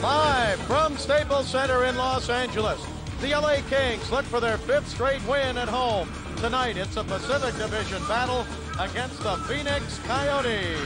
Live from Staples Center in Los Angeles, the LA Kings look for their 5th straight win at home. Tonight, it's a Pacific Division battle against the Phoenix Coyotes.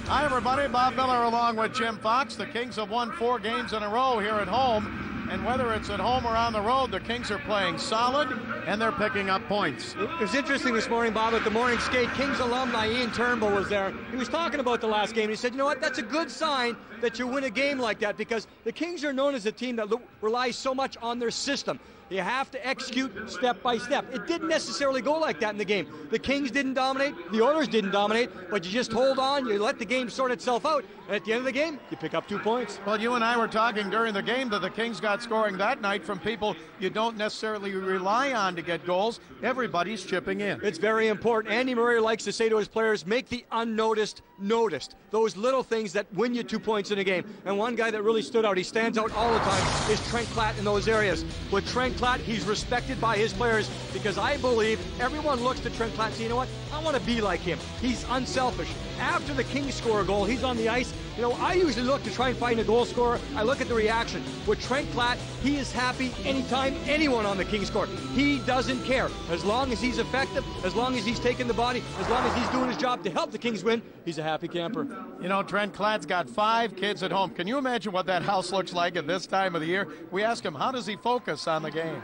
Hi, everybody. Bob Miller along with Jim Fox. The Kings have won 4 games in a row here at home. And whether it's at home or on the road, the Kings are playing solid, and they're picking up points. It was interesting this morning, Bob, at the morning skate. Kings alumni Ian Turnbull was there. He was talking about the last game. He said, you know what, that's a good sign that you win a game like that, because the Kings are known as a team that relies so much on their system. You have to execute step by step. It didn't necessarily go like that in the game. The Kings didn't dominate, the Oilers didn't dominate, but you just hold on, you let the game sort itself out, and at the end of the game, you pick up 2 points. Well, you and I were talking during the game that the Kings got scoring that night from people you don't necessarily rely on to get goals. Everybody's chipping in. It's very important. Andy Murray likes to say to his players, make the unnoticed noticed. Those little things that win you 2 points in a game. And one guy that really stood out, he stands out all the time, is Trent Platt in those areas. With Trent Platt, he's respected by his players, because I believe everyone looks to Trent Platt and say, you know what, I want to be like him. He's unselfish. After the Kings score a goal, he's on the ice. You know, I usually look to try and find a goal scorer. I look at the reaction. With Trent Platt, he is happy anytime anyone on the Kings score. He doesn't care. As long as he's effective, as long as he's taking the body, as long as he's doing his job to help the Kings win, he's a happy camper. You know, Trent Platt's got 5 kids at home. Can you imagine what that house looks like at this time of the year? We asked him, how does he focus on the game?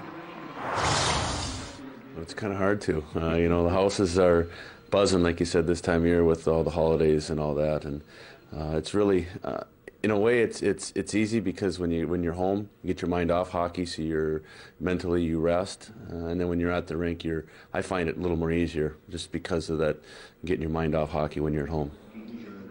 It's kind of hard to. You know, the houses are buzzing, like you said, this time of year with all the holidays and all that, and it's really, in a way, it's easy, because when you're home, you get your mind off hockey, so you're mentally you rest, and then when you're at the rink, I find it a little more easier, just because of that, getting your mind off hockey when you're at home.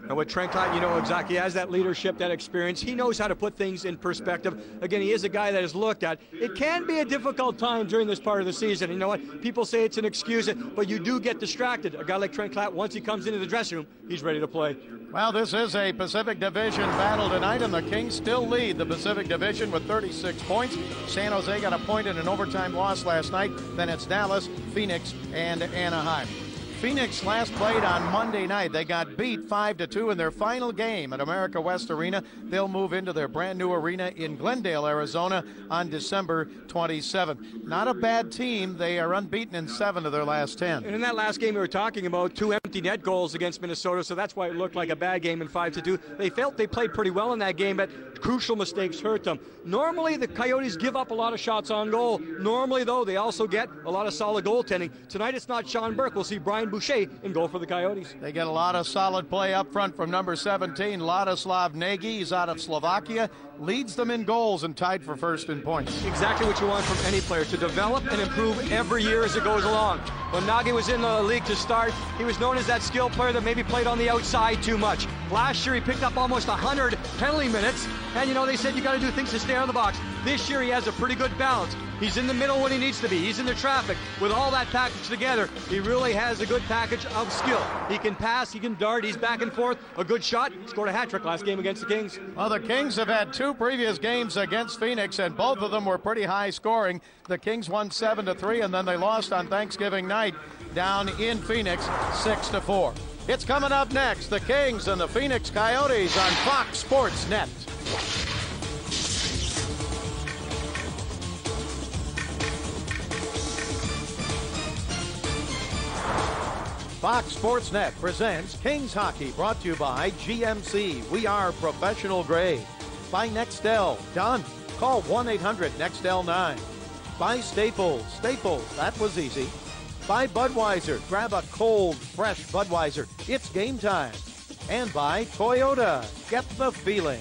And with Trent Platt, you know exactly, he has that leadership, that experience. He knows how to put things in perspective. Again, he is a guy that is looked at. It can be a difficult time during this part of the season. You know what? People say it's an excuse, but you do get distracted. A guy like Trent Platt, once he comes into the dressing room, he's ready to play. Well, this is a Pacific Division battle tonight, and the Kings still lead the Pacific Division with 36 points. San Jose got a point in an overtime loss last night. Then it's Dallas, Phoenix, and Anaheim. Phoenix last played on Monday night. They got beat 5-2 in their final game at America West Arena. They'll move into their brand new arena in Glendale, Arizona on December 27th. Not a bad team. They are unbeaten in 7 of their last 10. And in that last game we were talking about, 2 empty net goals against Minnesota, so that's why it looked like a bad game in 5-2. They felt they played pretty well in that game, but crucial mistakes hurt them. Normally the Coyotes give up a lot of shots on goal. Normally, though, they also get a lot of solid goaltending. Tonight it's not Sean Burke. We'll see Brian Boucher in goal for the Coyotes. They get a lot of solid play up front from number 17, Ladislav Nagy. He's out of Slovakia, leads them in goals and tied for first in points. Exactly what you want from any player, to develop and improve every year as it goes along. When Nagy was in the league to start, he was known as that skilled player that maybe played on the outside too much. Last year he picked up almost 100 penalty minutes, and you know, they said you got to do things to stay on the box. This year he has a pretty good balance. He's in the middle when he needs to be. He's in the traffic. With all that package together, he really has a good package of skill. He can pass, he can dart, he's back and forth. A good shot. Scored a hat trick last game against the Kings. Well, the Kings have had 2 previous games against Phoenix, and both of them were pretty high scoring. The Kings won 7-3, and then they lost on Thanksgiving night down in Phoenix 6-4. It's coming up next, the Kings and the Phoenix Coyotes on Fox Sports Net. Fox Sports Net presents Kings Hockey, brought to you by GMC. We are professional grade. By Nextel. Done. Call 1-800-NEXTEL9. By Staples. Staples, that was easy. By Budweiser. Grab a cold, fresh Budweiser. It's game time. And by Toyota. Get the feeling.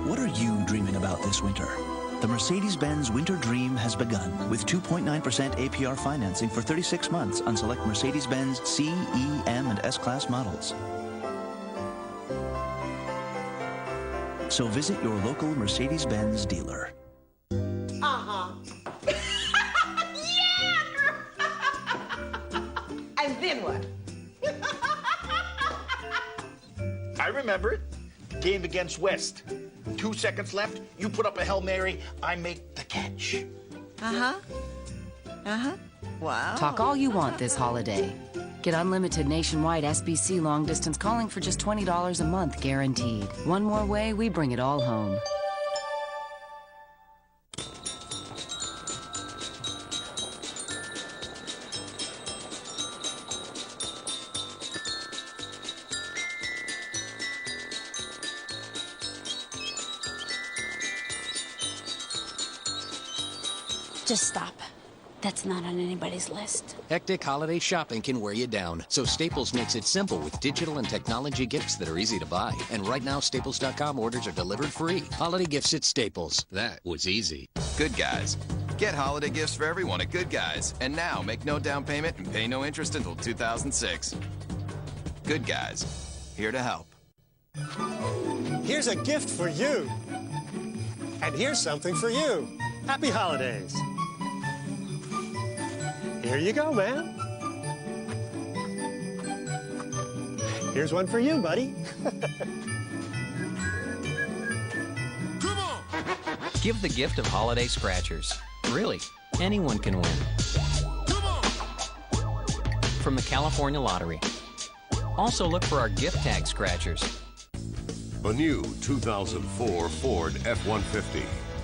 What are you dreaming about this winter? The Mercedes-Benz Winter Dream has begun with 2.9% APR financing for 36 months on select Mercedes-Benz C, E, M, and S-Class models. So visit your local Mercedes-Benz dealer. Uh-huh. Yeah! And then what? I remember it. Game against West. 2 seconds left, you put up a Hail Mary, I make the catch. Wow. Talk all you want this holiday. Get unlimited nationwide SBC long distance calling for just $20 a month guaranteed. One more way, we bring it all home. Just stop. That's not on anybody's list. Hectic holiday shopping can wear you down, so Staples makes it simple with digital and technology gifts that are easy to buy. And right now, Staples.com orders are delivered free. Holiday gifts at Staples. That was easy. Good Guys. Get holiday gifts for everyone at Good Guys. And now, make no down payment and pay no interest until 2006. Good Guys. Here to help. Here's a gift for you. And here's something for you. Happy holidays. Here you go, man. Here's one for you, buddy. Come on! Give the gift of holiday scratchers. Really, anyone can win. Come on! From the California Lottery. Also look for our gift tag scratchers. A new 2004 Ford F-150.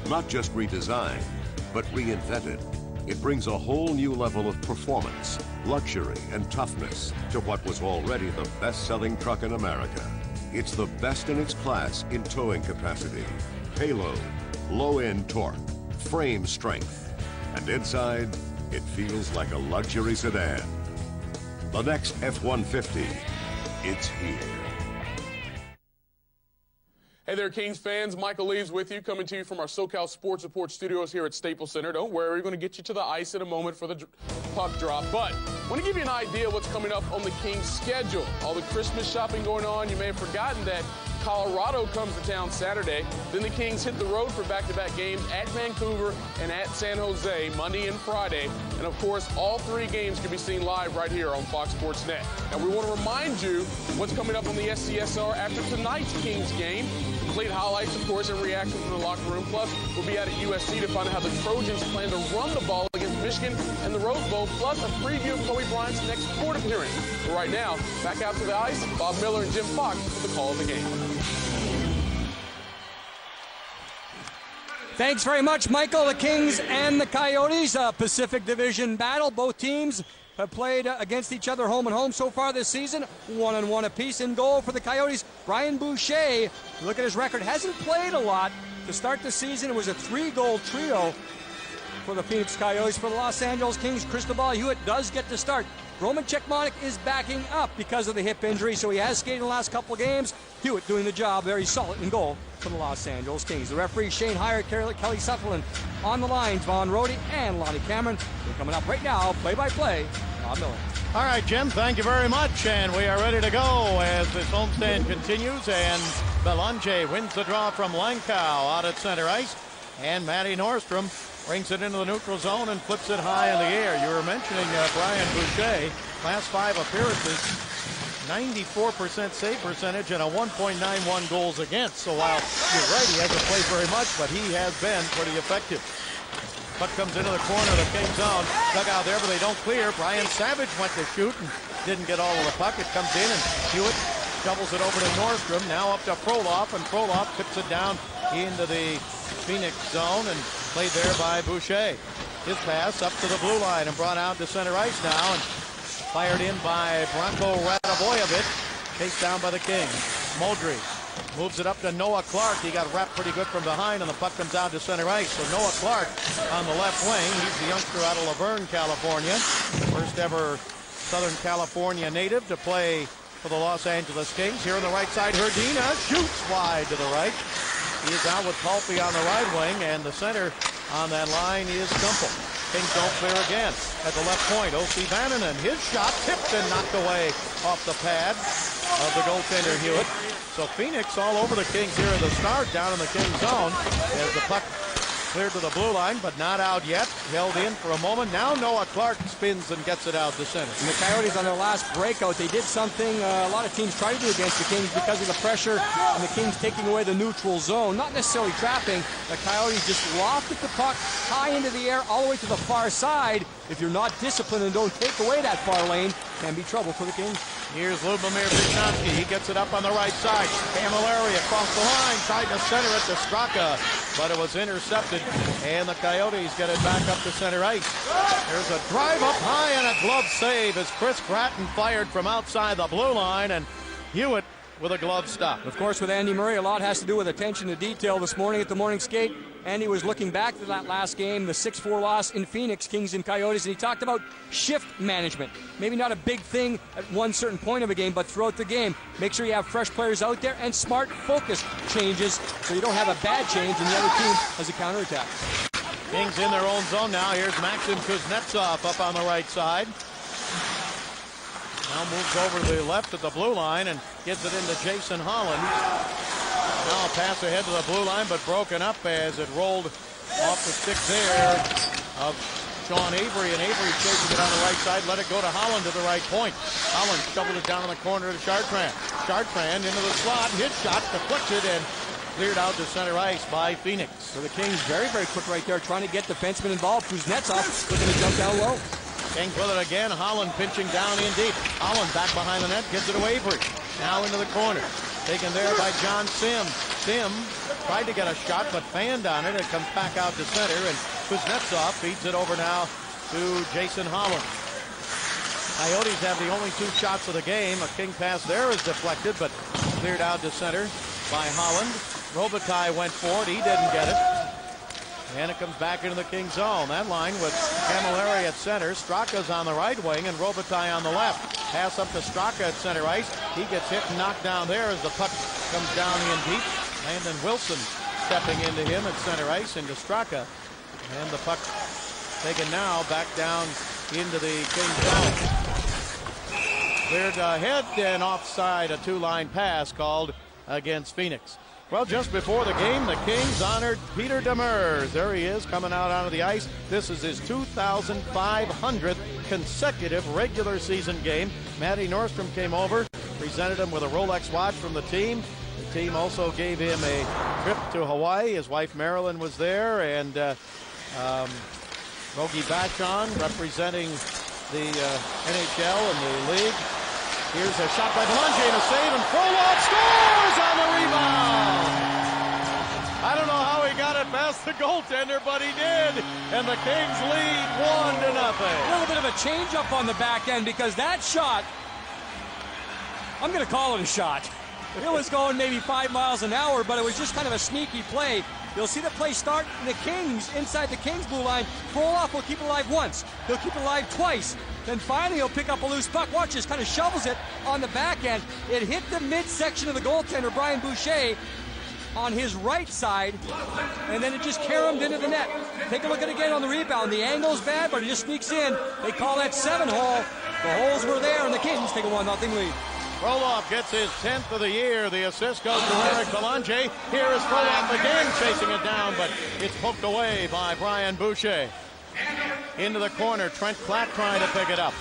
Not just redesigned, but reinvented. It brings a whole new level of performance, luxury, and toughness to what was already the best-selling truck in America. It's the best in its class in towing capacity, payload, low-end torque, frame strength, and inside, it feels like a luxury sedan. The next F-150, it's here. Hey there, Kings fans. Michael Lee's with you, coming to you from our SoCal Sports Report studios here at Staples Center. Don't worry, we're going to get you to the ice in a moment for the puck drop. But I want to give you an idea of what's coming up on the Kings' schedule. All the Christmas shopping going on. You may have forgotten that Colorado comes to town Saturday. Then the Kings hit the road for back-to-back games at Vancouver and at San Jose Monday and Friday. And, of course, all three games can be seen live right here on Fox Sports Net. And we want to remind you what's coming up on the SCSR after tonight's Kings game. Complete highlights, of course, and reactions in the locker room. Plus, we'll be out at USC to find out how the Trojans plan to run the ball against Michigan and the Rose Bowl, plus a preview of Kobe Bryant's next court appearance. But right now, back out to the ice, Bob Miller and Jim Fox with the call of the game. Thanks very much, Michael. The Kings and the Coyotes, a Pacific Division battle. Both teams have played against each other home and home so far this season. 1-1 apiece. In goal for the Coyotes, Brian Boucher. Look at his record. Hasn't played a lot. To start the season, it was a 3-goal trio for the Phoenix Coyotes. For the Los Angeles Kings, Cristobal Hewitt does get to start. Roman Cechmanek is backing up because of the hip injury, so he has skated in the last couple of games. Hewitt doing the job, very solid in goal for the Los Angeles Kings. The referee, Shane Hyatt, Kelly Sutherland on the lines, Vaughn Rohde and Lonnie Cameron. They're coming up right now, play-by-play, Bob Miller. All right, Jim, thank you very much, and we are ready to go as this homestand continues, and Belanger wins the draw from Langkow out at center ice, and Matty Nordstrom brings it into the neutral zone and flips it high in the air. You were mentioning Brian Boucher, last 5 appearances, 94% save percentage and a 1.91 goals against. So while you're right, he hasn't played very much, but he has been pretty effective. Puck comes into the corner of the King zone. Dug out there, but they don't clear. Brian Savage went to shoot and didn't get all of the puck. It comes in, and Hewitt shovels it over to Nordstrom. Now up to Frolov, and Frolov tips it down into the Phoenix zone and played there by Boucher. His pass up to the blue line and brought out to center ice now and fired in by Branko Radivojevic. Chased down by the Kings. Moldry moves it up to Noah Clark. He got wrapped pretty good from behind, and the puck comes out to center ice. So Noah Clark on the left wing. He's the youngster out of Laverne, California. First ever Southern California native to play for the Los Angeles Kings. Here on the right side, Herdina shoots wide to the right. He is out with Palpy on the right wing, and the center on that line is Gumpel. Kings don't clear again. At the left point, O.C. Vannanen, his shot tipped and knocked away off the pad of the goaltender Hewitt. So Phoenix all over the Kings here at the start, down in the Kings zone, as the puck cleared to the blue line, but not out yet. held in for a moment. Now Noah Clark spins and gets it out to center. And the Coyotes on their last breakout, they did something a lot of teams try to do against the Kings because of the pressure and the Kings taking away the neutral zone. Not necessarily trapping. The Coyotes just lofted the puck high into the air all the way to the far side. If you're not disciplined and don't take away that far lane, can be trouble for the Kings. Here's Lubomir Vichnowsky. He gets it up on the right side. Camilleri across the line, tried to center it to Straka, but it was intercepted, and the Coyotes get it back up to center ice. There's a drive up high and a glove save as Chris Gratton fired from outside the blue line, and Hewitt with a glove stop. Of course, with Andy Murray, a lot has to do with attention to detail. This morning at the morning skate, Andy was looking back to that last game, the 6-4 loss in Phoenix, Kings and Coyotes, and he talked about shift management. Maybe not a big thing at one certain point of a game, but throughout the game, make sure you have fresh players out there and smart focus changes so you don't have a bad change and the other team has a counterattack. Kings in their own zone now. Here's Maxim Kuznetsov up on the right side. Now moves over to the left at the blue line and gets it into Jason Holland. Now a pass ahead to the blue line, but broken up as it rolled off the stick there of Sean Avery, and Avery chasing it on the right side, let it go to Holland at the right point. Holland shoveled it down in the corner to Chartrand. Chartrand into the slot, his shot deflected and cleared out to center ice by Phoenix. So the Kings very, very quick right there, trying to get defensemen involved. Kuznetsov looking to jump down low. Kings with it again. Holland pinching down in deep. Holland back behind the net, gives it to Avery. Now into the corner. Taken there by John Sim. Sim tried to get a shot, but fanned on it. It comes back out to center, and Kuznetsov feeds it over now to Jason Holland. Coyotes have the only 2 shots of the game. A King pass there is deflected, but cleared out to center by Holland. Robitaille went for it. He didn't get it. And it comes back into the King zone. That line with Camilleri at center. Straka's on the right wing and Robitaille on the left. Pass up to Straka at center ice. He gets hit and knocked down there as the puck comes down in deep. Landon Wilson stepping into him at center ice into Straka. And the puck taken now back down into the King zone. Cleared ahead and offside, a 2-line pass called against Phoenix. Well, just before the game, the Kings honored Peter Demers. There he is coming out onto the ice. This is his 2,500th consecutive regular season game. Matty Nordstrom came over, presented him with a Rolex watch from the team. The team also gave him a trip to Hawaii. His wife Marilyn was there, and Rogie Bachon representing the NHL and the league. Here's a shot by Belanger and a save, and Frolov scores on the rebound. I don't know how he got it past the goaltender, but he did. And the Kings lead 1-0. A little bit of a change-up on the back end because that shot, I'm going to call it a shot. It was going maybe 5 miles an hour, but it was just kind of a sneaky play. You'll see the play start in the Kings, inside the Kings blue line. Frolov will keep it alive once. He'll keep it alive twice. Then finally he'll pick up a loose puck. Watch this, kind of shovels it on the back end. It hit the midsection of the goaltender, Brian Boucher, on his right side, and then it just caromed into the net. Take a look at it again on the rebound. The angle's bad, but it just sneaks in. They call that 7-hole. The holes were there, and the Kings take a 1-0 lead. Frolov gets his 10th of the year. The assist goes to Eric Belanger. Here is Frolov again chasing it down, but it's poked away by Brian Boucher. Into the corner, Trent Klatt trying to pick it up.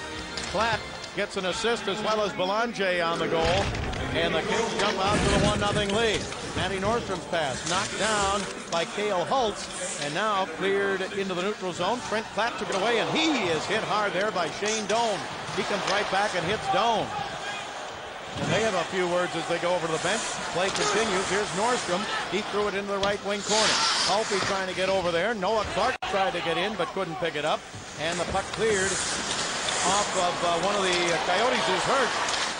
Klatt gets an assist as well as Belanger on the goal, and the Kings jump out to the 1-0 lead. Matty Nordstrom's pass knocked down by Cale Holtz, and now cleared into the neutral zone. Trent Klatt took it away, and he is hit hard there by Shane Doan. He comes right back and hits Doan. And they have a few words as they go over to the bench. Play continues. Here's Nordstrom. He threw it into the right wing corner. Hulpy trying to get over there. Noah Clark tried to get in but couldn't pick it up. And the puck cleared off of one of the Coyotes who's hurt.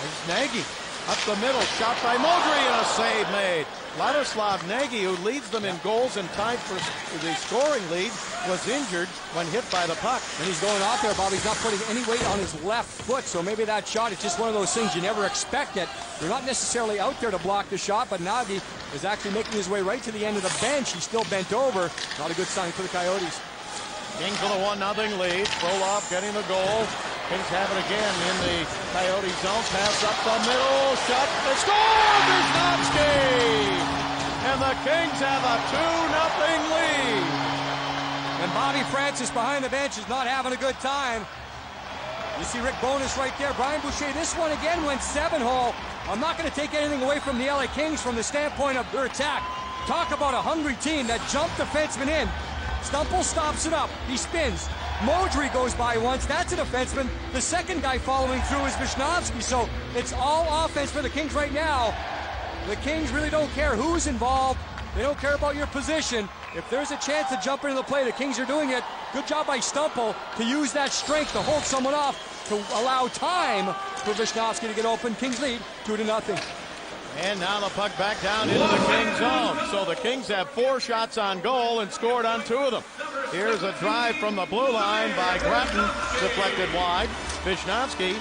It's Nagy. Up the middle. Shot by Modry and a save made. Ladislav Nagy, who leads them in goals and tied for the scoring lead, was injured when hit by the puck. And he's going out there, Bob. He's not putting any weight on his left foot, so maybe that shot is just one of those things you never expect it. They're not necessarily out there to block the shot, but Nagy is actually making his way right to the end of the bench. He's still bent over. Not a good sign for the Coyotes. Kings with a 1-0 lead. Frolov getting the goal. Kings have it again in the Coyote zone. Pass up the middle. Shot. They score! Visnovsky! And the Kings have a 2-0 lead. And Bobby Francis behind the bench is not having a good time. You see Rick Bowness right there. Brian Boucher, this one again went 7-hole. I'm not going to take anything away from the LA Kings from the standpoint of their attack. Talk about a hungry team that jumped defenseman in. Stumple stops it up. He spins. Modry goes by once. That's a defenseman. The second guy following through is Visnovsky. So it's all offense for the Kings right now. The Kings really don't care who's involved. They don't care about your position. If there's a chance to jump into the play, the Kings are doing it. Good job by Stumple to use that strength to hold someone off, to allow time for Visnovsky to get open. Kings lead 2-0. And now the puck back down into the Kings zone. So the Kings have 4 shots on goal and scored on 2 of them. Here's a drive from the blue line by Gratton, deflected wide. Visnovsky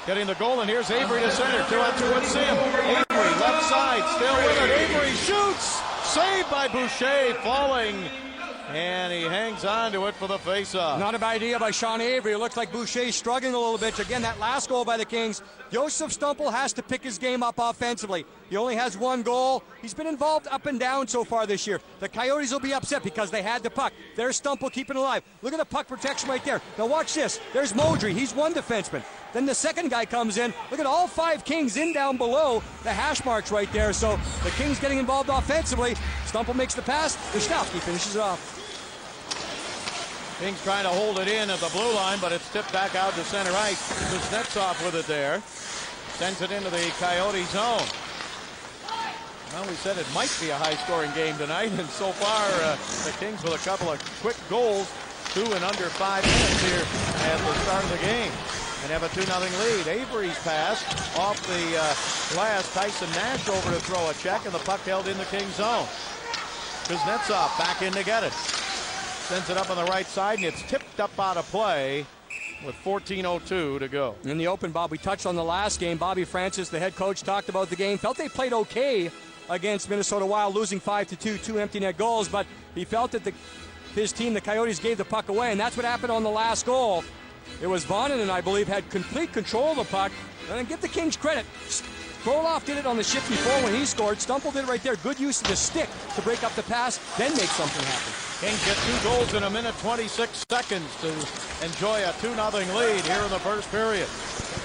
getting the goal, and here's Avery to center. 2-on-2 with Sim. Avery left side, still with it. Avery shoots. Saved by Boucher, falling. And he hangs on to it for the faceoff. Not a bad idea by Sean Avery. It looks like Boucher's struggling a little bit. Again, that last goal by the Kings, Josef Stumple has to pick his game up offensively. He only has 1 goal. He's been involved up and down so far this year. The Coyotes will be upset because they had the puck. There's Stumple keeping it alive. Look at the puck protection right there. Now watch this. There's Modry. He's 1 defenseman. Then the second guy comes in. Look at all 5 Kings in down below the hash marks right there. So the Kings getting involved offensively. Stumple makes the pass. Visnovsky finishes it off. Kings trying to hold it in at the blue line, but it's tipped back out to center ice. Kuznetsov with it there. Sends it into the Coyote zone. Well, we said it might be a high-scoring game tonight, and so far the Kings with a couple of quick goals, 2 in under 5 minutes here at the start of the game, and have a 2-0 lead. Avery's pass off the glass. Tyson Nash over to throw a check, and the puck held in the Kings zone. Kuznetsov back in to get it. Sends it up on the right side, and it's tipped up out of play with 14:02 to go. In the open, Bob, we touched on the last game. Bobby Francis, the head coach, talked about the game. Felt they played okay against Minnesota Wild, losing 5-2, 2 empty net goals, but he felt that his team, the Coyotes, gave the puck away, and that's what happened on the last goal. It was Vonanen, I believe, had complete control of the puck. And give the Kings credit. Froloff did it on the shift before when he scored. Stumple did it right there. Good use of the stick to break up the pass, then make something happen. Kings get 2 goals in a minute 26 seconds to enjoy a 2-0 lead here in the first period.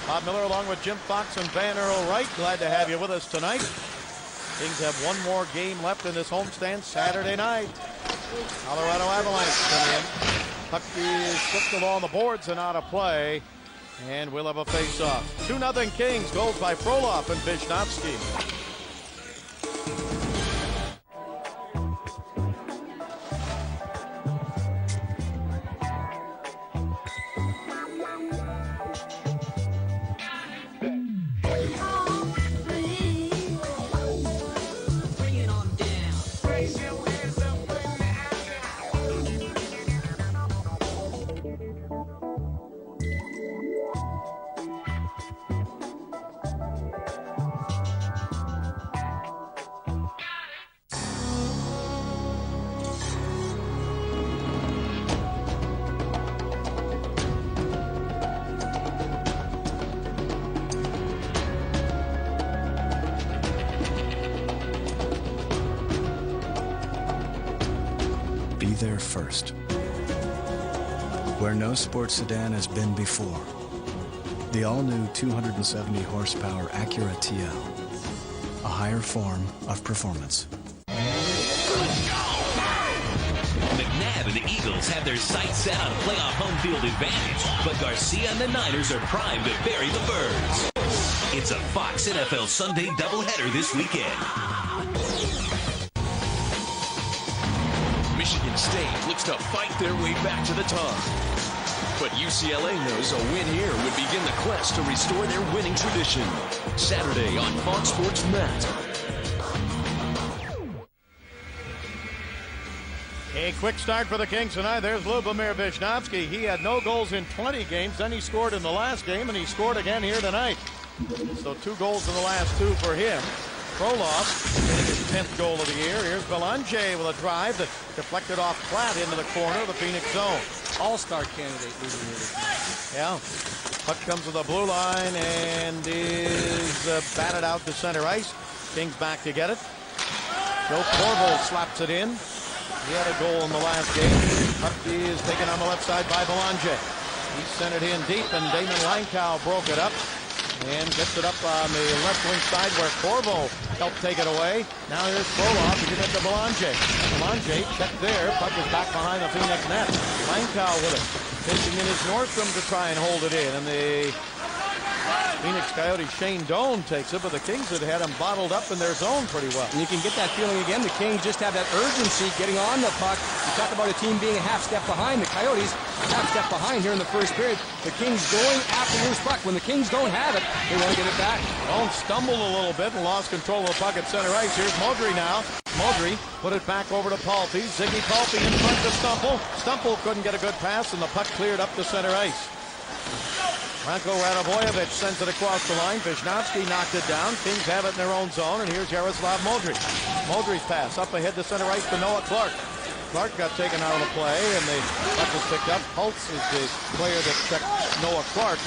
Bob Miller along with Jim Fox and Van Earl Wright. Glad to have you with us tonight. Kings have 1 more game left in this homestand Saturday night. Colorado Avalanche come in. Puck is slipped along the boards and out of play. And we'll have a face-off. 2-0 Kings. Goals by Froloff and Visnovsky. There first, where no sports sedan has been before. The all-new 270 horsepower Acura TL, a higher form of performance. McNabb and the Eagles have their sights set on playoff home field advantage, but Garcia and the Niners are primed to bury the Birds. It's a Fox NFL Sunday doubleheader this weekend. Michigan State looks to fight their way back to the top. But UCLA knows a win here would begin the quest to restore their winning tradition. Saturday on Fox Sports Net. A quick start for the Kings tonight. There's Lubomir Visnovsky. He had no goals in 20 games. Then he scored in the last game, and he scored again here tonight. So 2 goals in the last 2 for him. Froloff getting his 10th goal of the year. Here's Belanger with a drive that deflected off flat into the corner of the Phoenix zone. All-star candidate. Yeah. Puck comes to the blue line and is batted out to center ice. Kings back to get it. Joe Corvo slaps it in. He had a goal in the last game. Puck is taken on the left side by Belanger. He sent it in deep, and Damon Langkow broke it up and gets it up on the left wing side where Corvo helped take it away. Now here's Frolov to give it to Belanger. Belanger checked there. Puck is back behind the Phoenix net. Langkow with it. Pitching in his Nordstrom to try and hold it in. And the Phoenix Coyotes Shane Doan takes it, but the Kings had him bottled up in their zone pretty well. And you can get that feeling again. The Kings just have that urgency getting on the puck. You talk about a team being a half step behind. The Coyotes a half step behind here in the first period. The Kings going after loose puck. When the Kings don't have it, they want to get it back. Doan stumbled a little bit and lost control of the puck at center ice. Here's Modry now. Modry put it back over to Palpe. Ziggy Palpe in front to Stumple. Stumple couldn't get a good pass, and the puck cleared up to center ice. Marko Radovojevic sends it across the line. Vishnowsky knocked it down. Kings have it in their own zone, and here's Jaroslav Modry. Modry's pass up ahead to center ice to Noah Clark. Clark got taken out of the play, and the puck was picked up. Holtz is the player that checked Noah Clark.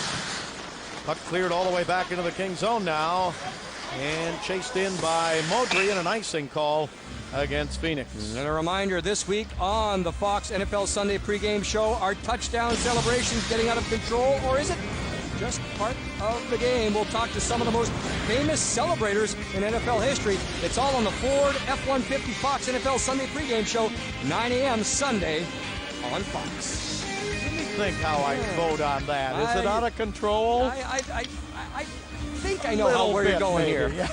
Puck cleared all the way back into the Kings zone now, and chased in by Modry, and an icing call against Phoenix. And a reminder, this week on the Fox NFL Sunday pregame show, our touchdown celebrations getting out of control, or is it just part of the game? We'll talk to some of the most famous celebrators in NFL history. It's all on the Ford F-150 Fox NFL Sunday pregame show, 9 a.m. Sunday on Fox. Let me think how I vote on that. Is it out of control? I think I know where you're going maybe. here. Yeah.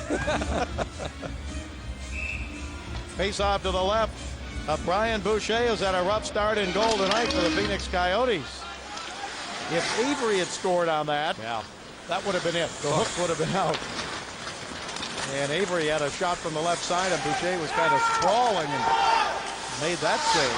Face off to the left. Brian Boucher has had a rough start in goal tonight for the Phoenix Coyotes. If Avery had scored on that, that would have been it. The hook would have been out. And Avery had a shot from the left side, and Boucher was kind of sprawling and made that save.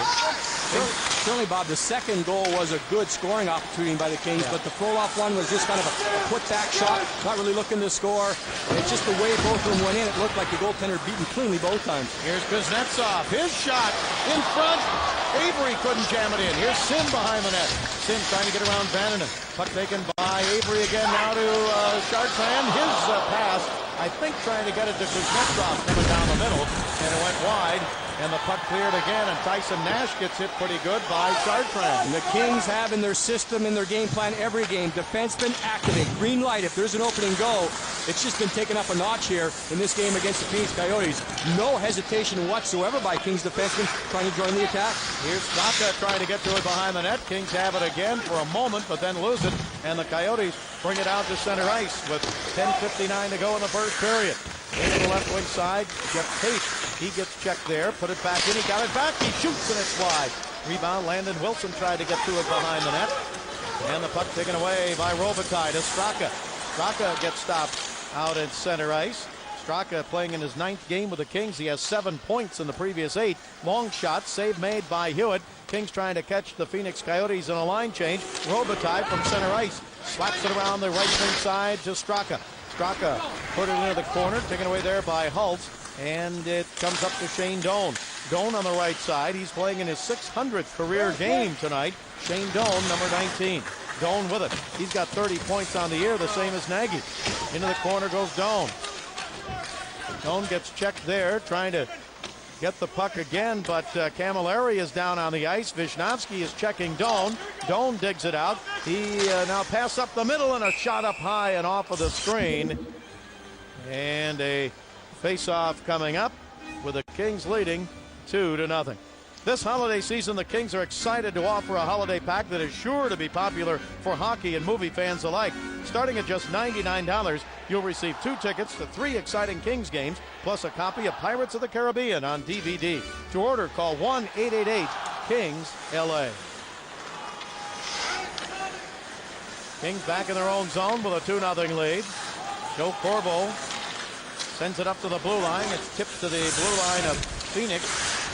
Certainly, Bob, the second goal was a good scoring opportunity by the Kings, but the Frolov one was just kind of a put-back shot, not really looking to score. And it's just the way both of them went in. It looked like the goaltender beat him cleanly both times. Here's Kuznetsov. His shot in front. Avery couldn't jam it in. Here's Sim behind the net. Sim trying to get around Vananen. Puck taken by Avery again now to Chartrand. His pass, I think, trying to get it to Kuznetsov coming down the middle, and it went wide. And the puck cleared again, and Tyson Nash gets hit pretty good by Chartrand. And the Kings have in their system, in their game plan, every game, defensemen activate, green light. If there's an opening goal, it's just been taken up a notch here in this game against the Phoenix Coyotes. No hesitation whatsoever by Kings defensemen trying to join the attack. Here's Straka trying to get to it behind the net. Kings have it again for a moment, but then lose it, and the Coyotes bring it out to center ice with 10:59 to go in the first period. Into the left wing side, Jeff Tate. He gets checked there, put it back in, he got it back, he shoots, and it's wide. Rebound, Landon Wilson tried to get to it behind the net. And the puck taken away by Robitaille to Straka. Straka gets stopped out at center ice. Straka playing in his 9th game with the Kings. He has 7 points in the previous 8. Long shot, save made by Hewitt. Kings trying to catch the Phoenix Coyotes in a line change. Robitaille from center ice slaps it around the right wing side to Straka. Straka put it into the corner, taken away there by Holtz. And it comes up to Shane Doan. Doan on the right side. He's playing in his 600th career game tonight. Shane Doan, number 19. Doan with it. He's got 30 points on the year, the same as Nagy. Into the corner goes Doan. Doan gets checked there, trying to get the puck again, but Camilleri is down on the ice. Vishnowsky is checking Doan. Doan digs it out. He now pass up the middle, and a shot up high and off of the screen. And a face-off coming up with the Kings leading 2-0. This holiday season, the Kings are excited to offer a holiday pack that is sure to be popular for hockey and movie fans alike. Starting at just $99, you'll receive 2 tickets to 3 exciting Kings games, plus a copy of Pirates of the Caribbean on DVD. To order, call 1-888-KINGS-LA. Kings back in their own zone with a 2-0 lead. Joe Corvo sends it up to the blue line. It's tipped to the blue line of Phoenix.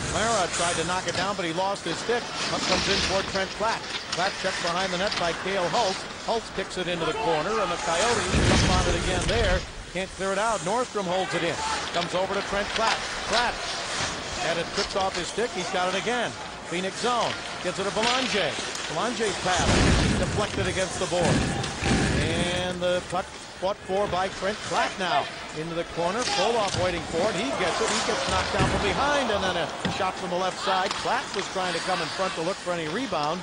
Clara tried to knock it down, but he lost his stick. Up comes in toward Trent Platt. Platt checked behind the net by Cale Holtz. Holtz kicks it into the corner, and the Coyotes jump on it again there. Can't clear it out. Nordstrom holds it in. Comes over to Trent Platt. Platt had it tripped off his stick. He's got it again. Phoenix zone. Gives it to Belanger. Belanger's pass deflected against the board. And the puck fought for by Trent Platt now. into the corner. Frolov waiting for it. He gets it. He gets knocked down from behind, and then a shot from the left side. Klatt was trying to come in front to look for any rebound,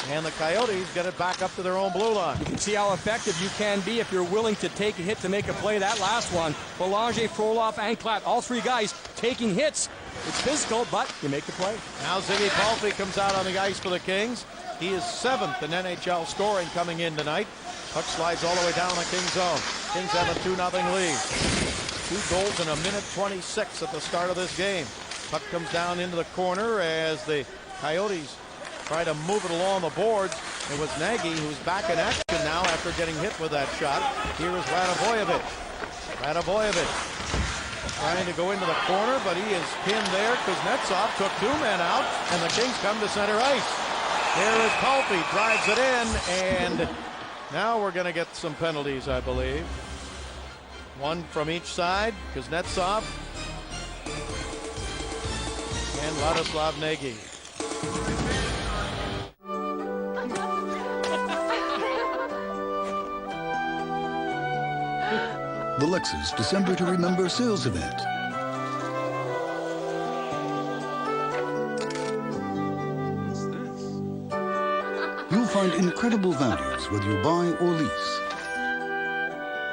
and the Coyotes get it back up to their own blue line. You can see how effective you can be if you're willing to take a hit to make a play. That last one, Belanger, Frolov, and Klatt, all three guys taking hits. It's physical, but you make the play. Now Ziggy Palffy comes out on the ice for the Kings. He is 7th in NHL scoring coming in tonight. Puck slides all the way down the Kings zone. Kings have a 2-0 lead. 2 goals in a minute 26 at the start of this game. Puck comes down into the corner as the Coyotes try to move it along the boards. It was Nagy who's back in action now after getting hit with that shot. Here is Radovojevic. Radovojevic trying to go into the corner, but he is pinned there. Kuznetsov took 2 men out, and the Kings come to center ice. Here is Palffy, drives it in, and now we're going to get some penalties, I believe. 1 from each side, Kuznetsov and Ladislav Nagy. The Lexus December to Remember sales event. You'll find incredible values whether you buy or lease.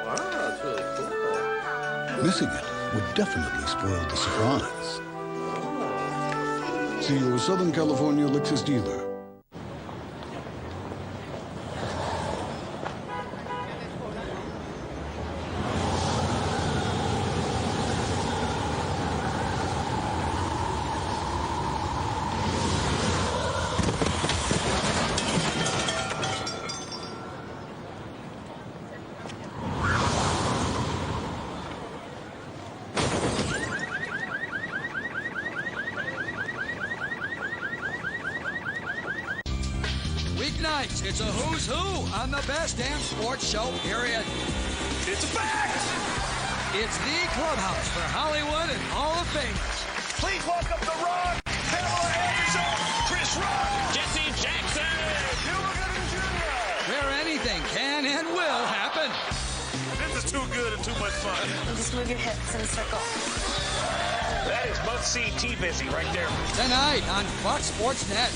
Wow, that's really cool. Missing it would definitely spoil the surprise. See your Southern California Lexus dealer. Weeknights, it's a who's who on the best damn sports show, period. It's a fact! It's the clubhouse for Hollywood and Hall of Famers. Please welcome The Rock, Pamela Anderson, Chris Rock, Jesse Jackson, Cuba Gooding Jr. Where anything can and will happen. This is too good and too much fun. Just move your hips in a circle. That is must-see T-Busy right there. Tonight on Fox Sports Net.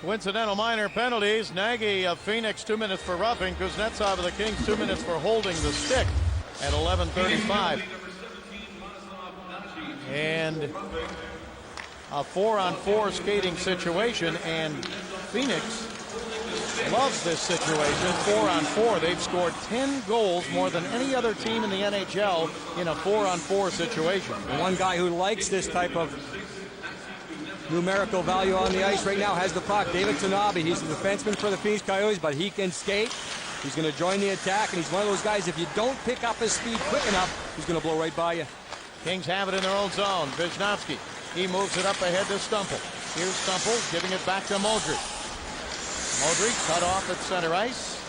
Coincidental minor penalties. Nagy of Phoenix 2 minutes for roughing. Kuznetsov of the Kings 2 minutes for holding the stick at 11:35. And a 4-on-4 skating situation, and Phoenix loves this situation. 4-on-4. They've scored 10 goals, more than any other team in the NHL in a 4-on-4 situation. And one guy who likes this type of numerical value on the ice right now has the puck. David Tanabe, he's the defenseman for the Phoenix Coyotes, but he can skate. He's going to join the attack, and he's one of those guys, if you don't pick up his speed quick enough, he's going to blow right by you. Kings have it in their own zone. Wisniewski, he moves it up ahead to Stumple. Here's Stumple giving it back to Modry. Modry cut off at center ice.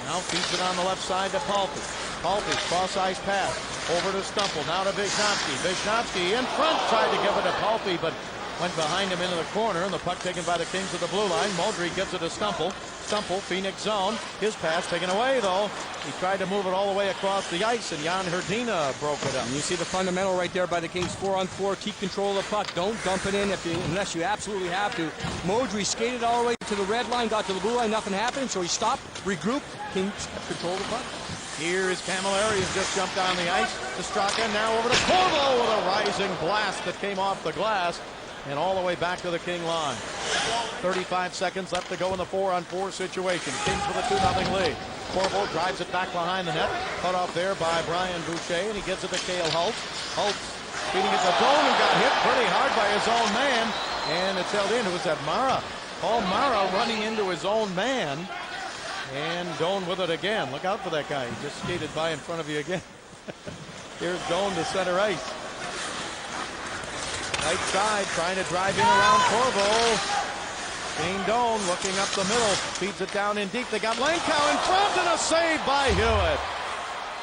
Now feeds it on the left side to Palffy. Palffy, cross-ice pass over to Stumple. Now to Wisniewski. Wisniewski in front, tried to give it to Palffy, but went behind him into the corner, and the puck taken by the Kings at the blue line. Modry gives it to Stumple. Stumple, Phoenix zone. His pass taken away, though. He tried to move it all the way across the ice, and Jan Hrdina broke it up. And you see the fundamental right there by the Kings. 4-on-4, keep control of the puck. Don't dump it in unless you absolutely have to. Modry skated all the way to the red line, got to the blue line, nothing happened, so he stopped, regrouped. Kings control the puck. Here is Camilleri, who's just jumped on the ice. To Straka, now over to Corvo with a rising blast that came off the glass and all the way back to the King line. 35 seconds left to go in the 4-on-4 situation. Kings with a 2-0 lead. Corvo drives it back behind the net. Cut off there by Brian Boucher, and he gets it to Cale Hults. Hults feeding it to Doan, who got hit pretty hard by his own man, and it's held in. It was that Mara. Paul Mara running into his own man, and Doan with it again. Look out for that guy. He just skated by in front of you again. Here's Doan to center ice. Right side, trying to drive in around Corvo. Shane Doan looking up the middle, feeds it down in deep. They got Langkow in front, and a save by Hewitt.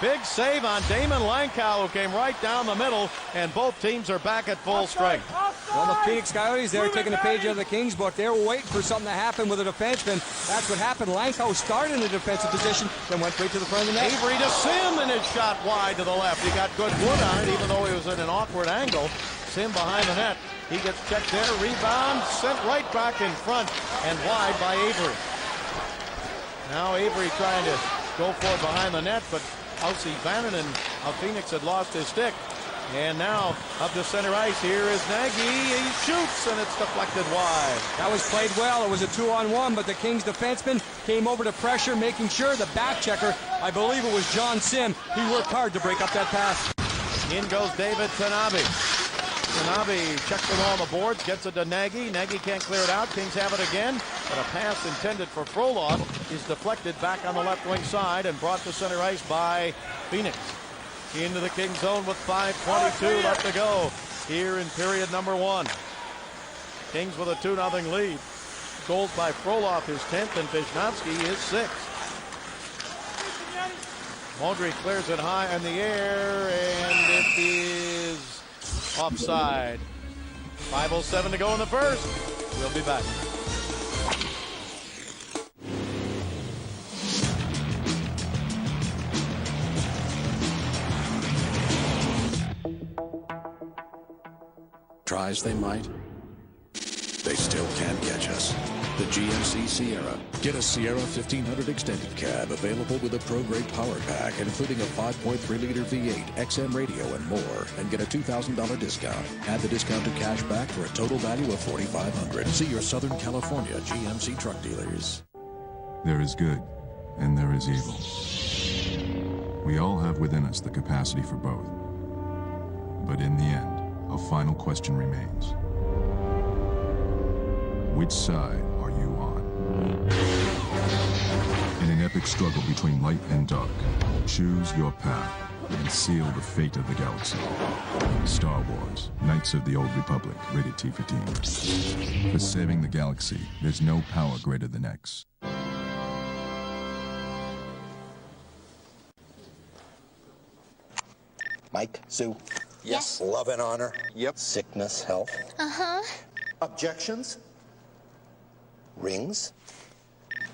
Big save on Damon Lankow, who came right down the middle, and both teams are back at full strength. Well, the Phoenix Coyotes, they're taking a page out of the Kings book. They were waiting for something to happen with a defenseman. That's what happened. Lankow started in the defensive position, then went straight to the front of the net. Avery to Sim, and his shot wide to the left. He got good wood on it, even though he was in an awkward angle. Sim behind the net. He gets checked there, rebound, sent right back in front, and wide by Avery. Now Avery trying to go for it behind the net, but Aussie Vannanen of Phoenix had lost his stick. And now up to center ice. Here is Nagy. He shoots, and it's deflected wide. That was played well. It was a 2-on-1, but the Kings defenseman came over to pressure, making sure the back checker, I believe it was John Sim, he worked hard to break up that pass. In goes David Tanabe. Tanabe checks it on the boards, gets it to Nagy. Nagy can't clear it out. Kings have it again, but a pass intended for Frolov is deflected back on the left wing side and brought to center ice by Phoenix. Into the King zone with 5:22 left to go here in period number 1. Kings with a 2-0 lead. Goals by Frolov, his 10th, and Vishnowsky his 6th. Mondry clears it high in the air, and it is offside. 5:07 to go in the first. We'll be back. Try as they might, they still can't catch us. The GMC Sierra. Get a Sierra 1500 extended cab available with a pro-grade power pack, including a 5.3-liter V8, XM radio, and more, and get a $2,000 discount. Add the discount to cash back for a total value of $4,500. See your Southern California GMC truck dealers. There is good, and there is evil. We all have within us the capacity for both. But in the end, a final question remains. Which side are you on? In an epic struggle between light and dark, choose your path and seal the fate of the galaxy. Star Wars, Knights of the Old Republic, rated T for teens. For saving the galaxy, there's no power greater than X. Mike, Sue. Yes. Love and honor. Yep. Sickness, health. Uh-huh. Objections? Rings?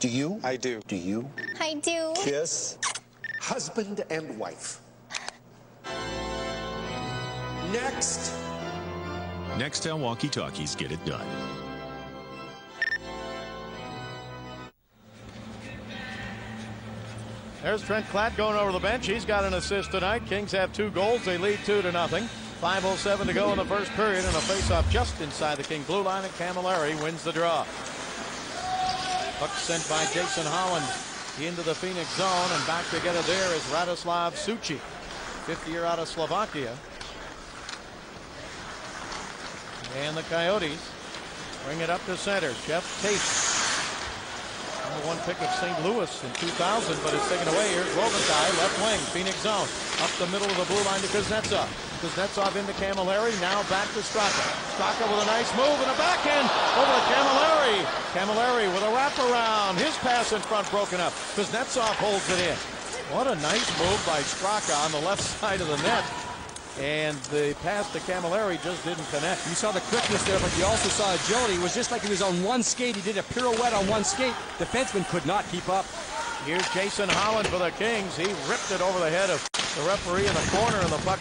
Do you? I do. Do you? I do. Kiss? Husband and wife. Next. Nextel walkie-talkies get it done. There's Trent Klatt going over the bench. He's got an assist tonight. Kings have 2 goals. They lead 2-0. 5:07 to go in the first period, and a face-off just inside the King blue line, and Camilleri wins the draw. Puck sent by Jason Holland into the Phoenix zone, and back to get it there is Radoslav Suchi, 50-year out of Slovakia. And the Coyotes bring it up to center. Jeff Tate, #1 pick of St. Louis in 2000, but it's taken away. Here's Robitaille, left wing, Phoenix zone. Up the middle of the blue line to Kuznetsov. Kuznetsov into Camilleri, now back to Straka. Straka with a nice move and a backhand over to Camilleri. Camilleri with a wraparound. His pass in front broken up. Kuznetsov holds it in. What a nice move by Straka on the left side of the net. And the pass to Camilleri just didn't connect. You saw the quickness there, but you also saw agility. It was just like he was on one skate. He did a pirouette on one skate. Defenseman could not keep up. Here's Jason Holland for the Kings. He ripped it over the head of the referee in the corner, and the puck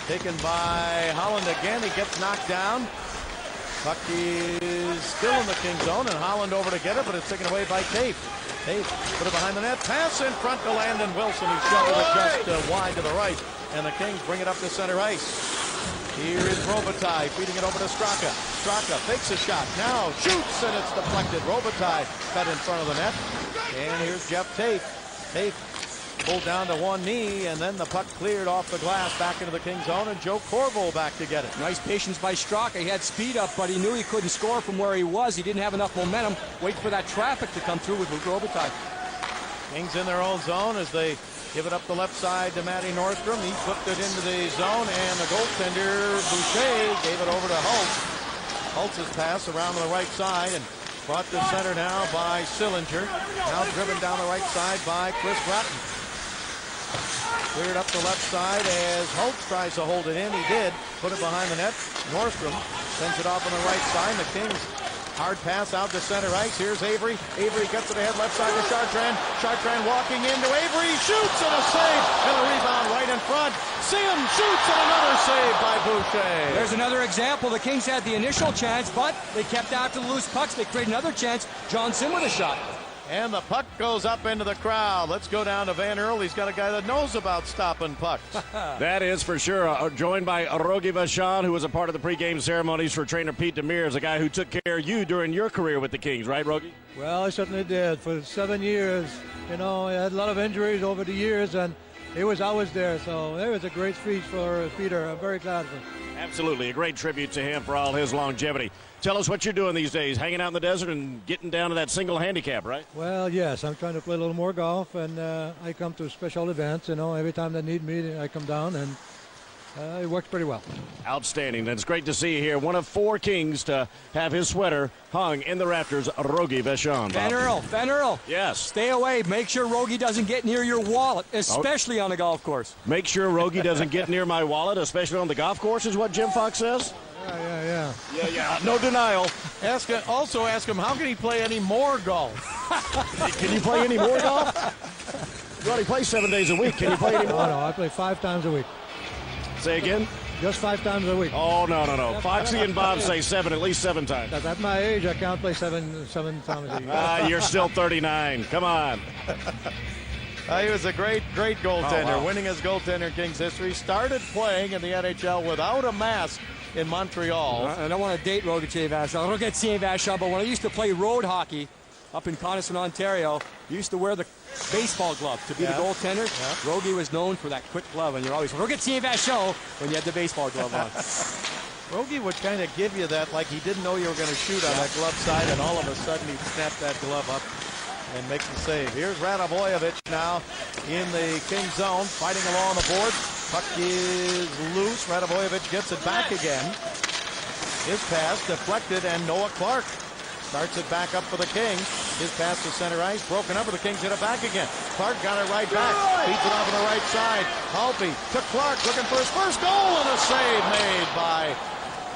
taken by Holland again. He gets knocked down. Puck is still in the King zone, and Holland over to get it, but it's taken away by Tate. Tate put it behind the net. Pass in front to Landon Wilson. He shoveled it just wide to the right. And the Kings bring it up to center ice. Here is Robitaille feeding it over to Straka. Straka fakes a shot. Now shoots, and it's deflected. Robitaille cut in front of the net. And here's Jeff Tate. Tate pulled down to one knee, and then the puck cleared off the glass back into the King zone, and Joe Corvo back to get it. Nice patience by Straka. He had speed up, but he knew he couldn't score from where he was. He didn't have enough momentum. Wait for that traffic to come through with Robitaille. Kings in their own zone as they give it up the left side to Matty Nordstrom. He flipped it into the zone, and the goaltender, Boucher, gave it over to Holtz. Holtz's pass around to the right side and brought to center now by Sillinger. Now driven down the right side by Chris Bratton. Cleared up the left side as Holtz tries to hold it in. He did. Put it behind the net. Nordstrom sends it off on the right side. The Kings hard pass out to center ice. Here's Avery. Avery gets it ahead left side to Chartrand. Chartrand walking into Avery. Shoots and a save. And a rebound right in front. Sim shoots and another save by Boucher. There's another example. The Kings had the initial chance, but they kept after the loose pucks. They created another chance. John Sim with a shot. And the puck goes up into the crowd. Let's go down to Van Earl. He's got a guy that knows about stopping pucks. That is for sure. Joined by Rogi Vachon, who was a part of the pregame ceremonies for trainer Pete Demers, a guy who took care of you during your career with the Kings, right, Rogi? Well, I certainly did. For 7 years, you know, I had a lot of injuries over the years, and he was always there. So it was a great speech for Peter. I'm very glad for it. Absolutely. A great tribute to him for all his longevity. Tell us what you're doing these days, hanging out in the desert and getting down to that single handicap, right? Well, yes, I'm trying to play a little more golf, and I come to special events. You know, every time they need me, I come down, and it works pretty well. Outstanding. And it's great to see you here. One of 4 Kings to have his sweater hung in the rafters, Rogi Vachon. Van Earl. Yes. Stay away. Make sure Rogi doesn't get near your wallet, especially on the golf course. Make sure Rogi doesn't get near my wallet, especially on the golf course, is what Jim Fox says? Yeah. No denial. Also ask him, how can he play any more golf? Can you play any more golf? You only play 7 days a week. Can you play any more? No, I play 5 times a week. Say again? Just 5 times a week. Oh, no. Foxy and Bob say 7, at least 7 times. At my age, I can't play seven times a week. You're still 39. Come on. He was a great goaltender, winning his goaltender in Kings history. Started playing in the NHL without a mask in Montreal. I don't want to date Rogatien Vachon, but when I used to play road hockey up in Coniston, Ontario, you used to wear the baseball glove to be the goaltender. Yeah. Rogie was known for that quick glove, and you're always Rogatien Vachon when you had the baseball glove on. Rogie would kind of give you that like he didn't know you were going to shoot on that glove side, and all of a sudden he'd snap that glove up and make the save. Here's Radivojevic now in the King zone, fighting along the board. Puck is loose. Radivojevic gets it back again. His pass deflected, and Noah Clark starts it back up for the Kings. His pass to center ice, broken up, and the Kings hit it back again. Clark got it right back. Feeds it off on the right side. Halpy to Clark, looking for his first goal, and a save made by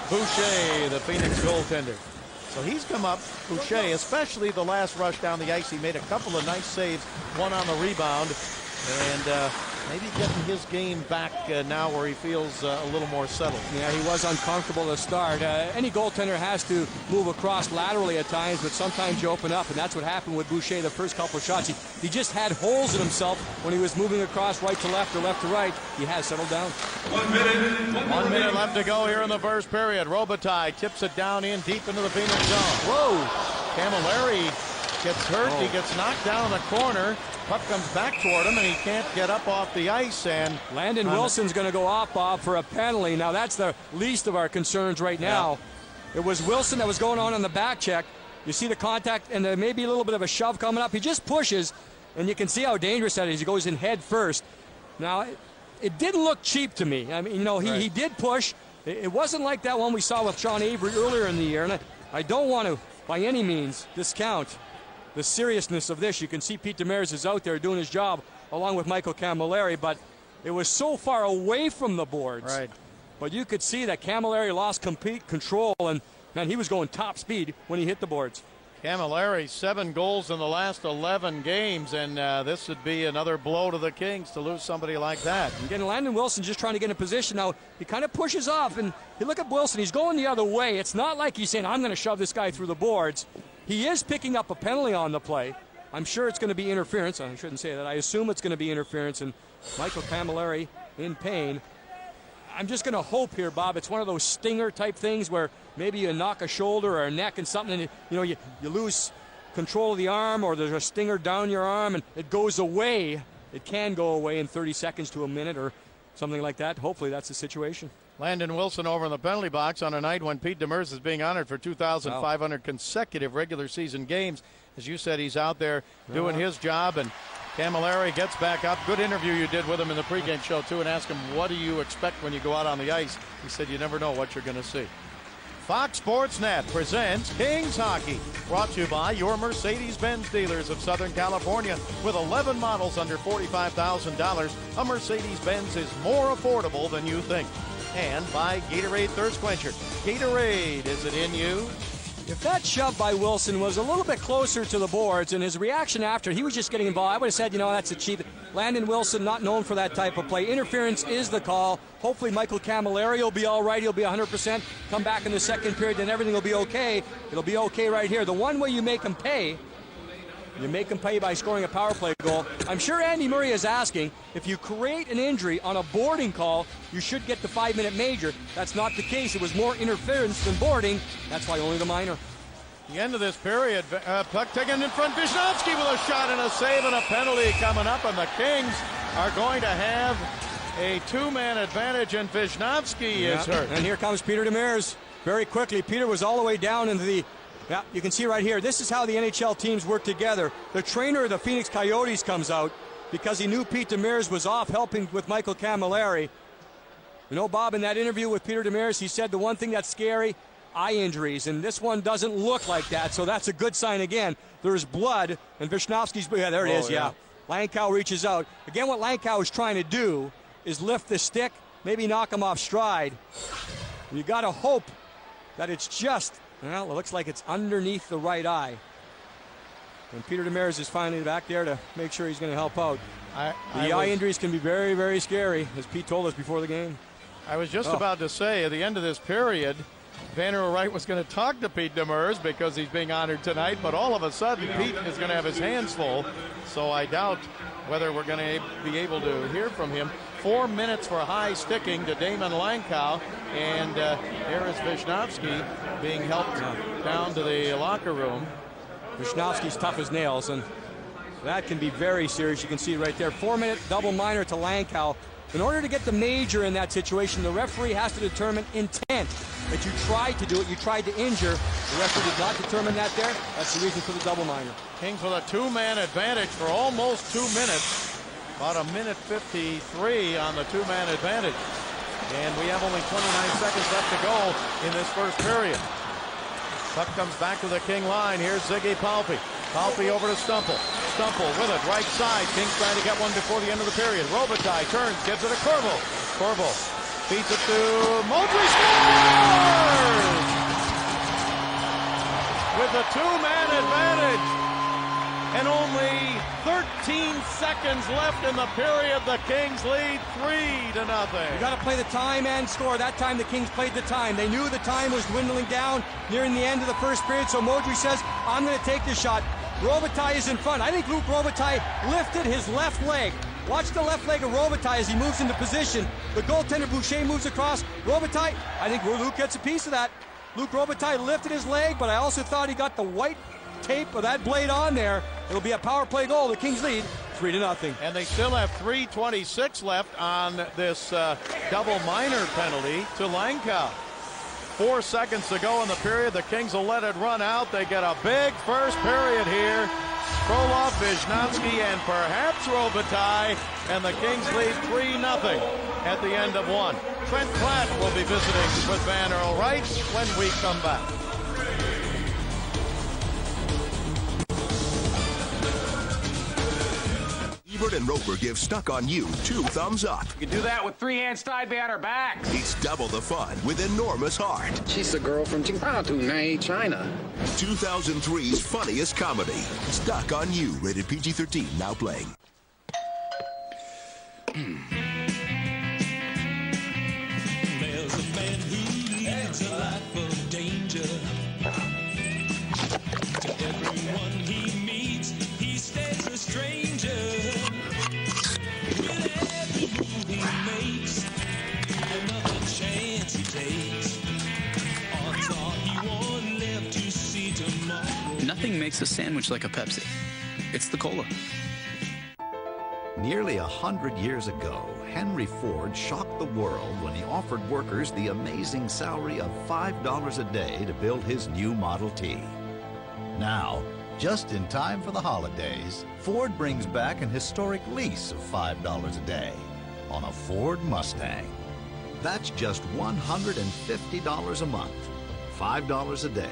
Boucher, the Phoenix goaltender. So he's come up, Boucher, especially the last rush down the ice. He made a couple of nice saves, one on the rebound, and maybe getting his game back now where he feels a little more settled. Yeah, he was uncomfortable to start. Any goaltender has to move across laterally at times, but sometimes you open up, and that's what happened with Boucher the first couple of shots. He just had holes in himself when he was moving across right to left or left to right. He has settled down. 1 minute left to go here in the first period. Robitaille tips it down in deep into the Phoenix zone. Whoa! Camilleri gets hurt. He gets knocked down in the corner. Puck comes back toward him, and he can't get up off the ice. And Landon Wilson's going to go off, Bob, for a penalty. Now, that's the least of our concerns right now. It was Wilson that was going on the back check. You see the contact, and there may be a little bit of a shove coming up. He just pushes, and you can see how dangerous that is. He goes in head first. Now, it didn't look cheap to me. I mean, you know, he did push. It wasn't like that one we saw with Sean Avery earlier in the year. And I don't want to, by any means, discount the seriousness of this. You can see Pete Demers is out there doing his job along with Michael Camilleri, but it was so far away from the boards. Right. But you could see that Camilleri lost complete control, and man, he was going top speed when he hit the boards. Camilleri, 7 goals in the last 11 games, and this would be another blow to the Kings to lose somebody like that. And again, Landon Wilson just trying to get in position. Now, he kind of pushes off, and you look at Wilson, he's going the other way. It's not like he's saying, I'm going to shove this guy through the boards. He is picking up a penalty on the play. I'm sure it's going to be interference. I shouldn't say that. I assume it's going to be interference, and Michael Camilleri in pain. I'm just going to hope here, Bob, it's one of those stinger type things where maybe you knock a shoulder or a neck and something, and you lose control of the arm, or there's a stinger down your arm and it goes away. It can go away in 30 seconds to a minute or something like that. Hopefully that's the situation. Landon Wilson over in the penalty box on a night when Pete Demers is being honored for 2,500 consecutive regular season games. As you said, he's out there doing his job, and Camilleri gets back up. Good interview you did with him in the pregame show, too, and asked him, what do you expect when you go out on the ice? He said, you never know what you're going to see. Fox Sports Net presents Kings Hockey, brought to you by your Mercedes-Benz dealers of Southern California. With 11 models under $45,000, a Mercedes-Benz is more affordable than you think. And by Gatorade Thirst Quencher. Gatorade, is it in you? If that shove by Wilson was a little bit closer to the boards and his reaction after, he was just getting involved, I would have said, that's a cheap. Landon Wilson, not known for that type of play. Interference is the call. Hopefully Michael Camilleri will be all right. He'll be 100%. Come back in the second period, and everything will be okay. It'll be okay right here. The one way you make him pay, by scoring a power play goal. I'm sure Andy Murray is asking, if you create an injury on a boarding call, you should get the 5-minute major. That's not the case. It was more interference than boarding. That's why only the minor. The end of this period, puck taken in front. Wisnowski with a shot and a save and a penalty coming up, and the Kings are going to have a 2-man advantage, and Wisnowski is hurt. And here comes Peter Demers very quickly. Peter was all the way down into the... Yeah, you can see right here, this is how the NHL teams work together. The trainer of the Phoenix Coyotes comes out because he knew Pete Demers was off helping with Michael Camilleri. Bob, in that interview with Peter Demers, he said the one thing that's scary, eye injuries, and this one doesn't look like that, so that's a good sign again. There's blood, and Wisnowski's... Yeah, there it is, yeah. Langkow reaches out. Again, what Langkow is trying to do is lift the stick, maybe knock him off stride. You got to hope that it's just... Well, it looks like it's underneath the right eye. And Peter Demers is finally back there to make sure he's going to help out. The eye injuries can be very, very scary, as Pete told us before the game. I was just about to say, at the end of this period, Vanneau Wright was going to talk to Pete Demers because he's being honored tonight, but all of a sudden, Pete is going to have his hands full, so I doubt whether we're going to be able to hear from him. 4 minutes for high sticking to Damon Langkow, and here is Wisnowski being helped down to the locker room. Wisnowski's tough as nails, and that can be very serious. You can see right there, 4-minute double minor to Langkow. In order to get the major in that situation, the referee has to determine intent, that you tried to do it, you tried to injure. The referee did not determine that there. That's the reason for the double minor. Kings with a 2-man advantage for almost 2 minutes. About a minute 53 on the 2-man advantage. And we have only 29 seconds left to go in this first period. Puck comes back to the King line. Here's Ziggy Palffy. Palffy over to Stumple. Stumple with it, right side. Kings trying to get one before the end of the period. Robitaille turns, gives it to Corvo. Corvo feeds it to Moultrie, scores! With a 2-man advantage. And only 13 seconds left in the period. The Kings lead 3-0. You got to play the time and score. That time the Kings played the time. They knew the time was dwindling down nearing the end of the first period, so Moultrie says, I'm going to take the shot. Robitaille is in front. I think Luc Robitaille lifted his left leg. Watch the left leg of Robitaille as he moves into position. The goaltender Boucher moves across. Robitaille, I think Luc gets a piece of that. Luc Robitaille lifted his leg, but I also thought he got the white tape of that blade on there. It'll be a power play goal. The Kings lead 3-0. And they still have 3:26 left on this double minor penalty to Langkow. 4 seconds to go in the period. The Kings will let it run out. They get a big first period here. Krolov, Wisnowski, and perhaps Robitaille. And the Kings lead 3-0 at the end of one. Trent Platt will be visiting with Vanneau Wright when we come back. Ebert and Roper give Stuck on You 2 thumbs up. You can do that with 3 hands tied behind our backs. It's double the fun with enormous heart. She's the girl from Qingdao, China. 2003's funniest comedy. Stuck on You, rated PG-13, now playing. There's a man who leads a life of danger. To everyone he meets, he stays a stranger. Nothing makes a sandwich like a Pepsi. It's the cola. Nearly 100 years ago, Henry Ford shocked the world when he offered workers the amazing salary of $5 a day to build his new Model T. Now, just in time for the holidays, Ford brings back an historic lease of $5 a day on a Ford Mustang. That's just $150 a month. $5 a day.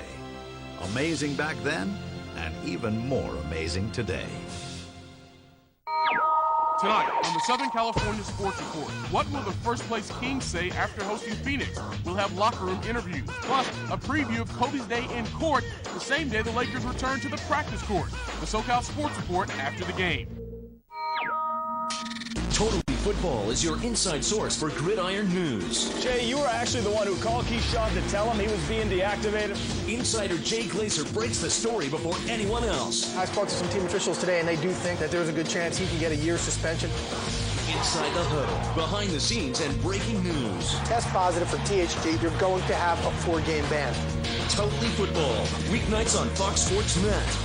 Amazing back then, and even more amazing today. Tonight on the Southern California Sports Report, what will the first-place Kings say after hosting Phoenix? We'll have locker room interviews, plus a preview of Kobe's day in court, the same day the Lakers return to the practice court. The SoCal Sports Report after the game. Totally Football is your inside source for gridiron news. Jay, you were actually the one who called Keyshawn to tell him he was being deactivated. Insider Jay Glazer breaks the story before anyone else. I spoke to some team officials today, and they do think that there's a good chance he can get a year's suspension. Inside the huddle, behind the scenes, and breaking news. Test positive for THC, you're going to have a 4-game ban. Totally Football, weeknights on Fox Sports Net.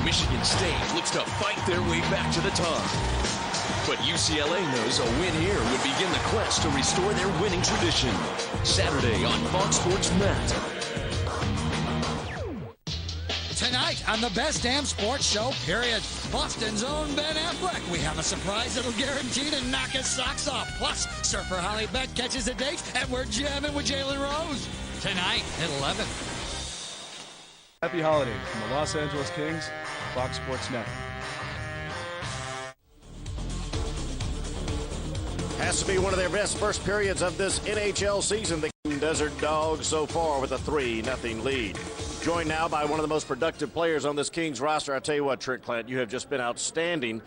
Michigan State looks to fight their way back to the top. But UCLA knows a win here would begin the quest to restore their winning tradition. Saturday on Fox Sports Net. Tonight on the best damn sports show, period. Boston's own Ben Affleck. We have a surprise that'll guarantee to knock his socks off. Plus, surfer Holly Beck catches a date, and we're jamming with Jalen Rose. Tonight at 11. Happy holidays from the Los Angeles Kings, Fox Sports Net. Has to be one of their best first periods of this NHL season. The Desert Dogs so far with a 3-0 lead. Joined now by one of the most productive players on this Kings roster. I tell you what, Trent Clant, you have just been outstanding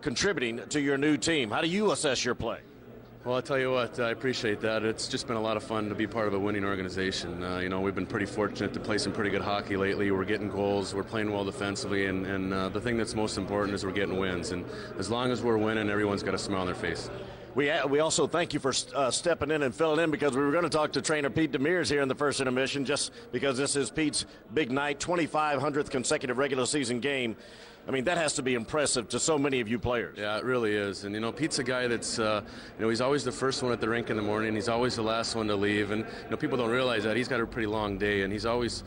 contributing to your new team. How do you assess your play? Well, I'll tell you what, I appreciate that. It's just been a lot of fun to be part of a winning organization. We've been pretty fortunate to play some pretty good hockey lately. We're getting goals, we're playing well defensively, and the thing that's most important is we're getting wins. And as long as we're winning, everyone's got a smile on their face. We also thank you for stepping in and filling in, because we were going to talk to trainer Pete Demers here in the first intermission, just because this is Pete's big night, 2,500th consecutive regular season game. I mean, that has to be impressive to so many of you players. Yeah, it really is. And, Pete's a guy that's, he's always the first one at the rink in the morning. He's always the last one to leave. And, people don't realize that. He's got a pretty long day, and he's always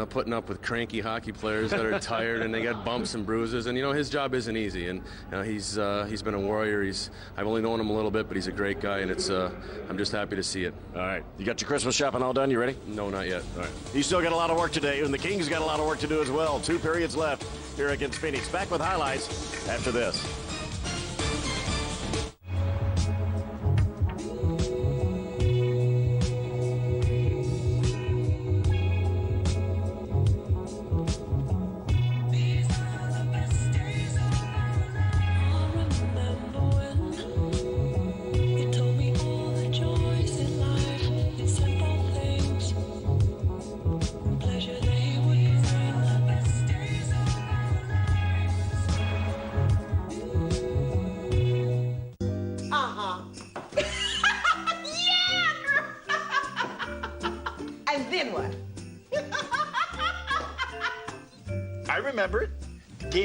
putting up with cranky hockey players that are tired, and they got bumps and bruises. And, his job isn't easy. And he's been a warrior. I've only known him a little bit, but he's a great guy, and I'm just happy to see it. All right. You got your Christmas shopping all done? You ready? No, not yet. All right. You still got a lot of work today, and the Kings got a lot of work to do as well. 2 periods left here against Phoenix. Back with highlights after this.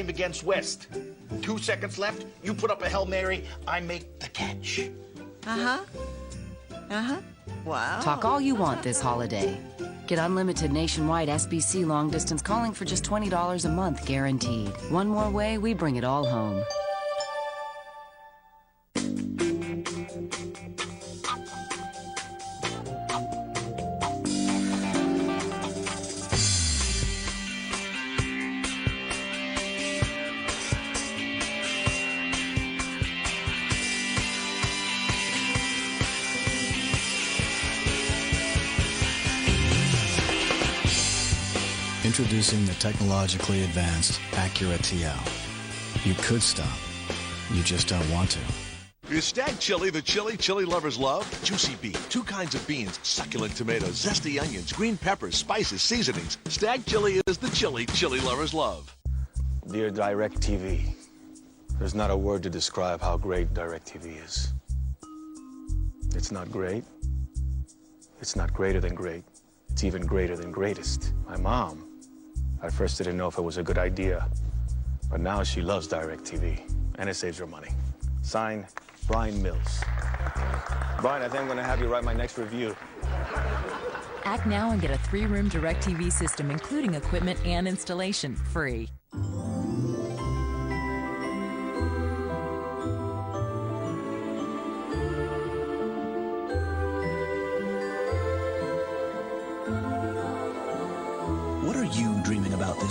Against West. 2 seconds left, you put up a Hail Mary, I make the catch. Wow. Talk all you want this holiday. Get unlimited nationwide SBC long distance calling for just $20 a month guaranteed. One more way, we bring it all home. Introducing the technologically advanced Acura TL. You could stop. You just don't want to. Is Stag Chili the chili lovers love? Juicy beef, 2 kinds of beans, succulent tomatoes, zesty onions, green peppers, spices, seasonings. Stag Chili is the chili lovers love. Dear DirecTV, there's not a word to describe how great DirecTV is. It's not great. It's not greater than great. It's even greater than greatest. My mom, at first didn't know if it was a good idea, but now she loves DirecTV, and it saves her money. Signed, Brian Mills. Brian, I think I'm gonna have you write my next review. Act now and get a 3-room DirecTV system, including equipment and installation, free.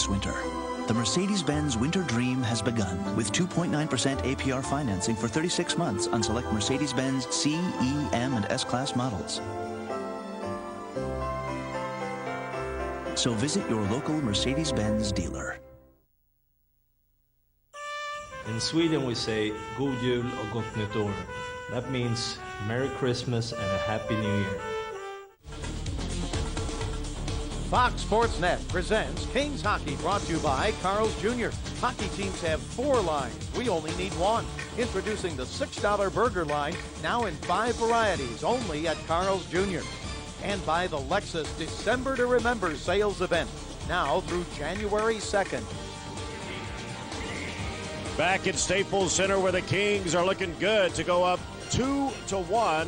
this winter. The Mercedes-Benz Winter Dream has begun with 2.9% APR financing for 36 months on select Mercedes-Benz C, E, M, and S-Class models. So visit your local Mercedes-Benz dealer. In Sweden we say God Jul och Gott Nytt År. That means Merry Christmas and a Happy New Year. Fox Sports Net presents Kings Hockey, brought to you by Carl's Jr. Hockey teams have 4 lines. We only need 1. Introducing the $6 burger line, now in 5 varieties, only at Carl's Jr. And by the Lexus December to Remember sales event, now through January 2nd. Back at Staples Center, where the Kings are looking good to go up 2-1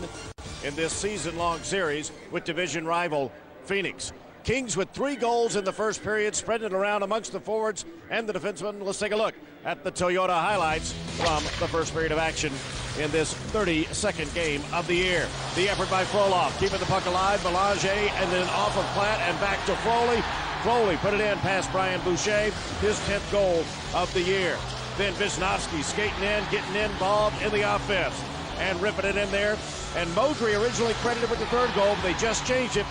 in this season-long series with division rival Phoenix. Kings with 3 goals in the first period, spreading it around amongst the forwards and the defensemen. Let's take a look at the Toyota highlights from the first period of action in this 32nd game of the year. The effort by Frolov, keeping the puck alive. Belanger, and then off of Platt and back to Foley. Foley put it in past Brian Boucher, his 10th goal of the year. Then Wisnowski skating in, getting involved in the offense and ripping it in there. And Modry originally credited with the 3rd goal, but they just changed it.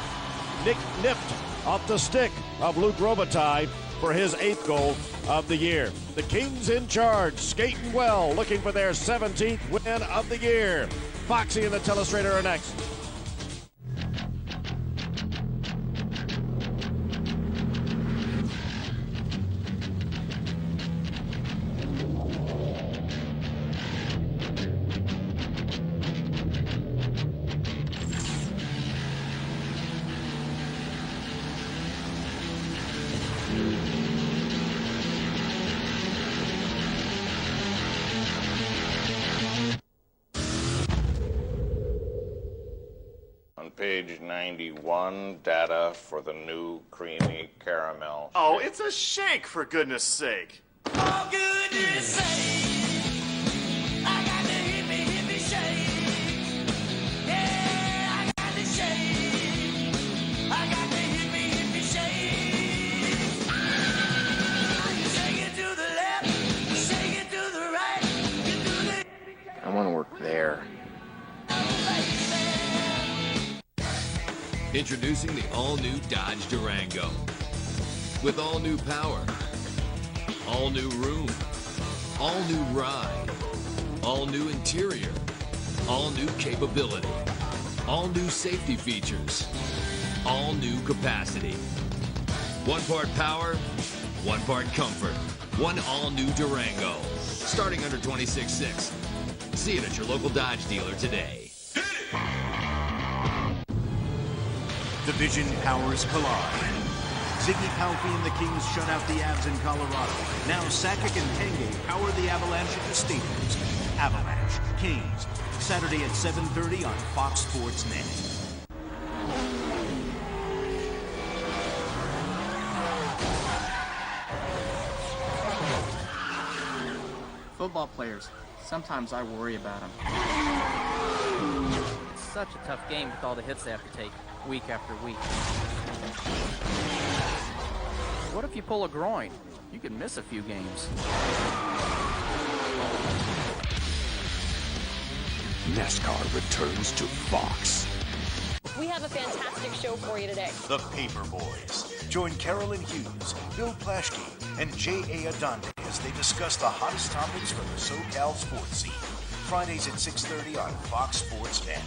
Nick nipped off the stick of Luke Robitaille for his 8th goal of the year. The Kings in charge, skating well, looking for their 17th win of the year. Foxy and the Telestrator are next. On page 91, data for the new creamy caramel. Oh, it's a shake, for goodness sake. For goodness sake, I got the hippie, hippie shake. Yeah, I got the shake. I got the hippie, hippie shake. You shake it to the left, shake it to the right. You do the... I want to work there. Introducing the all-new Dodge Durango. With all-new power, all-new room, all-new ride, all-new interior, all-new capability, all-new safety features, all-new capacity. 1 part power, 1 part comfort. 1 all-new Durango. Starting under $26,600. See it at your local Dodge dealer today. Division powers collide. Ziggy Palffy and the Kings shut out the Avs in Colorado. Now Sakic and Tanguay power the Avalanche at the Staples. Avalanche, Kings, Saturday at 7:30 on Fox Sports Net. Football players, sometimes I worry about them. It's such a tough game with all the hits they have to take week after week. What if you pull a groin? You could miss a few games. NASCAR returns to Fox. We have a fantastic show for you today. The Paper Boys. Join Carolyn Hughes, Bill Plaschke, and J.A. Adonde as they discuss the hottest topics from the SoCal sports scene. Fridays at 6:30 on Fox Sports Net.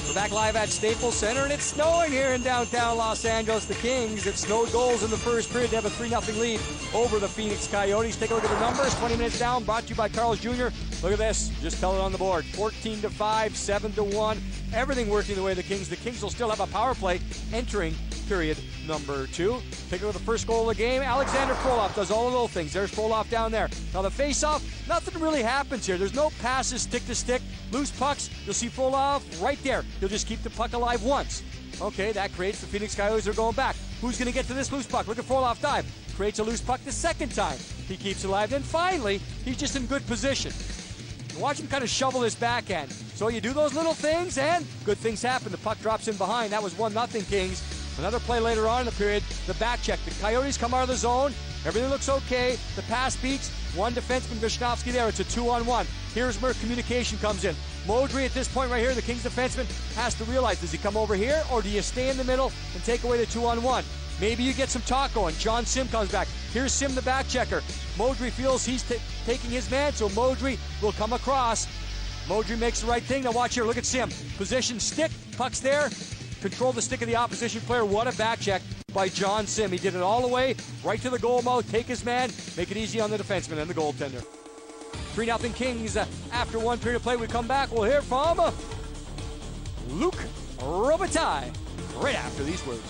We're back live at Staples Center, and it's snowing here in downtown Los Angeles. The Kings, it snowed goals in the first period to have a 3-0 lead over the Phoenix Coyotes. Take a look at the numbers. 20 minutes down, brought to you by Carl's Jr. Look at this. Just tell it on the board. 14-5, 7-1. Everything working the way of the Kings. The Kings will still have a power play entering period number 2. Take a look at the first goal of the game. Alexander Frolov does all the little things. There's Frolov down there. Now the face-off, nothing really happens here. There's no passes stick to stick. Loose pucks, you'll see Frolov right there. He'll just keep the puck alive once. Okay, that creates the Phoenix Coyotes are going back. Who's going to get to this loose puck? Look at Frolov dive. Creates a loose puck the second time. He keeps it alive. Then finally, he's just in good position. Watch him kind of shovel this backhand. So you do those little things, and good things happen. The puck drops in behind. That was 1-0 Kings. Another play later on in the period, the back check. The Coyotes come out of the zone. Everything looks okay. The pass beats. One defenseman, Vishnovsky there. It's a 2-on-1. Here's where communication comes in. Modry at this point right here, the Kings defenseman, has to realize, does he come over here, or do you stay in the middle and take away the 2-on-1? Maybe you get some talk going. John Sim comes back. Here's Sim, the back checker. Modry feels he's taking his man, so Modry will come across. Modry makes the right thing. Now watch here. Look at Sim. Position stick. Puck's there. Control the stick of the opposition player. What a back check by John Sim. He did it all the way right to the goal mouth. Take his man. Make it easy on the defenseman and the goaltender. 3-0 Kings. After one period of play, we come back. We'll hear from Luc Robitaille right after these words.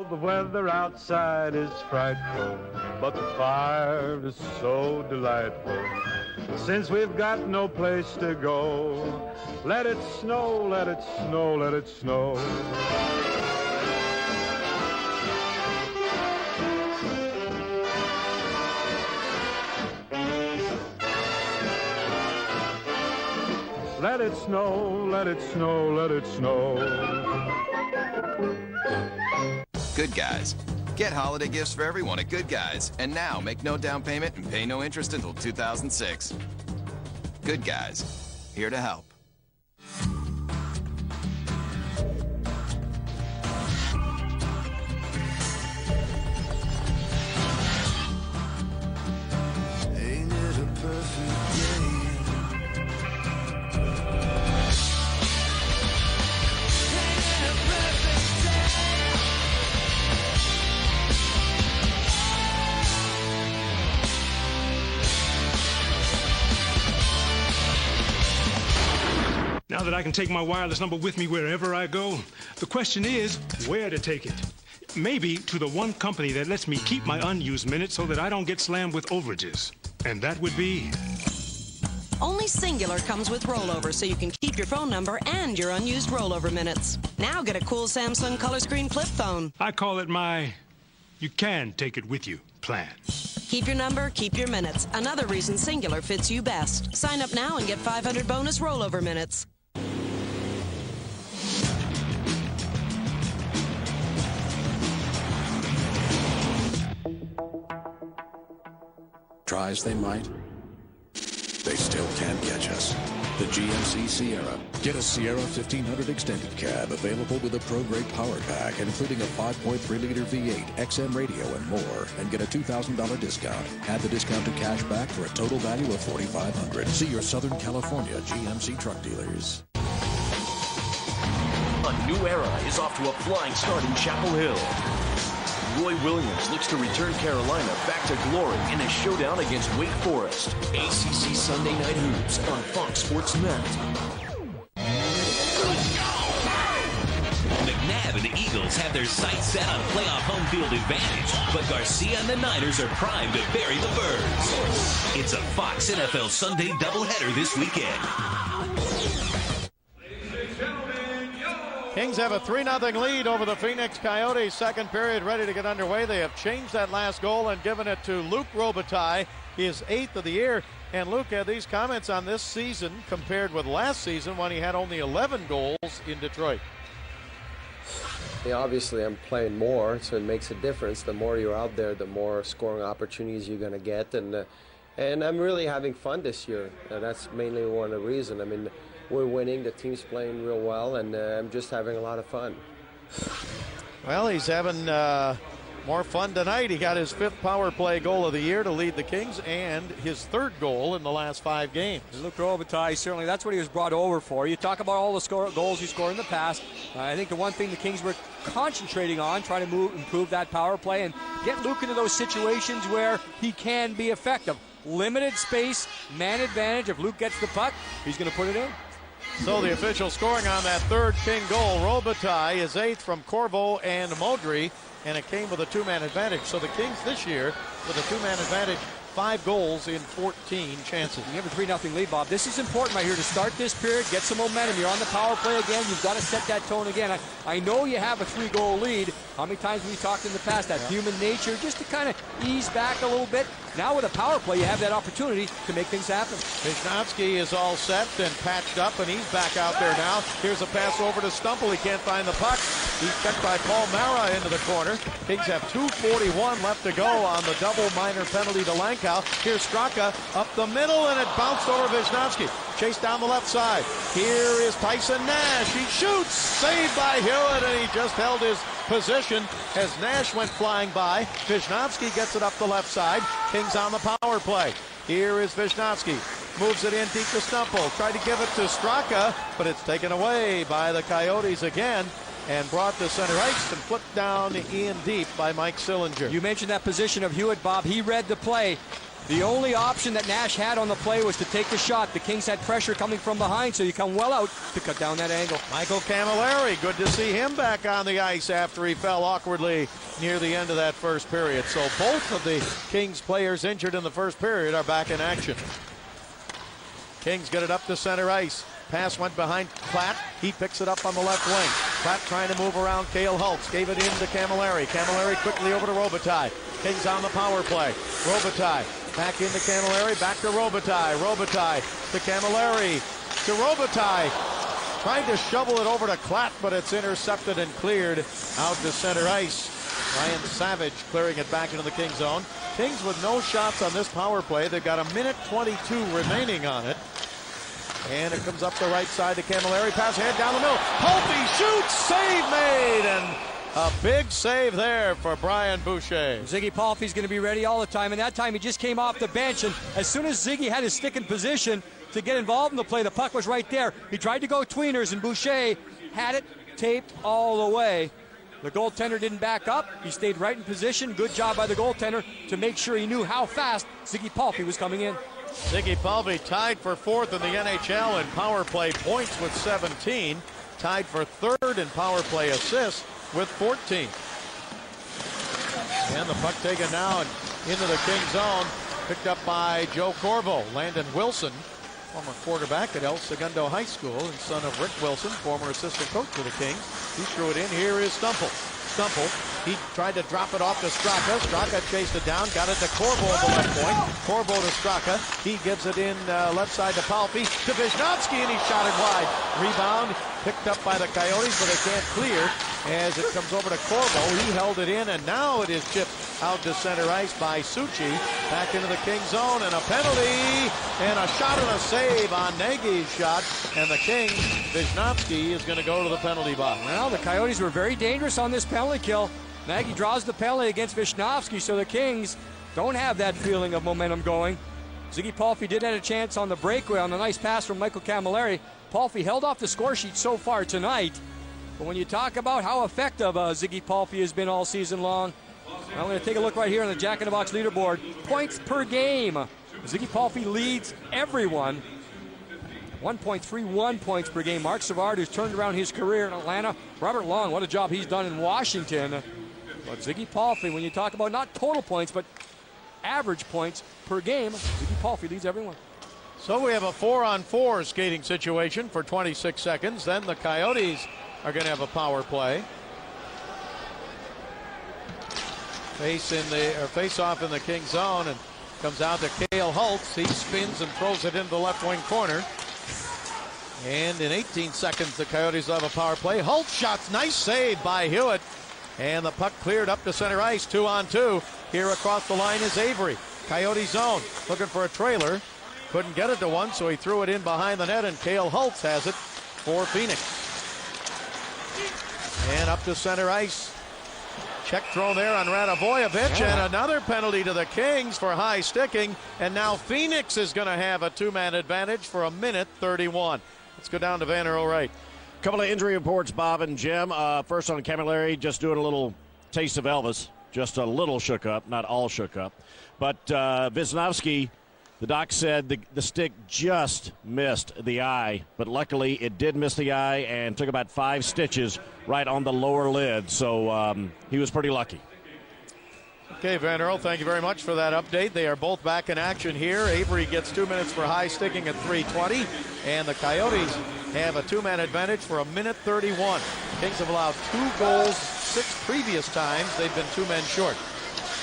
The weather outside is frightful, but the fire is so delightful. Since we've got no place to go, let it snow, let it snow, let it snow. Let it snow, let it snow, let it snow. Good Guys. Get holiday gifts for everyone at Good Guys. And now, make no down payment and pay no interest until 2006. Good Guys. Here to help. Ain't it a perfect day? Now that I can take my wireless number with me wherever I go, the question is where to take it. Maybe to the one company that lets me keep my unused minutes so that I don't get slammed with overages. And that would be... Only Singular comes with rollover, so you can keep your phone number and your unused rollover minutes. Now get a cool Samsung color screen flip phone. I call it my you can take it with you plan. Keep your number, keep your minutes. Another reason Singular fits you best. Sign up now and get 500 bonus rollover minutes. Try as they might, they still can't catch us. The GMC Sierra. Get a Sierra 1500 extended cab available with a pro-grade power pack, including a 5.3-liter V8, XM radio, and more, and get a $2,000 discount. Add the discounted cash back for a total value of $4,500. See your Southern California GMC truck dealers. A new era is off to a flying start in Chapel Hill. Roy Williams looks to return Carolina back to glory in a showdown against Wake Forest. ACC Sunday Night Hoops on Fox Sports Net. McNabb and the Eagles have their sights set on playoff home field advantage, but Garcia and the Niners are primed to bury the Birds. It's a Fox NFL Sunday doubleheader this weekend. Kings have a 3-0 lead over the Phoenix Coyotes. Second period ready to get underway. They have changed that last goal and given it to Luc Robitaille. He is 8th of the year. And Luc had these comments on this season compared with last season when he had only 11 goals in Detroit. Yeah, obviously I'm playing more, so it makes a difference. The more you're out there, the more scoring opportunities you're going to get. And I'm really having fun this year. That's mainly one of the reasons. I mean, we're winning, the team's playing real well, and I'm just having a lot of fun. Well, he's having more fun tonight. He got his 5th power play goal of the year to lead the Kings and his 3rd goal in the last 5 games. Luc Robitaille, certainly that's what he was brought over for. You talk about all the goals he scored in the past. I think the one thing the Kings were concentrating on, trying to improve that power play and get Luc into those situations where he can be effective. Limited space, man advantage. If Luc gets the puck, he's going to put it in. So the official scoring on that 3rd King goal, Robitaille is 8th from Corvo and Modry, and it came with a 2-man advantage. So the Kings this year, with a 2-man advantage, 5 goals in 14 chances. You have a 3-0 lead, Bob. This is important right here to start this period, get some momentum. You're on the power play again. You've got to set that tone again. I know you have a 3-goal lead. How many times have we talked in the past that human nature just to kind of ease back a little bit? Now with a power play, you have that opportunity to make things happen. Wisnowski is all set and patched up, and he's back out there now. Here's a pass over to Stumple. He can't find the puck. He's checked by Paul Mara into the corner. Kings have 2:41 left to go on the double minor penalty to Lankow. Here's Straka up the middle, and it bounced over Wisnowski. Chased down the left side. Here is Tyson Nash. He shoots. Saved by Hewitt, and he just held his position as Nash went flying by. Wisnowski gets it up the left side. Kings on the power play. Here is Wisnowski. Moves it in deep to Stumple. Tried to give it to Straka, but it's taken away by the Coyotes again and brought to center ice and flipped down in deep by Mike Sillinger. You mentioned that position of Hewitt, Bob. He read the play. The only option that Nash had on the play was to take the shot. The Kings had pressure coming from behind, so you come well out to cut down that angle. Michael Camilleri, good to see him back on the ice after he fell awkwardly near the end of that first period. So both of the Kings players injured in the first period are back in action. Kings get it up to center ice. Pass went behind Platt. He picks it up on the left wing. Platt trying to move around Cale Hults. Gave it in to Camilleri. Camilleri quickly over to Robitaille. Kings on the power play. Robitaille back into Camilleri. Back to Robitaille. Robitaille to Camilleri. To Robitaille. Trying to shovel it over to Platt, but it's intercepted and cleared out to center ice. Ryan Savage clearing it back into the Kings zone. Kings with no shots on this power play. They've got 1:22 remaining on it. And it comes up the right side to Camilleri. Pass ahead down the middle. Holtby shoots. Save made. And a big save there for Brian Boucher. Ziggy Palffy's going to be ready all the time. And that time he just came off the bench. And as soon as Ziggy had his stick in position to get involved in the play, the puck was right there. He tried to go tweeners, and Boucher had it taped all the way. The goaltender didn't back up. He stayed right in position. Good job by the goaltender to make sure he knew how fast Ziggy Palffy was coming in. Ziggy Palffy tied for 4th in the NHL in power play points with 17. Tied for 3rd in power play assists with 14. And the puck taken now and into the Kings zone. Picked up by Joe Corvo. Landon Wilson, former quarterback at El Segundo High School and son of Rick Wilson, former assistant coach for the Kings. He threw it in. Here is Stumple. Stumple, he tried to drop it off to Straka. Straka chased it down, got it to Corvo at the left point. Corvo to Straka. He gives it in left side to Palffy. To Wisnowski, and he shot it wide. Rebound picked up by the Coyotes, but they can't clear as it comes over to Corvo. He held it in, and now it is chipped out to center ice by Suchi. Back into the Kings zone, and a penalty, and a shot and a save on Nagy's shot. And the Kings, Wisnowski is going to go to the penalty box. Well, the Coyotes were very dangerous on this penalty kill. Nagy draws the penalty against Wisnowski, so the Kings don't have that feeling of momentum going. Ziggy Palffy did have a chance on the breakaway on the nice pass from Michael Camilleri. Palffy held off the score sheet so far tonight. But when you talk about how effective Ziggy Palffy has been all season long, I'm going to take a look right here on the Jack in the Box leaderboard. Points per game. Ziggy Palffy leads everyone. 1.31 points per game. Mark Savard, who's turned around his career in Atlanta. Robert Long, what a job he's done in Washington. But Ziggy Palffy, when you talk about not total points, but average points per game, Ziggy Palffy leads everyone. So we have a 4-on-4 skating situation for 26 seconds. Then the Coyotes are going to have a power play. Face off in the Kings zone, and comes out to Cale Hults. He spins and throws it into the left wing corner. And in 18 seconds, the Coyotes will have a power play. Hults shots, nice save by Hewitt. And the puck cleared up to center ice, 2-on-2. Here across the line is Avery. Coyote zone, looking for a trailer. Couldn't get it to one, so he threw it in behind the net, and Cale Hults has it for Phoenix. And up to center ice. Check throw there on Radivojevic, and another penalty to the Kings for high sticking. And now Phoenix is going to have a two-man advantage for 1:31. Let's go down to Vanner O'Reilly. Couple of injury reports, Bob and Jim. First on Camilleri, just doing a little taste of Elvis. Just a little shook up, not all shook up. But Wisnowski, the doc said the stick just missed the eye, but luckily it did miss the eye and took about 5 stitches right on the lower lid. So he was pretty lucky. Okay, Van Earl, thank you very much for that update. They are both back in action here. Avery gets 2 minutes for high sticking at 3:20, and the Coyotes have a 2-man advantage for 1:31. Kings have allowed 2 goals 6 previous times. They've been 2 men short.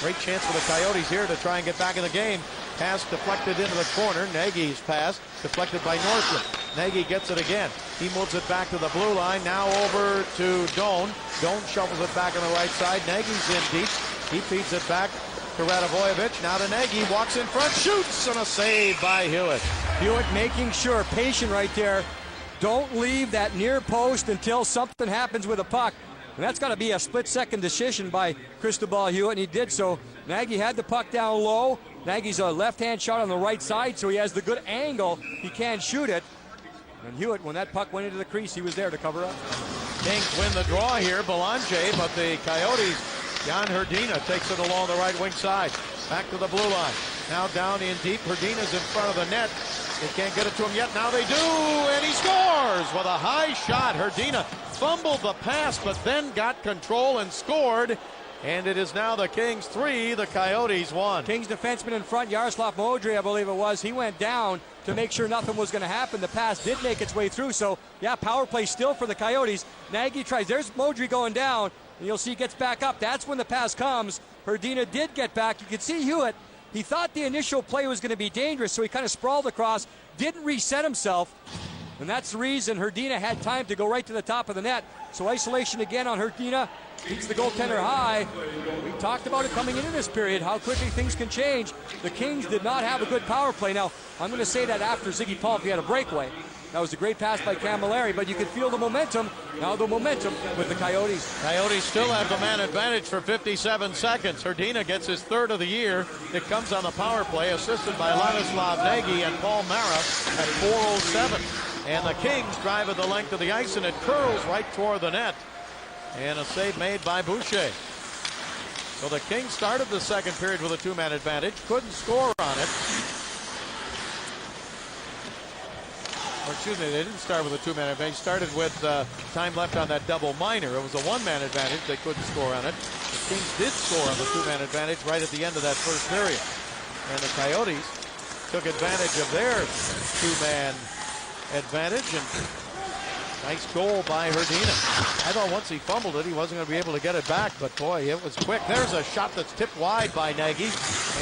Great chance for the Coyotes here to try and get back in the game. Pass deflected into the corner. Nagy's pass deflected by Nordstrom. Nagy gets it again. He moves it back to the blue line. Now over to Doan. Doan shovels it back on the right side. Nagy's in deep. He feeds it back to Radivojevic. Now to Nagy. Walks in front. Shoots. And a save by Hewitt. Hewitt making sure. Patient right there. Don't leave that near post until something happens with a puck. And that's got to be a split-second decision by Cristobal Hewitt, and he did so. Nagy had the puck down low. Nagy's a left-hand shot on the right side, so he has the good angle. He can shoot it. And Hewitt, when that puck went into the crease, he was there to cover up. Kings win the draw here. Belanger, but the Coyotes, Jan Hrdina takes it along the right wing side. Back to the blue line. Now down in deep. Hrdina's in front of the net. They can't get it to him yet. Now they do, and he scores with a high shot. Hrdina fumbled the pass, but then got control and scored. And it is now the Kings 3, the Coyotes 1. Kings defenseman in front, Yaroslav Modry, I believe it was. He went down to make sure nothing was going to happen. The pass did make its way through, so yeah, power play still for the Coyotes. Nagy tries. There's Modry going down, and you'll see he gets back up. That's when the pass comes. Hrdina did get back. You can see Hewitt. He thought the initial play was going to be dangerous, so he kind of sprawled across, didn't reset himself, and that's the reason Hrdina had time to go right to the top of the net. So isolation again on Hrdina. Keeps the goaltender high. We talked about it coming into this period, how quickly things can change. The Kings did not have a good power play. Now, I'm going to say that after Ziggy Palffy had a breakaway. That was a great pass by Camilleri, but you could feel the momentum. Now the momentum with the Coyotes. Coyotes still have the man advantage for 57 seconds. Hrdina gets his 3rd of the year. It comes on the power play, assisted by Ladislav Nagy and Paul Mara at 4:07. And the Kings drive at the length of the ice, and it curls right toward the net. And a save made by Boucher. So the Kings started the second period with a 2-man advantage. Couldn't score on it. Or excuse me, they didn't start with a 2-man advantage. Started with time left on that double minor. It was a 1-man advantage. They couldn't score on it. The Kings did score on the 2-man advantage right at the end of that first period. And the Coyotes took advantage of their 2-man advantage, and nice goal by Hrdina. I thought once he fumbled it, he wasn't going to be able to get it back, but boy, it was quick. There's a shot that's tipped wide by Nagy,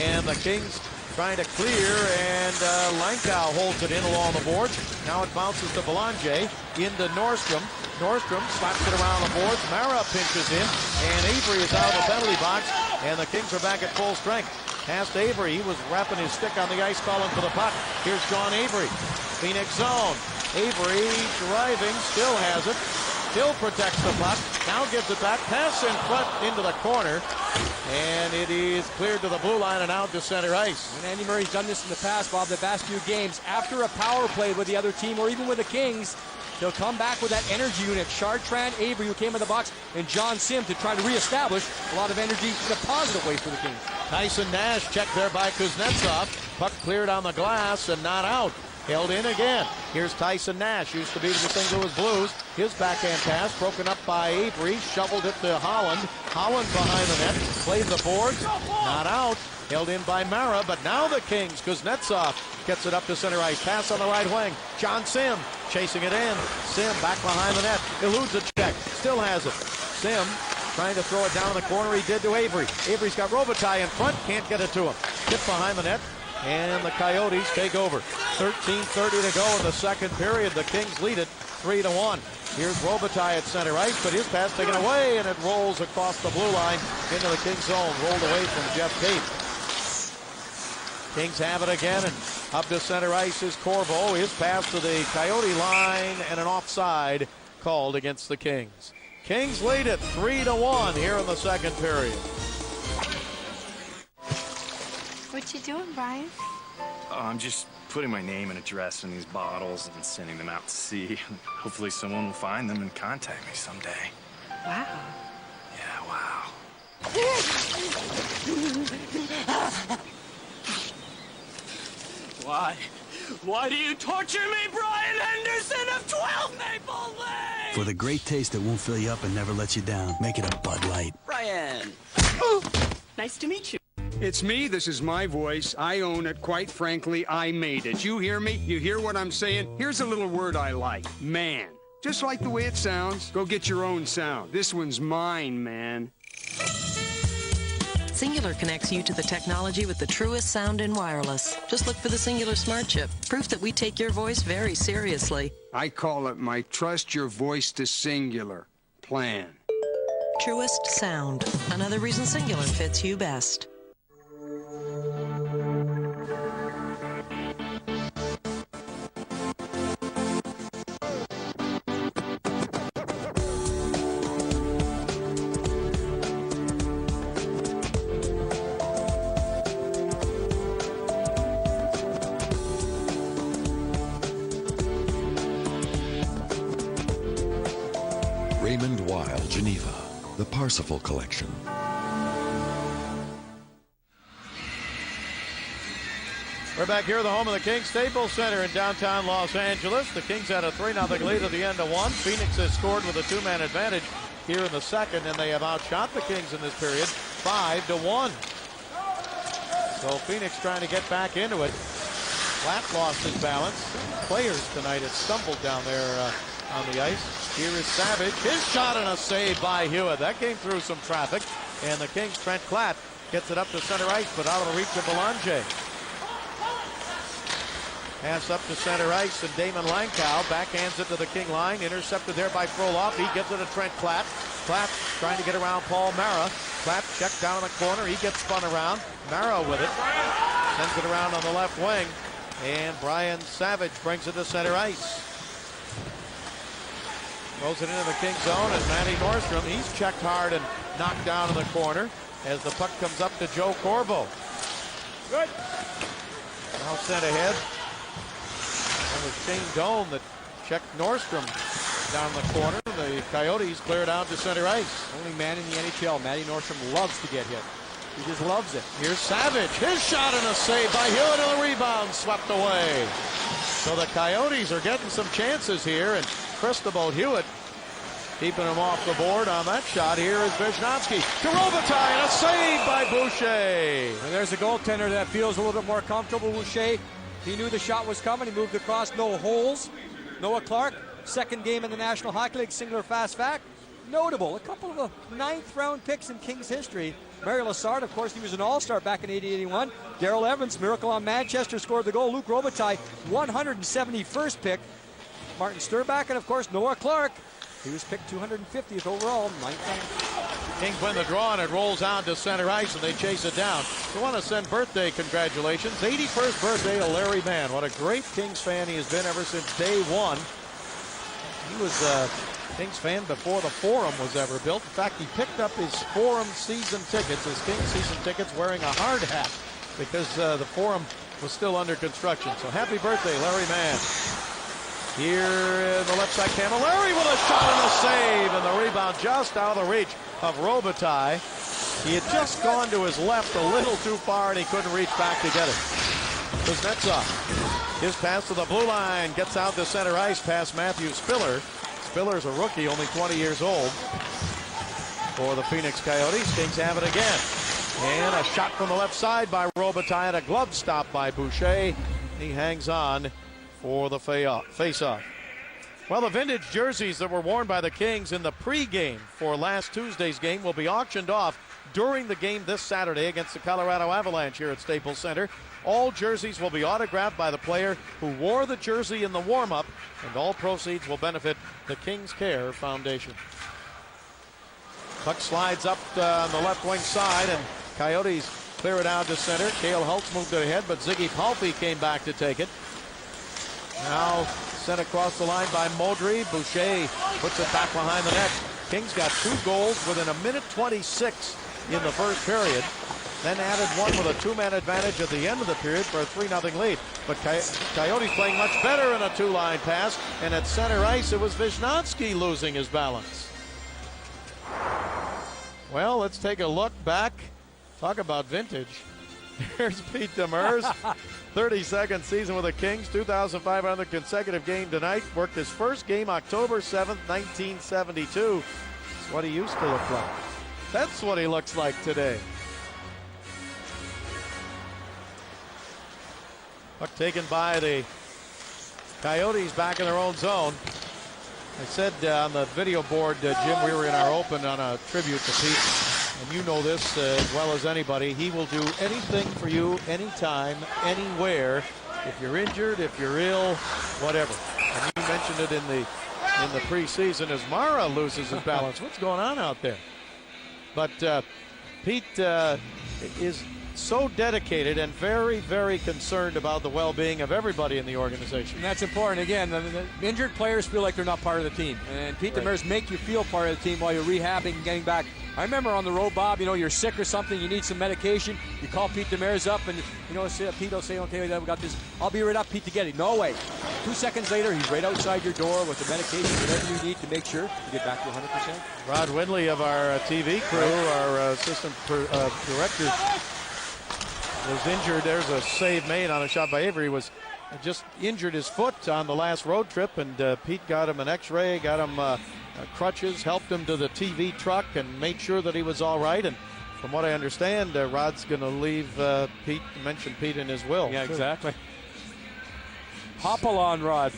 and the Kings trying to clear, and Langkow holds it in along the boards. Now it bounces to Belanger, into Nordstrom. Nordstrom slaps it around the boards. Mara pinches in, and Avery is out of the penalty box, and the Kings are back at full strength. Past Avery, he was wrapping his stick on the ice, calling for the puck. Here's John Avery. Phoenix zone. Avery driving, still has it. Still protects the puck. Now gives it back. Pass in front into the corner. And it is cleared to the blue line and out to center ice. And Andy Murray's done this in the past, Bob, the past few games. After a power play with the other team, or even with the Kings, he'll come back with that energy unit. Chartrand, Avery, who came in the box, and John Sim to try to reestablish a lot of energy in a positive way for the Kings. Tyson Nash checked there by Kuznetsov. Puck cleared on the glass and not out. Held in again. Here's Tyson Nash, used to be with the St. Louis Blues. His backhand pass broken up by Avery. Shoveled it to Holland. Holland behind the net. Played the boards. Not out. Held in by Mara, but now the Kings. Kuznetsov gets it up to center ice. Pass on the right wing. John Sim chasing it in. Sim back behind the net. Eludes a check. Still has it. Sim trying to throw it down in the corner. He did to Avery. Avery's got Robitaille in front. Can't get it to him. Tip behind the net. And the Coyotes take over. 13:30 to go in the second period. The Kings lead it 3-1. Here's Robitaille at center ice, but his pass taken away, and it rolls across the blue line into the Kings zone. Rolled away from Jeff Tate. Kings have it again, and up to center ice is Corvo. His pass to the Coyote line, and an offside called against the Kings. Kings lead it 3-1 here in the second period. What you doing, Brian? Oh, I'm just putting my name and address in these bottles and sending them out to sea. Hopefully someone will find them and contact me someday. Wow. Yeah, wow. Why? Why do you torture me, Brian Henderson of 12 Maple Lane? For the great taste that won't fill you up and never lets you down, make it a Bud Light. Brian! Nice to meet you. It's me. This is my voice. I own it. Quite frankly, I made it. You hear me? You hear what I'm saying? Here's a little word I like. Man. Just like the way it sounds. Go get your own sound. This one's mine, man. Singular connects you to the technology with the truest sound in wireless. Just look for the Singular Smart Chip. Proof that we take your voice very seriously. I call it my Trust Your Voice to Singular plan. Truest sound. Another reason Singular fits you best. Raymond Weil, Geneva, the Parsifal Collection. We're back here at the home of the Kings, Staples Center in downtown Los Angeles. The Kings had a 3-0 lead at the end of one. Phoenix has scored with a two-man advantage here in the second, and they have outshot the Kings in this period 5-1. So Phoenix trying to get back into it. Platt lost his balance. Players tonight have stumbled down there on the ice. Here is Savage. His shot and a save by Hewitt. That came through some traffic. And the Kings' Trent Platt gets it up to center ice, but out of the reach of Belanger. Pass up to center ice, and Damon Langkow backhands it to the King line. Intercepted there by Frolov. He gives it to Trent Platt. Platt trying to get around Paul Mara. Platt checked down in the corner. He gets spun around. Mara with it. Sends it around on the left wing. And Brian Savage brings it to center ice. Throws it into the King zone, and Manny Nordstrom, he's checked hard and knocked down in the corner as the puck comes up to Joe Corvo. Good. Now sent ahead. That was Shane Doan that checked Nordstrom down the corner. The Coyotes cleared out to center ice. Only man in the NHL, Manny Nordstrom, loves to get hit. He just loves it. Here's Savage. His shot and a save by Hewitt, and the rebound swept away. So the Coyotes are getting some chances here, and Cristobal Hewitt keeping him off the board on that shot. Here is Vishnowsky to Robitaille, and a save by Boucher. And there's a goaltender that feels a little bit more comfortable. Boucher, he knew the shot was coming. He moved across, no holes. Noah Clark, second game in the National Hockey League, singular fast fact. Notable, a couple of the 9th round picks in Kings history. Mary Lassard, of course, he was an all-star back in 80-81. Darrell Evans, miracle on Manchester, scored the goal. Luc Robitaille, 171st pick. Martin Sturback, and of course, Noah Clark. He was picked 250th overall, 9th round. Kings win the draw, and it rolls out to center ice, and they chase it down. We want to send birthday congratulations. 81st birthday to Larry Mann. What a great Kings fan he has been ever since day one. He was a Kings fan before the Forum was ever built. In fact, he picked up his Forum season tickets, his Kings season tickets, wearing a hard hat because the Forum was still under construction. So happy birthday, Larry Mann. Here in the left side, Camilleri with a shot and a save, and the rebound just out of the reach of Robitaille. He had just gone to his left a little too far, and he couldn't reach back to get it. Kuznetsov, his pass to the blue line, gets out to center ice past Matthew Spiller. Spiller's a rookie, only 20 years old for the Phoenix Coyotes. Kings have it again. And a shot from the left side by Robitaille, and a glove stop by Boucher. He hangs on for the face-off. Well, the vintage jerseys that were worn by the Kings in the pregame for last Tuesday's game will be auctioned off during the game this Saturday against the Colorado Avalanche here at Staples Center. All jerseys will be autographed by the player who wore the jersey in the warm-up, and all proceeds will benefit the Kings Care Foundation. Puck slides up on the left wing side, and Coyotes clear it out to center. Cale Hultz moved it ahead, but Ziggy Palffy came back to take it. Now sent across the line by Modry. Boucher puts it back behind the net. Kings got 2 goals within a minute 26 in the first period. Then added one with a 2-man advantage at the end of the period for a 3-0 lead. But Coyotes playing much better in a 2-line pass. And at center ice, it was Vishnowsky losing his balance. Well, let's take a look back. Talk about vintage. Here's Pete Demers. 32nd season with the Kings, 2,500 consecutive game tonight. Worked his first game October 7th, 1972. That's what he used to look like. That's what he looks like today. Puck taken by the Coyotes back in their own zone. I said on the video board, Jim, we were in our open on a tribute to Pete, and you know this as well as anybody. He will do anything for you, anytime, anywhere. If you're injured, if you're ill, whatever. And you mentioned it in the preseason as Mara loses his balance. What's going on out there? But Pete is so dedicated and very, very concerned about the well-being of everybody in the organization. And that's important. Again, the injured players feel like they're not part of the team. And Pete Demers make you feel part of the team while you're rehabbing and getting back. I remember on the road, Bob, you're sick or something, you need some medication. You call Pete Demers up and, Pete will say, okay, we got this. I'll be right up, Pete, to get it. No way. 2 seconds later, he's right outside your door with the medication, whatever you need to make sure you get back to 100%. Rod Windley of our TV crew, our assistant director, was injured. There's a save made on a shot by Avery. Was just injured his foot on the last road trip, and Pete got him an x-ray, got him crutches, helped him to the TV truck, and made sure that he was all right. And from what I understand, Rod's going to leave Pete, mention Pete in his will. Yeah, exactly. Hopple on, Rod.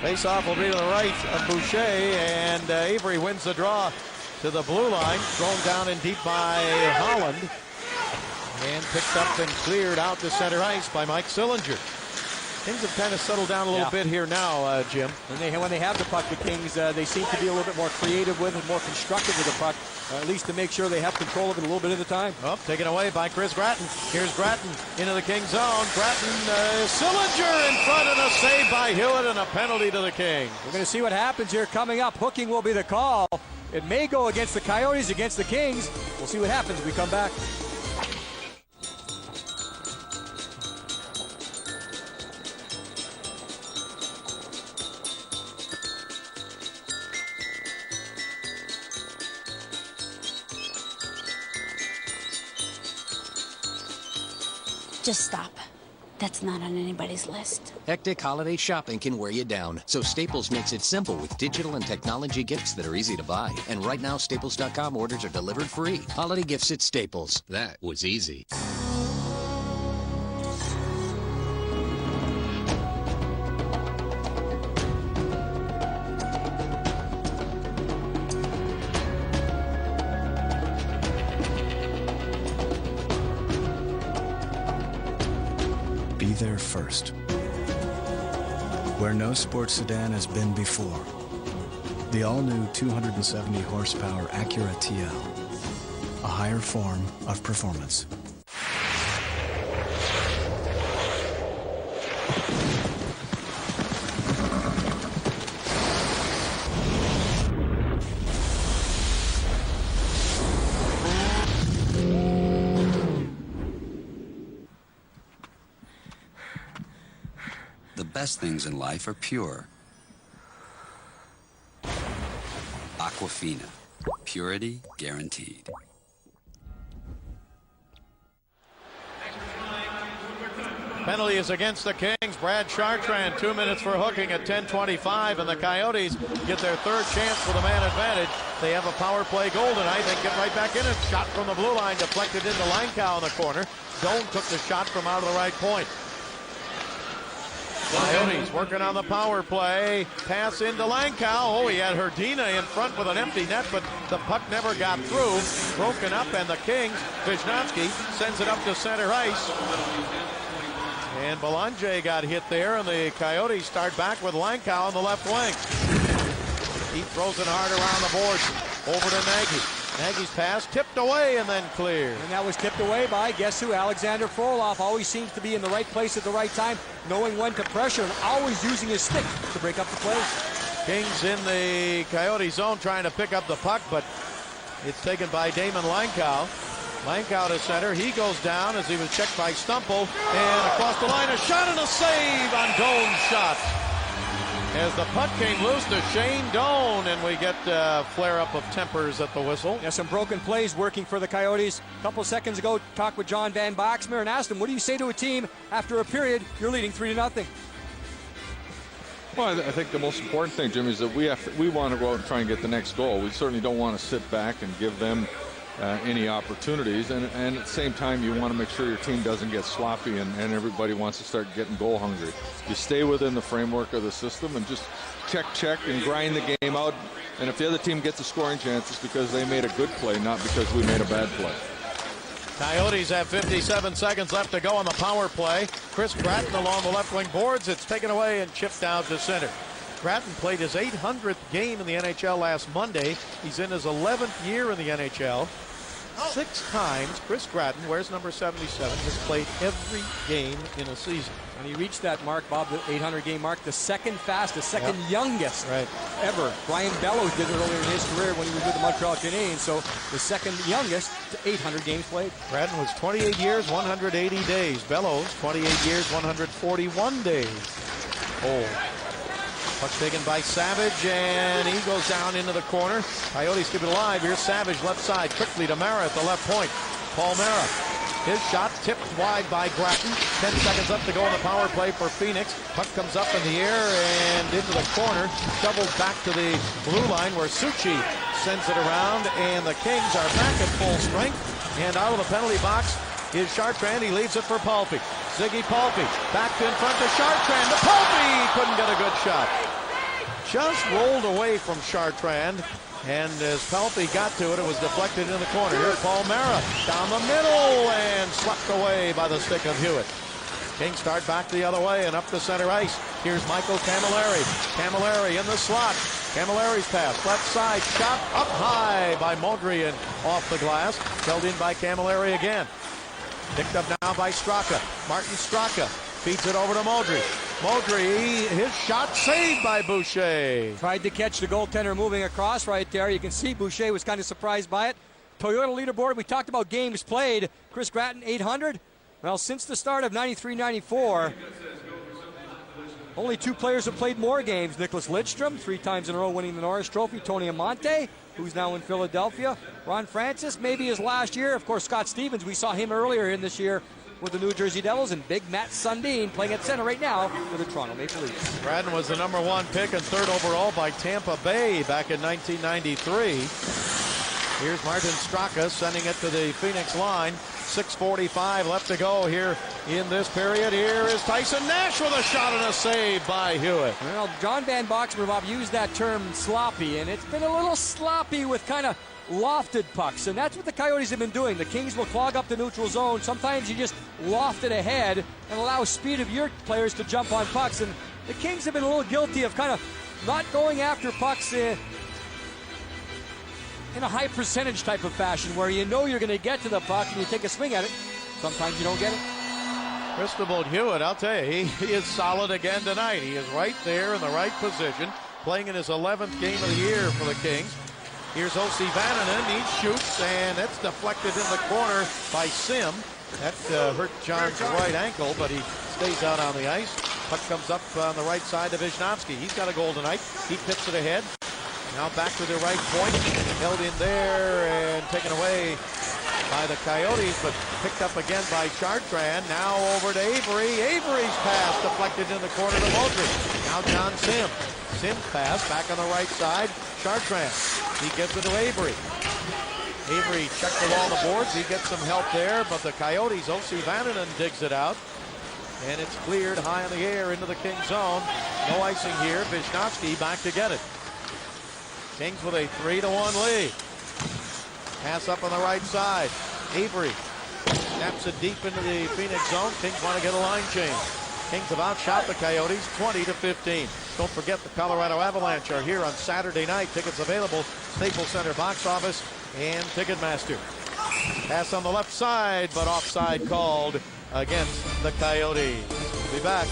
Face-off will be to the right of Boucher, and Avery wins the draw to the blue line, thrown down in deep by Holland, and picked up and cleared out to center ice by Mike Sillinger. Things have kind of settled down a little bit here now, Jim. When they have the puck, the Kings, they seem to be a little bit more creative with it, more constructive with the puck, at least to make sure they have control of it a little bit at a time. Oh, taken away by Chris Gratton. Here's Gratton into the Kings zone. Gratton, Sillinger in front, and a save by Hewitt, and a penalty to the Kings. We're going to see what happens here coming up. Hooking will be the call. It may go against the Coyotes, against the Kings. We'll see what happens when we come back. Just stop. That's not on anybody's list. Hectic holiday shopping can wear you down, so Staples makes it simple with digital and technology gifts that are easy to buy. And right now, Staples.com orders are delivered free. Holiday gifts at Staples. That was easy. Be there first, where no sports sedan has been before. The all-new 270 horsepower Acura TL, a higher form of performance. The best things in life are pure. Aquafina, purity guaranteed. Penalty is against the Kings. Brad Chartrand, 2 minutes for hooking at 10:25, and the Coyotes get their third chance with a man advantage. They have a power play goal tonight. They get right back in it. Shot from the blue line, deflected into Langkow in the corner. Doan took the shot from out of the right point. Coyotes working on the power play. Pass into Langkow. Oh, he had Herdina in front with an empty net, but the puck never got through. Broken up, and the Kings, Vishnowsky, sends it up to center ice. And Belanger got hit there, and the Coyotes start back with Langkow on the left wing. He throws it hard around the boards. Over to Nagy. Nagy's pass tipped away and then cleared. And that was tipped away by, guess who? Alexander Frolov. Always seems to be in the right place at the right time, knowing when to pressure and always using his stick to break up the play. Kings in the Coyote zone trying to pick up the puck, but it's taken by Damon Langkow. Langkow to center. He goes down as he was checked by Stumple. And across the line, a shot and a save on Doan's shot. As the puck came loose to Shane Doan, and we get a flare-up of tempers at the whistle. Yeah, some broken plays working for the Coyotes. A couple seconds ago, talked with John Van Boxmeer and asked him, what do you say to a team after a period you're leading 3-0? Well, I think the most important thing, Jimmy, is that we want to go out and try and get the next goal. We certainly don't want to sit back and give them any opportunities. And at the same time, you want to make sure your team doesn't get sloppy and everybody wants to start getting goal hungry. You stay within the framework of the system and just check, and grind the game out. And if the other team gets a scoring chance, it's because they made a good play, not because we made a bad play. Coyotes have 57 seconds left to go on the power play. Chris Gratton along the left wing boards. It's taken away and chipped down to center. Gratton played his 800th game in the NHL last Monday. He's in his 11th year in the NHL. 6 times Chris Gratton, wears number 77, has played every game in a season. And he reached that mark, Bob, the 800-game mark, the second fastest, second youngest ever. Brian Bellows did it earlier in his career when he was with the Montreal Canadiens, so the second youngest to 800 games played. Gratton was 28 years, 180 days. Bellows, 28 years, 141 days old. Puck taken by Savage, and he goes down into the corner. Coyotes keep it alive. Here's Savage, left side, quickly to Mara at the left point. Paul Mara. His shot tipped wide by Gratton. 10 seconds left to go on the power play for Phoenix. Puck comes up in the air and into the corner. Shoveled back to the blue line where Suchi sends it around. And the Kings are back at full strength. And out of the penalty box is Chartrand. He leaves it for Palpe. Ziggy Palpe back in front to Chartrand. To Palpe! Couldn't get a good shot. Just rolled away from Chartrand. And as Palpe got to it, it was deflected in the corner. Here's Paul Mara down the middle and swept away by the stick of Hewitt. Kings start back the other way and up the center ice. Here's Michael Camilleri. Camilleri in the slot. Camilleri's pass, left side, shot up high by Modry and off the glass. Held in by Camilleri again. Picked up now by Straka. Martin Straka feeds it over to Modry. Modry, his shot saved by Boucher. Tried to catch the goaltender moving across right there. You can see Boucher was kind of surprised by it. Toyota leaderboard, we talked about games played. Chris Gratton, 800. Well, since the start of 93-94, only 2 players have played more games. Nicholas Lidstrom, 3 times in a row winning the Norris Trophy. Tony Amonte, who's now in Philadelphia. Ron Francis, maybe his last year. Of course, Scott Stevens, we saw him earlier in this year with the New Jersey Devils, and big Matt Sundin playing at center right now for the Toronto Maple Leafs. Gratton was the #1 pick and 3rd overall by Tampa Bay back in 1993. Here's Martin Straka sending it to the Phoenix line. 6:45 left to go here in this period. Here is Tyson Nash with a shot and a save by Hewitt. Well, John Van Boxmeer used that term sloppy, and it's been a little sloppy with kind of lofted pucks, and that's what the Coyotes have been doing. The Kings will clog up the neutral zone. Sometimes you just loft it ahead and allow speed of your players to jump on pucks, and the Kings have been a little guilty of kind of not going after pucks in a high percentage type of fashion where you know you're going to get to the puck and you take a swing at it. Sometimes you don't get it. Cristobal Hewitt, I'll tell you, he is solid again tonight. He is right there in the right position, playing in his 11th game of the year for the Kings. Here's Ossi Vananen. He shoots, and that's deflected in the corner by Sim. That hurt John's right ankle, but he stays out on the ice. Puck comes up on the right side to Vishnowsky. He's got a goal tonight. He tips it ahead. Now back to the right point. Held in there and taken away by the Coyotes, but picked up again by Chartrand. Now over to Avery. Avery's pass deflected in the corner to Modry. Now John Sim. Sim's pass back on the right side. Chartrand. He gives it to Avery. Avery checked along the boards. He gets some help there, but the Coyotes, Ossi Vananen digs it out. And it's cleared high in the air into the Kings zone. No icing here. Vishnowsky back to get it. Kings with a 3-1 lead. Pass up on the right side. Avery snaps it deep into the Phoenix zone. Kings want to get a line change. Kings have outshot the Coyotes 20-15. Don't forget the Colorado Avalanche are here on Saturday night. Tickets available, Staples Center box office and Ticketmaster. Pass on the left side, but offside called against the Coyotes. We'll be back.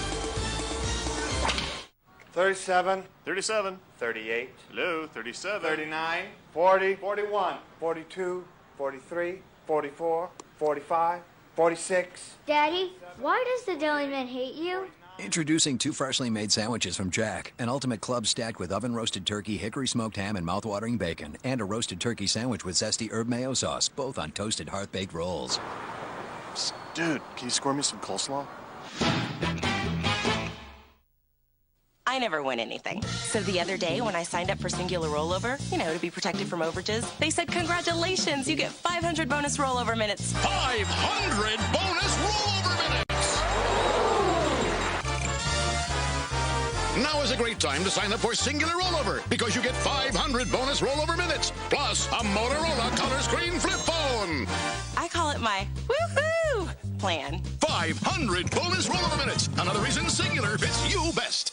37. 37. 38. Hello, 37. 39. 40. 41. 42. 43. 44. 45. 46. Daddy, why does the deliman hate you? Introducing 2 freshly made sandwiches from Jack. An ultimate club stacked with oven-roasted turkey, hickory smoked ham, and mouth-watering bacon. And a roasted turkey sandwich with zesty herb mayo sauce, both on toasted hearth-baked rolls. Psst, dude, can you score me some coleslaw? I never win anything. So the other day when I signed up for Singular Rollover, you know, to be protected from overages, they said, congratulations, you get 500 bonus rollover minutes. 500 bonus rollover minutes! Now is a great time to sign up for Singular Rollover because you get 500 bonus rollover minutes, plus a Motorola color screen flip phone. I call it my woohoo plan. 500 bonus rollover minutes. Another reason Singular fits you best.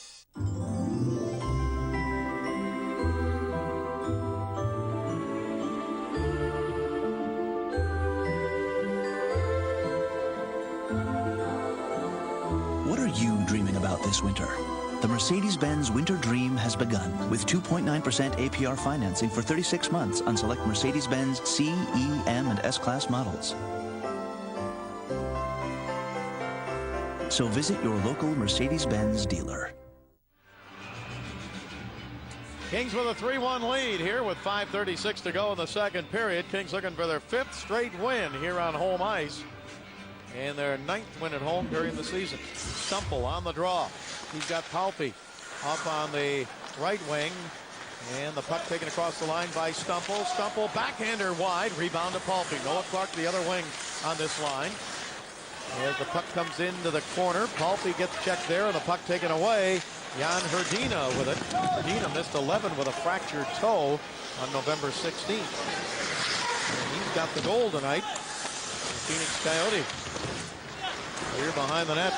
What are you dreaming about this winter? The Mercedes-Benz Winter Dream has begun with 2.9% APR financing for 36 months on select Mercedes-Benz C, E, M, and S-Class models. So visit your local Mercedes-Benz dealer. Kings with a 3-1 lead here with 5:36 to go in the second period. Kings looking for their 5th straight win here on home ice and their 9th win at home during the season. Stumple on the draw. He's got Palpy up on the right wing, and the puck taken across the line by Stumple. Stumple backhander wide, rebound to Palpy. Noah Clark the other wing on this line. As the puck comes into the corner, Palpy gets checked there, and the puck taken away. Jan Hrdina with it. Hrdina missed 11 with a fractured toe on November 16th. And he's got the goal tonight. The Phoenix Coyotes. Here behind the net.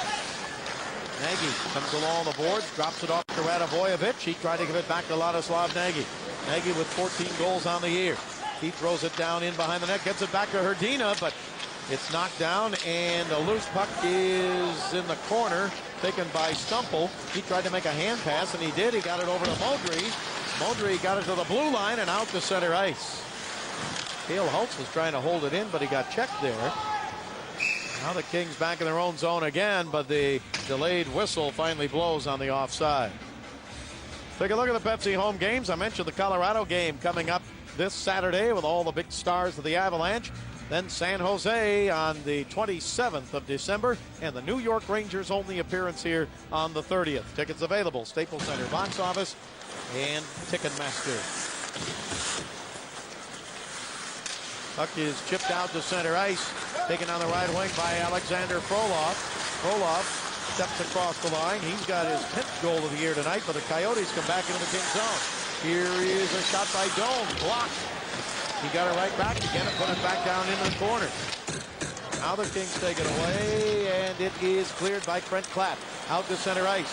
Nagy comes along the boards, drops it off to Radivojevic. He tried to give it back to Ladislav Nagy. Nagy with 14 goals on the year. He throws it down in behind the net, gets it back to Hrdina, but it's knocked down, and a loose puck is in the corner, taken by Stumple. He tried to make a hand pass, and he did. He got it over to Modry. Modry got it to the blue line and out to center ice. Cale Holtz was trying to hold it in, but he got checked there. Now the Kings back in their own zone again, but the delayed whistle finally blows on the offside. Take a look at the Pepsi home games. I mentioned the Colorado game coming up this Saturday with all the big stars of the Avalanche. Then San Jose on the 27th of December, and the New York Rangers' only appearance here on the 30th. Tickets available, Staples Center box office and Ticketmaster. Puck is chipped out to center ice, taken on the right wing by Alexander Frolov. Frolov steps across the line. He's got his 10th goal of the year tonight, but the Coyotes come back into the Kings zone. Here is a shot by Doan, blocked. He got it right back again and put it back down into the corner. Now the Kings take it away, and it is cleared by Trent Klatt. Out to center ice.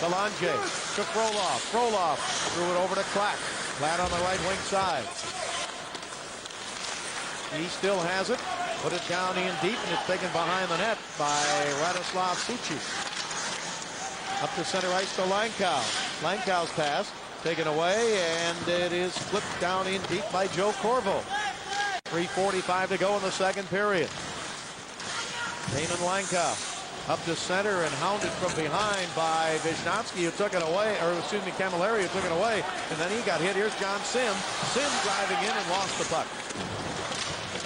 Belanger to Frolov. Frolov threw it over to Klatt. Klatt on the right wing side. He still has it. Put it down in deep, and it's taken behind the net by Radoslav Suchy. Up to center ice to Lankow. Lankow's pass taken away, and it is flipped down in deep by Joe Corvo. 3:45 to go in the second period. Damon Lankow up to center and hounded from behind by Wisnowski, who took it away, or excuse me, Camilleri, who took it away, and then he got hit. Here's John Sim. Sim driving in and lost the puck.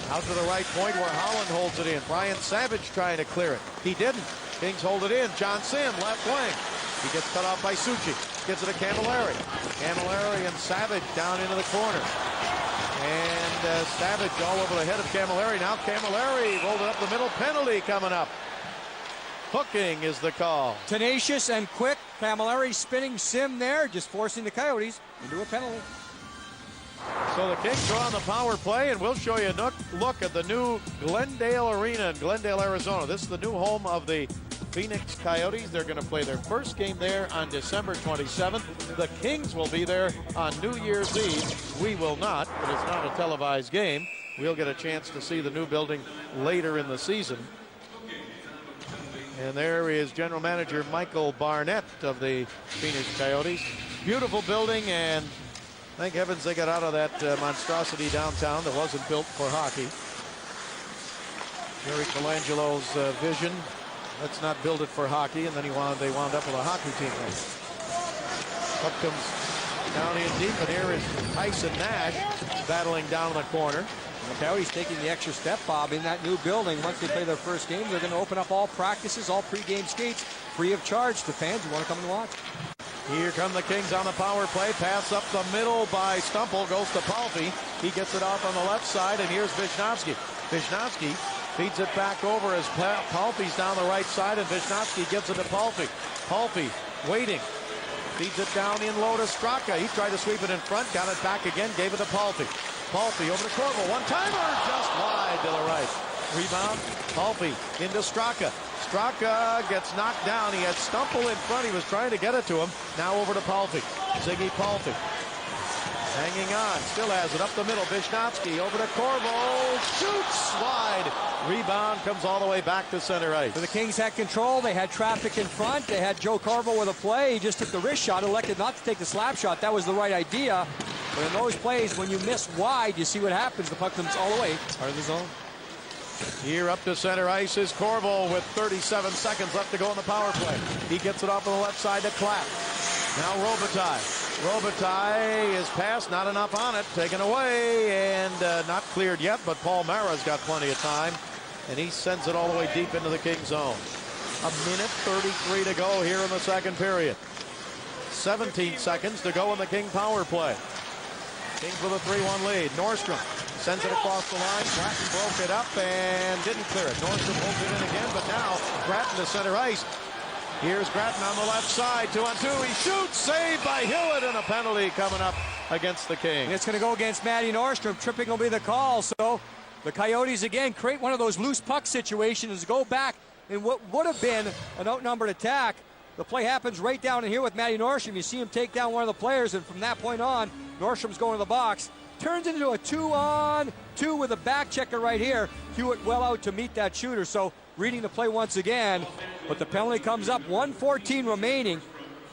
Out to the right point where Holland holds it in. Brian Savage trying to clear it. He didn't. Kings hold it in. John Sim, left wing. He gets cut off by Suchy. Gives it to Camilleri. Camilleri and Savage down into the corner. And Savage all over the head of Camilleri. Now Camilleri rolled it up the middle. Penalty coming up. Hooking is the call. Tenacious and quick. Camilleri spinning Sim there, just forcing the Coyotes into a penalty. So the Kings are on the power play, and we'll show you a look at the new Glendale Arena in Glendale, Arizona. This is the new home of the Phoenix Coyotes. They're going to play their first game there on December 27th. The Kings will be there on New Year's Eve. We will not, but it's not a televised game. We'll get a chance to see the new building later in the season. And there is General Manager Michael Barnett of the Phoenix Coyotes. Beautiful building, and thank heavens they got out of that monstrosity downtown that wasn't built for hockey. Jerry Colangelo's vision, let's not build it for hockey, and then they wound up with a hockey team. Puck comes down in deep, and here is Tyson Nash battling down in the corner. And the Coyotes taking the extra step, Bob, in that new building. Once they play their first game, they're going to open up all practices, all pregame skates, free of charge to fans who want to come and watch. Here come the Kings on the power play. Pass up the middle by Stumple. Goes to Palffy. He gets it off on the left side, and here's Wisnowski. Wisnowski feeds it back over as Palffy's down the right side, and Wisnowski gives it to Palffy. Palffy waiting. Feeds it down in low to Straka. He tried to sweep it in front. Got it back again. Gave it to Palffy. Palffy over to Corbel. One-timer just wide to the right. Rebound. Palffy into Straka. Straka gets knocked down. He had Stumple in front. He was trying to get it to him. Now over to Palffy. Ziggy Palffy. Hanging on. Still has it up the middle. Wisnowski over to Corbel. Shoots wide. Rebound comes all the way back to center ice. So the Kings had control. They had traffic in front. They had Joe Corbel with a play. He just took the wrist shot, elected not to take the slap shot. That was the right idea. But in those plays, when you miss wide, you see what happens. The puck comes all the way out of the zone. Here up to center ice is Corbel with 37 seconds left to go in the power play. He gets it off on the left side to Clapp. Now Robitaille. Robitaille is passed, not enough on it. Taken away and not cleared yet, but Paul Mara's got plenty of time. And he sends it all the way deep into the King zone. 1:33 to go here in the second period. 17 seconds to go in the King power play. Kings with a 3-1 lead. Nordstrom sends it across the line. Gratton broke it up and didn't clear it. Nordstrom holds it in again, but now Gratton to center ice. Here's Gratton on the left side, 2-on-2. He shoots, saved by Hewlett, and a penalty coming up against the Kings. And it's going to go against Matty Nordstrom. Tripping will be the call. So the Coyotes again create one of those loose puck situations, go back in what would have been an outnumbered attack. The play happens right down in here with Matty Nordstrom. You see him take down one of the players, and from that point on, Nordstrom's going to the box. Turns into a 2-on-2 with a back checker right here. Hewitt well out to meet that shooter. So reading the play once again, but the penalty comes up. 1:14 remaining.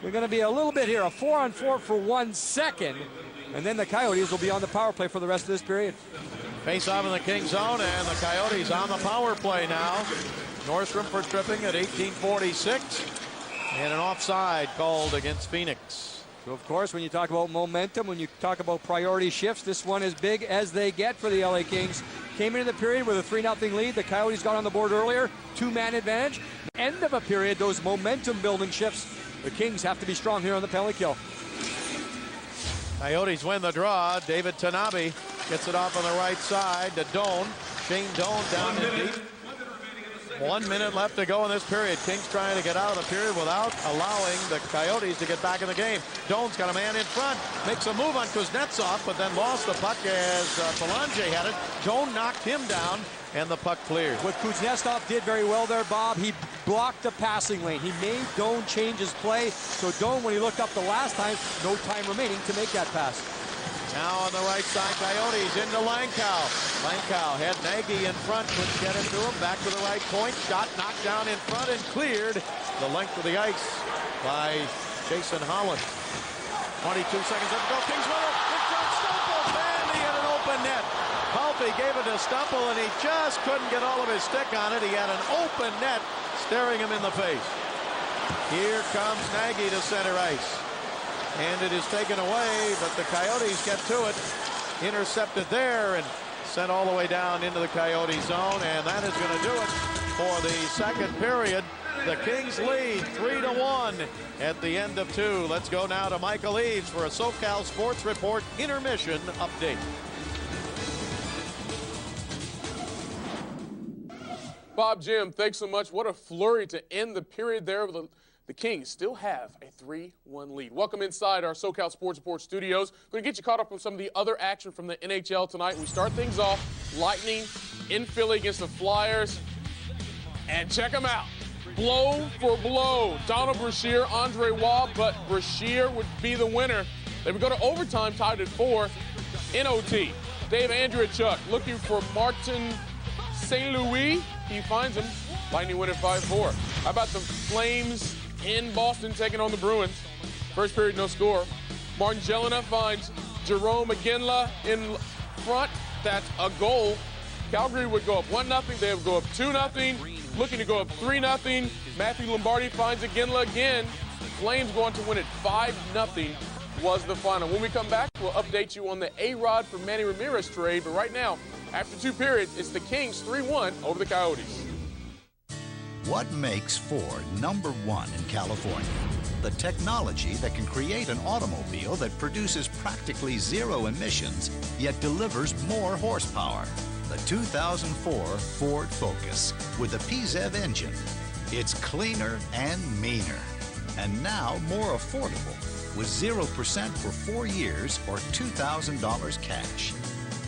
We're going to be a little bit here, a 4-on-4 for 1 second, and then the Coyotes will be on the power play for the rest of this period. Face off in the King zone, and the Coyotes on the power play now. Nordstrom for tripping at 18:46, and an offside called against Phoenix. So, of course, when you talk about momentum, when you talk about priority shifts, this one is big as they get for the LA Kings. Came into the period with a 3-0 lead. The Coyotes got on the board earlier. 2-man advantage. End of a period, those momentum-building shifts. The Kings have to be strong here on the penalty kill. Coyotes win the draw. David Tanabe gets it off on the right side to Doan. Shane Doan down in deep. 1 minute left to go in this period. Kings trying to get out of the period without allowing the Coyotes to get back in the game. Doan's got a man in front. Makes a move on Kuznetsov, but then lost the puck as Belanger had it. Doan knocked him down, and the puck cleared. What Kuznetsov did very well there, Bob, he blocked the passing lane. He made Doan change his play. So Doan, when he looked up the last time, no time remaining to make that pass. Now on the right side, Coyotes into Langkow. Langkow had Nagy in front, couldn't get it to him. Back to the right point. Shot knocked down in front and cleared the length of the ice by Jason Holland. 22 seconds left to go. Kings winner. It's John Stumple. Bandy in an open net. Palffy gave it to Stumple, and he just couldn't get all of his stick on it. He had an open net staring him in the face. Here comes Nagy to center ice. And it is taken away, but the Coyotes get to it. Intercepted there and sent all the way down into the Coyote zone. And that is going to do it for the second period. The Kings lead 3-1 at the end of 2. Let's go now to Michael Eaves for a SoCal Sports Report intermission update. Bob, Jim, thanks so much. What a flurry to end the period there. The Kings still have a 3-1 lead. Welcome inside our SoCal Sports Report studios. We're going to get you caught up on some of the other action from the NHL tonight. We start things off, Lightning in Philly against the Flyers. And check them out. Blow for blow. Donald Brashear, Andre Waugh, but Brashear would be the winner. They would go to overtime, tied at 4 in OT. Dave Andriachuk looking for Martin St. Louis. He finds him. Lightning win at 5-4. How about the Flames in Boston taking on the Bruins? First period, no score. Martin Jelena finds Jerome McGinley in front. That's a goal. Calgary would go up 1-0. They would go up 2-0. Looking to go up 3-0. Matthew Lombardi finds Iginla again. Flames going to win it 5-0 was the final. When we come back, we'll update you on the A-Rod for Manny Ramirez trade. But right now, after 2 periods, it's the Kings 3-1 over the Coyotes. What makes Ford #1 in California? the technology that can create an automobile that produces practically zero emissions, yet delivers more horsepower. The 2004 Ford Focus with the PZEV engine. It's cleaner and meaner. And now more affordable with 0% for 4 years or $2,000 cash.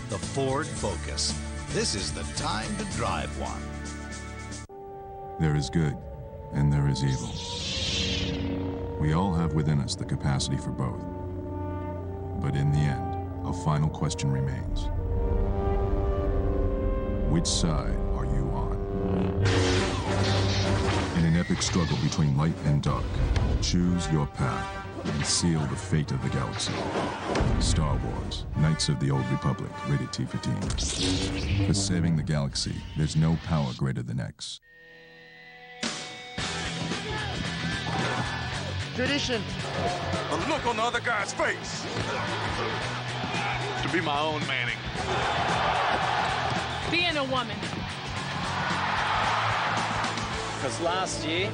The Ford Focus. This is the time to drive one. There is good and there is evil. We all have within us the capacity for both. But in the end, a final question remains. Which side are you on? In an epic struggle between light and dark, choose your path and seal the fate of the galaxy. Star Wars, Knights of the Old Republic, rated T for teen. For saving the galaxy, there's no power greater than X. Tradition. A look on the other guy's face. To be my own Manning. Being a woman. Because last year,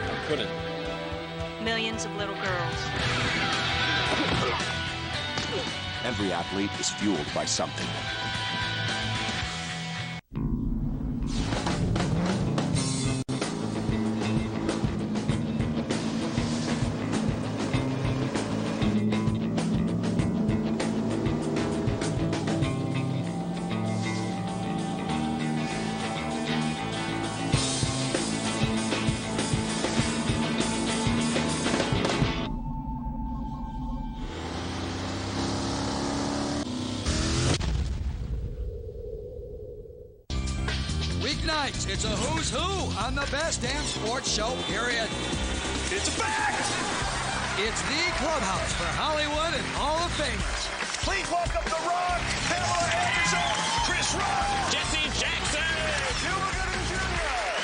I couldn't. Millions of little girls. Every athlete is fueled by something. Weeknights, it's a who's who on the best damn sports show, period. It's a fact! It's the clubhouse for Hollywood and Hall of Famers. Please welcome The Rock, Pamela Anderson, Chris Rock, Jesse Jackson, Cuba Gooding Jr.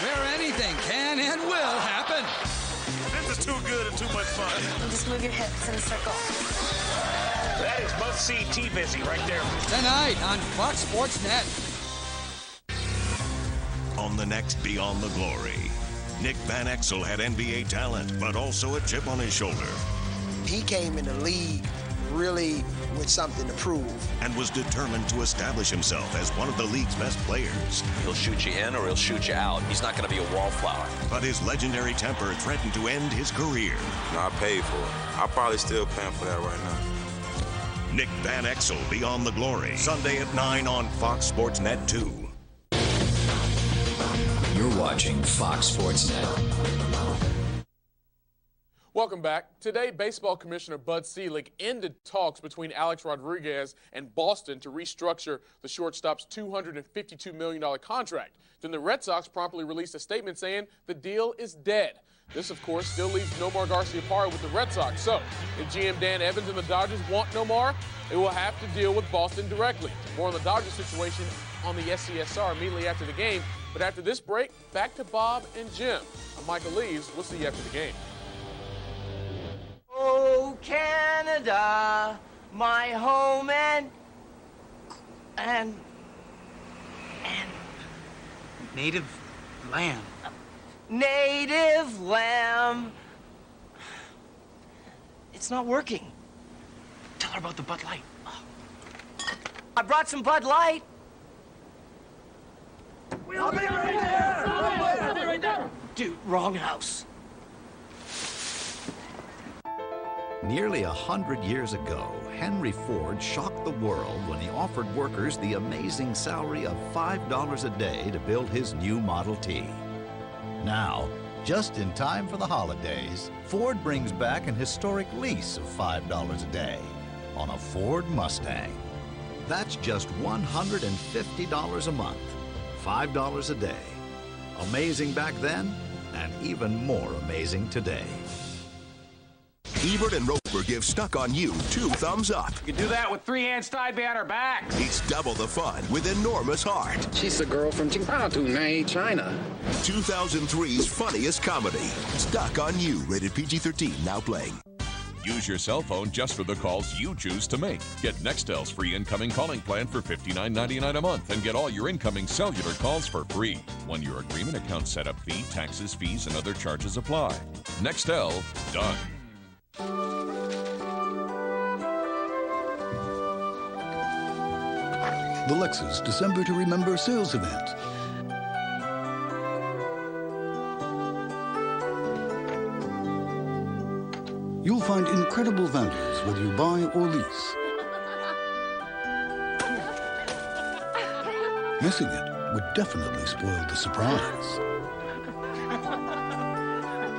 Where anything can and will happen. This is too good and too much fun. Just move your hips in a circle. That is must-see T-Busy right there. Tonight on Fox Sports Net. On the next Beyond the Glory, Nick Van Exel had NBA talent, but also a chip on his shoulder. He came in the league really with something to prove. And was determined to establish himself as one of the league's best players. He'll shoot you in or he'll shoot you out. He's not going to be a wallflower. But his legendary temper threatened to end his career. No, I paid for it. I'm probably still paying for that right now. Nick Van Exel, Beyond the Glory. Sunday at 9 on Fox Sports Net 2. You're watching Fox Sports Net. Welcome back. Today, Baseball Commissioner Bud Selig ended talks between Alex Rodriguez and Boston to restructure the shortstop's $252 million contract. Then the Red Sox promptly released a statement saying the deal is dead. This, of course, still leaves Nomar Garciaparra with the Red Sox. So, if GM Dan Evans and the Dodgers want Nomar, they will have to deal with Boston directly. More on the Dodgers situation on the SCSR immediately after the game. But after this break, back to Bob and Jim. I'm Michael Leaves. We'll see you after the game. Oh, Canada, my home and Native lamb. native lamb. It's not working. Tell her about the Bud Light. I brought some Bud Light. I'll be right there. I'll be right there. Dude, wrong house. Nearly 100 years ago, Henry Ford shocked the world when he offered workers the amazing salary of $5 a day to build his new Model T. Now, just in time for the holidays, Ford brings back an historic lease of $5 a day on a Ford Mustang. That's just $150 a month, $5 a day. Amazing back then, and even more amazing today. Ebert and Roper give Stuck on You 2 thumbs up. You can do that with 3 hands tied behind her back. It's double the fun with Enormous Heart. She's the girl from Qingdao, China. 2003's funniest comedy. Stuck on You, rated PG-13, now playing. Use your cell phone just for the calls you choose to make. Get Nextel's free incoming calling plan for $59.99 a month and get all your incoming cellular calls for free. One-year agreement, account setup fee, taxes, fees, and other charges apply. Nextel, done. The Lexus December to Remember sales event. You'll find incredible values whether you buy or lease. Missing it would definitely spoil the surprise.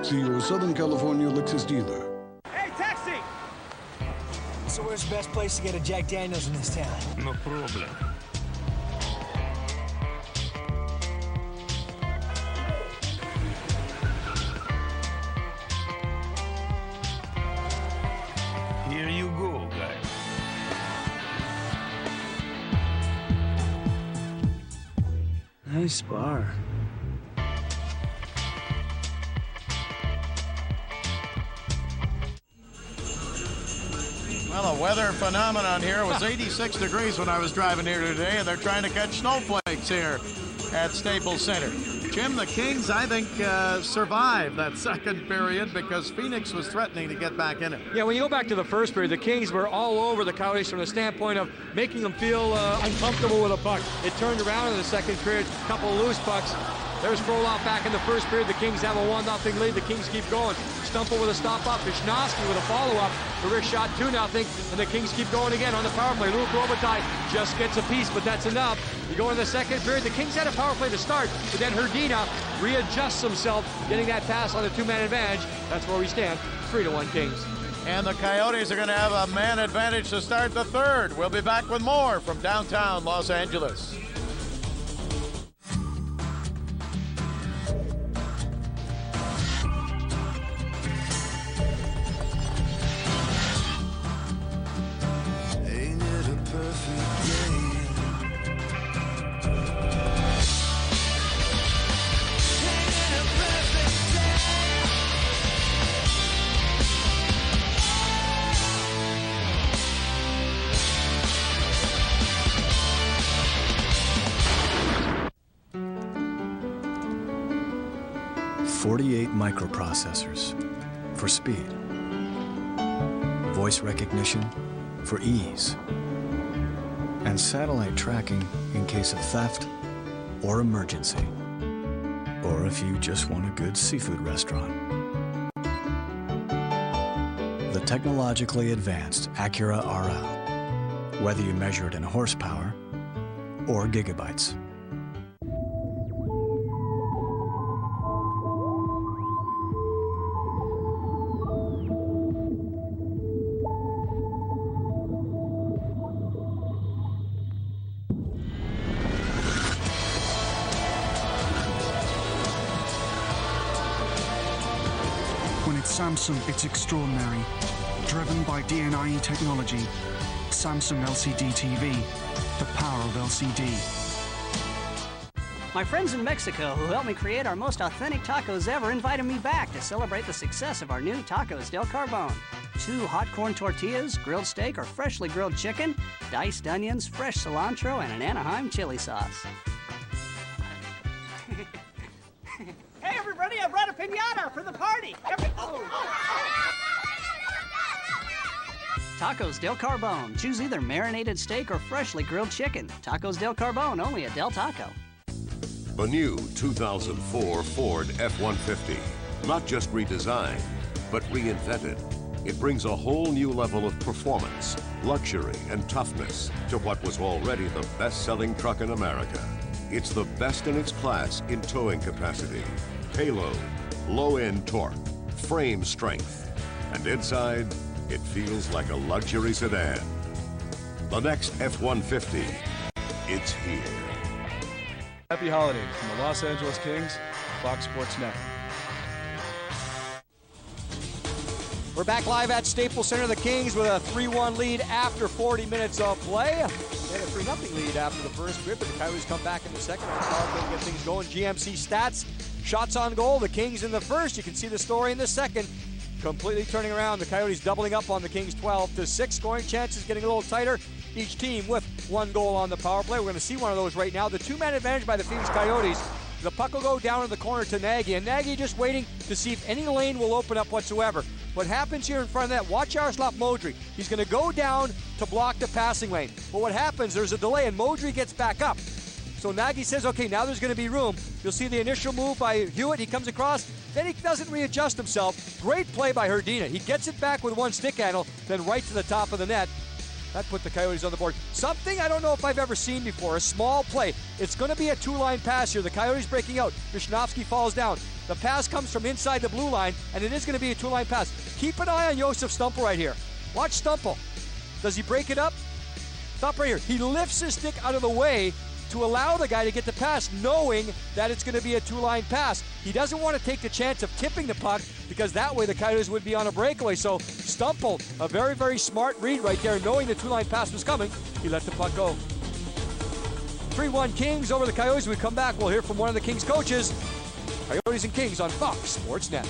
See your Southern California Lexus dealer. Hey, taxi! So where's the best place to get a Jack Daniels in this town? No problem. Here you go, guy. Nice bar. Well, a weather phenomenon here. It was 86 degrees when I was driving here today, and they're trying to catch snowflakes here at Staples Center. Jim, the Kings, I think, survived that second period because Phoenix was threatening to get back in it. Yeah, when you go back to the first period, the Kings were all over the Coyotes from the standpoint of making them feel uncomfortable with a puck. It turned around in the second period, a couple of loose pucks. There's Frolov back in the first period. The Kings have a 1-0 lead. The Kings keep going. Stumple with a stop-up. Vishnowsky with a follow-up. The wrist shot 2-0, and the Kings keep going again on the power play. Luke Robitaille just gets a piece, but that's enough. You go in the second period. The Kings had a power play to start, but then Herdina readjusts himself, getting that pass on the two-man advantage. That's where we stand. 3-1 Kings. And the Coyotes are going to have a man advantage to start the third. We'll be back with more from downtown Los Angeles. Microprocessors for speed, voice recognition for ease, and satellite tracking in case of theft or emergency, or if you just want a good seafood restaurant. The technologically advanced Acura RL, whether you measure it in horsepower or gigabytes. Samsung, it's extraordinary. Driven by DNIE technology. Samsung LCD TV. The power of LCD. My friends in Mexico who helped me create our most authentic tacos ever invited me back to celebrate the success of our new Tacos del Carbon. 2 hot corn tortillas, grilled steak or freshly grilled chicken, diced onions, fresh cilantro, and an Anaheim chili sauce. Hey, everybody, I brought a piñata for the party. Tacos del Carbon. Choose either marinated steak or freshly grilled chicken. Tacos del Carbon, only at Del Taco. The new 2004 Ford F-150. Not just redesigned, but reinvented. It brings a whole new level of performance, luxury, and toughness to what was already the best-selling truck in America. It's the best in its class in towing capacity, payload, low-end torque, frame strength, and inside, it feels like a luxury sedan. The next F-150, it's here. Happy holidays from the Los Angeles Kings, Fox Sports Network. We're back live at Staples Center. The Kings with a 3-1 lead after 40 minutes of play. They had a 3-0 lead after the first period, but the Coyotes come back in the second on the power play to get things going. GMC stats, shots on goal. The Kings in the first. You can see the story in the second. completely turning around. The Coyotes doubling up on the Kings 12-6. Scoring chances getting a little tighter. Each team with 1 goal on the power play. We're going to see one of those right now. The 2-man advantage by the Phoenix Coyotes. The puck will go down in the corner to Nagy, and Nagy just waiting to see if any lane will open up whatsoever. What happens here in front of that, watch Jaroslav Modry. He's going to go down to block the passing lane. But what happens, there's a delay, and Modry gets back up. So Nagy says, okay, now there's going to be room. You'll see the initial move by Hewitt. He comes across. Then he doesn't readjust himself. Great play by Hrdina. He gets it back with one stick handle, then right to the top of the net. That put the Coyotes on the board. Something I don't know if I've ever seen before, a small play. It's going to be a 2-line pass here. The Coyotes breaking out. Wisnowski falls down. The pass comes from inside the blue line, and it is going to be a 2-line pass. Keep an eye on Josef Stumpel right here. Watch Stumpel. Does he break it up? Stop right here. He lifts his stick out of the way to allow the guy to get the pass, knowing that it's going to be a 2-line pass. He doesn't want to take the chance of tipping the puck, because that way the Coyotes would be on a breakaway. So Stumpel, a very, very smart read right there, knowing the 2-line pass was coming, he let the puck go. 3-1 Kings over the Coyotes. We come back, we'll hear from one of the Kings coaches. Coyotes and Kings on Fox Sports Net.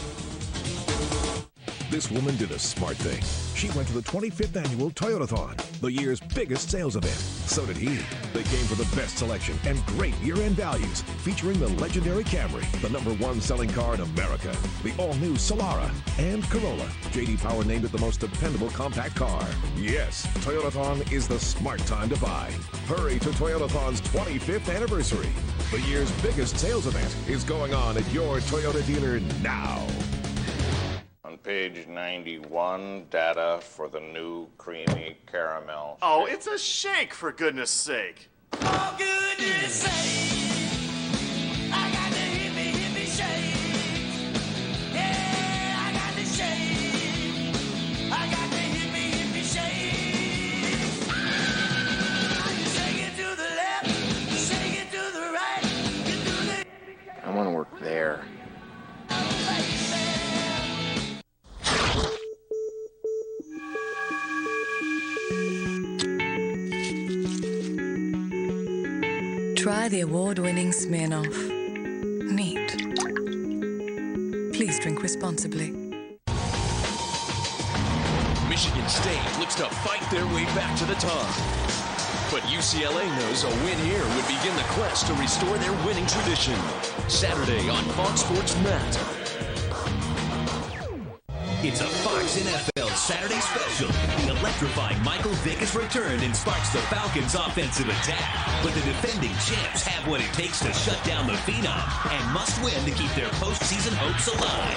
This woman did a smart thing. She went to the 25th annual Toyotathon, the year's biggest sales event. So did he. They came for the best selection and great year-end values, featuring the legendary Camry, the #1 selling car in America, the all-new Solara, and Corolla. J.D. Power named it the most dependable compact car. Yes, Toyotathon is the smart time to buy. Hurry to Toyotathon's 25th anniversary. The year's biggest sales event is going on at your Toyota dealer now. On page 91, data for the new creamy caramel. Oh, it's a shake, for goodness sake. For goodness sake, I got the hippie shake. Yeah, I got the shake. I got the hippie shake. Shake it to the left, shake it to the right. You do the... I want to work there. Try the award-winning Smirnoff. Neat. Please drink responsibly. Michigan State looks to fight their way back to the top. But UCLA knows a win here would begin the quest to restore their winning tradition. Saturday on Fox Sports Net. It's a Fox NFL Saturday special. The electrifying Michael Vick has returned and sparks the Falcons' offensive attack. But the defending champs have what it takes to shut down the Phenom and must win to keep their postseason hopes alive.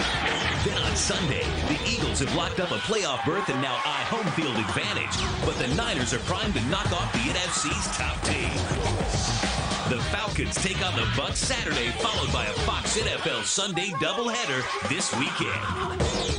Then on Sunday, the Eagles have locked up a playoff berth and now eye home field advantage. But the Niners are primed to knock off the NFC's top team. The Falcons take on the Bucs Saturday, followed by a Fox NFL Sunday doubleheader this weekend.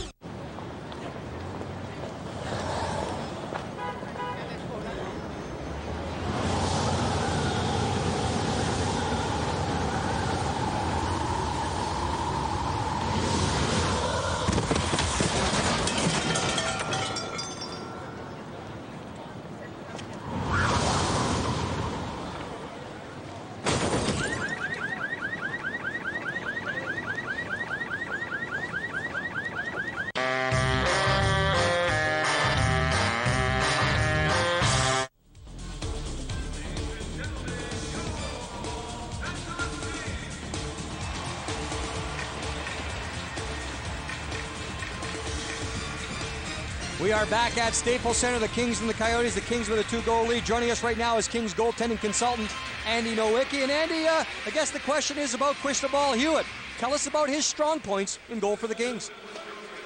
We are back at Staples Center, the Kings and the Coyotes. The Kings with a 2-goal lead. Joining us right now is Kings goaltending consultant Andy Nowicki. And Andy, I guess the question is about Cristobal Hewitt. Tell us about his strong points in goal for the Kings.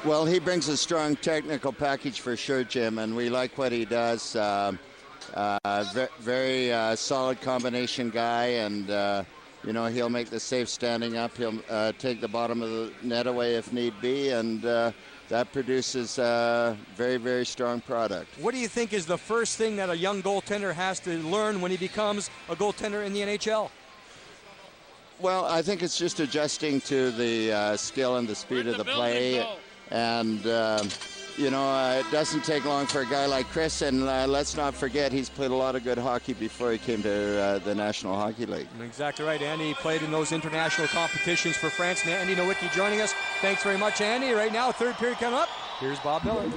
Well, he brings a strong technical package for sure, Jim, and we like what he does. Very solid combination guy, and you know, he'll make the save standing up. He'll take the bottom of the net away if need be, and that produces a very, very strong product. What do you think is the first thing that a young goaltender has to learn when he becomes a goaltender in the NHL? Well, I think it's just adjusting to the skill and the speed of the play. And, you know, it doesn't take long for a guy like Chris. And let's not forget, he's played a lot of good hockey before he came to the National Hockey League. Exactly right. Andy played in those international competitions for France. And Andy Nowicki joining us. Thanks very much, Andy. Right now, third period coming up. Here's Bob Miller.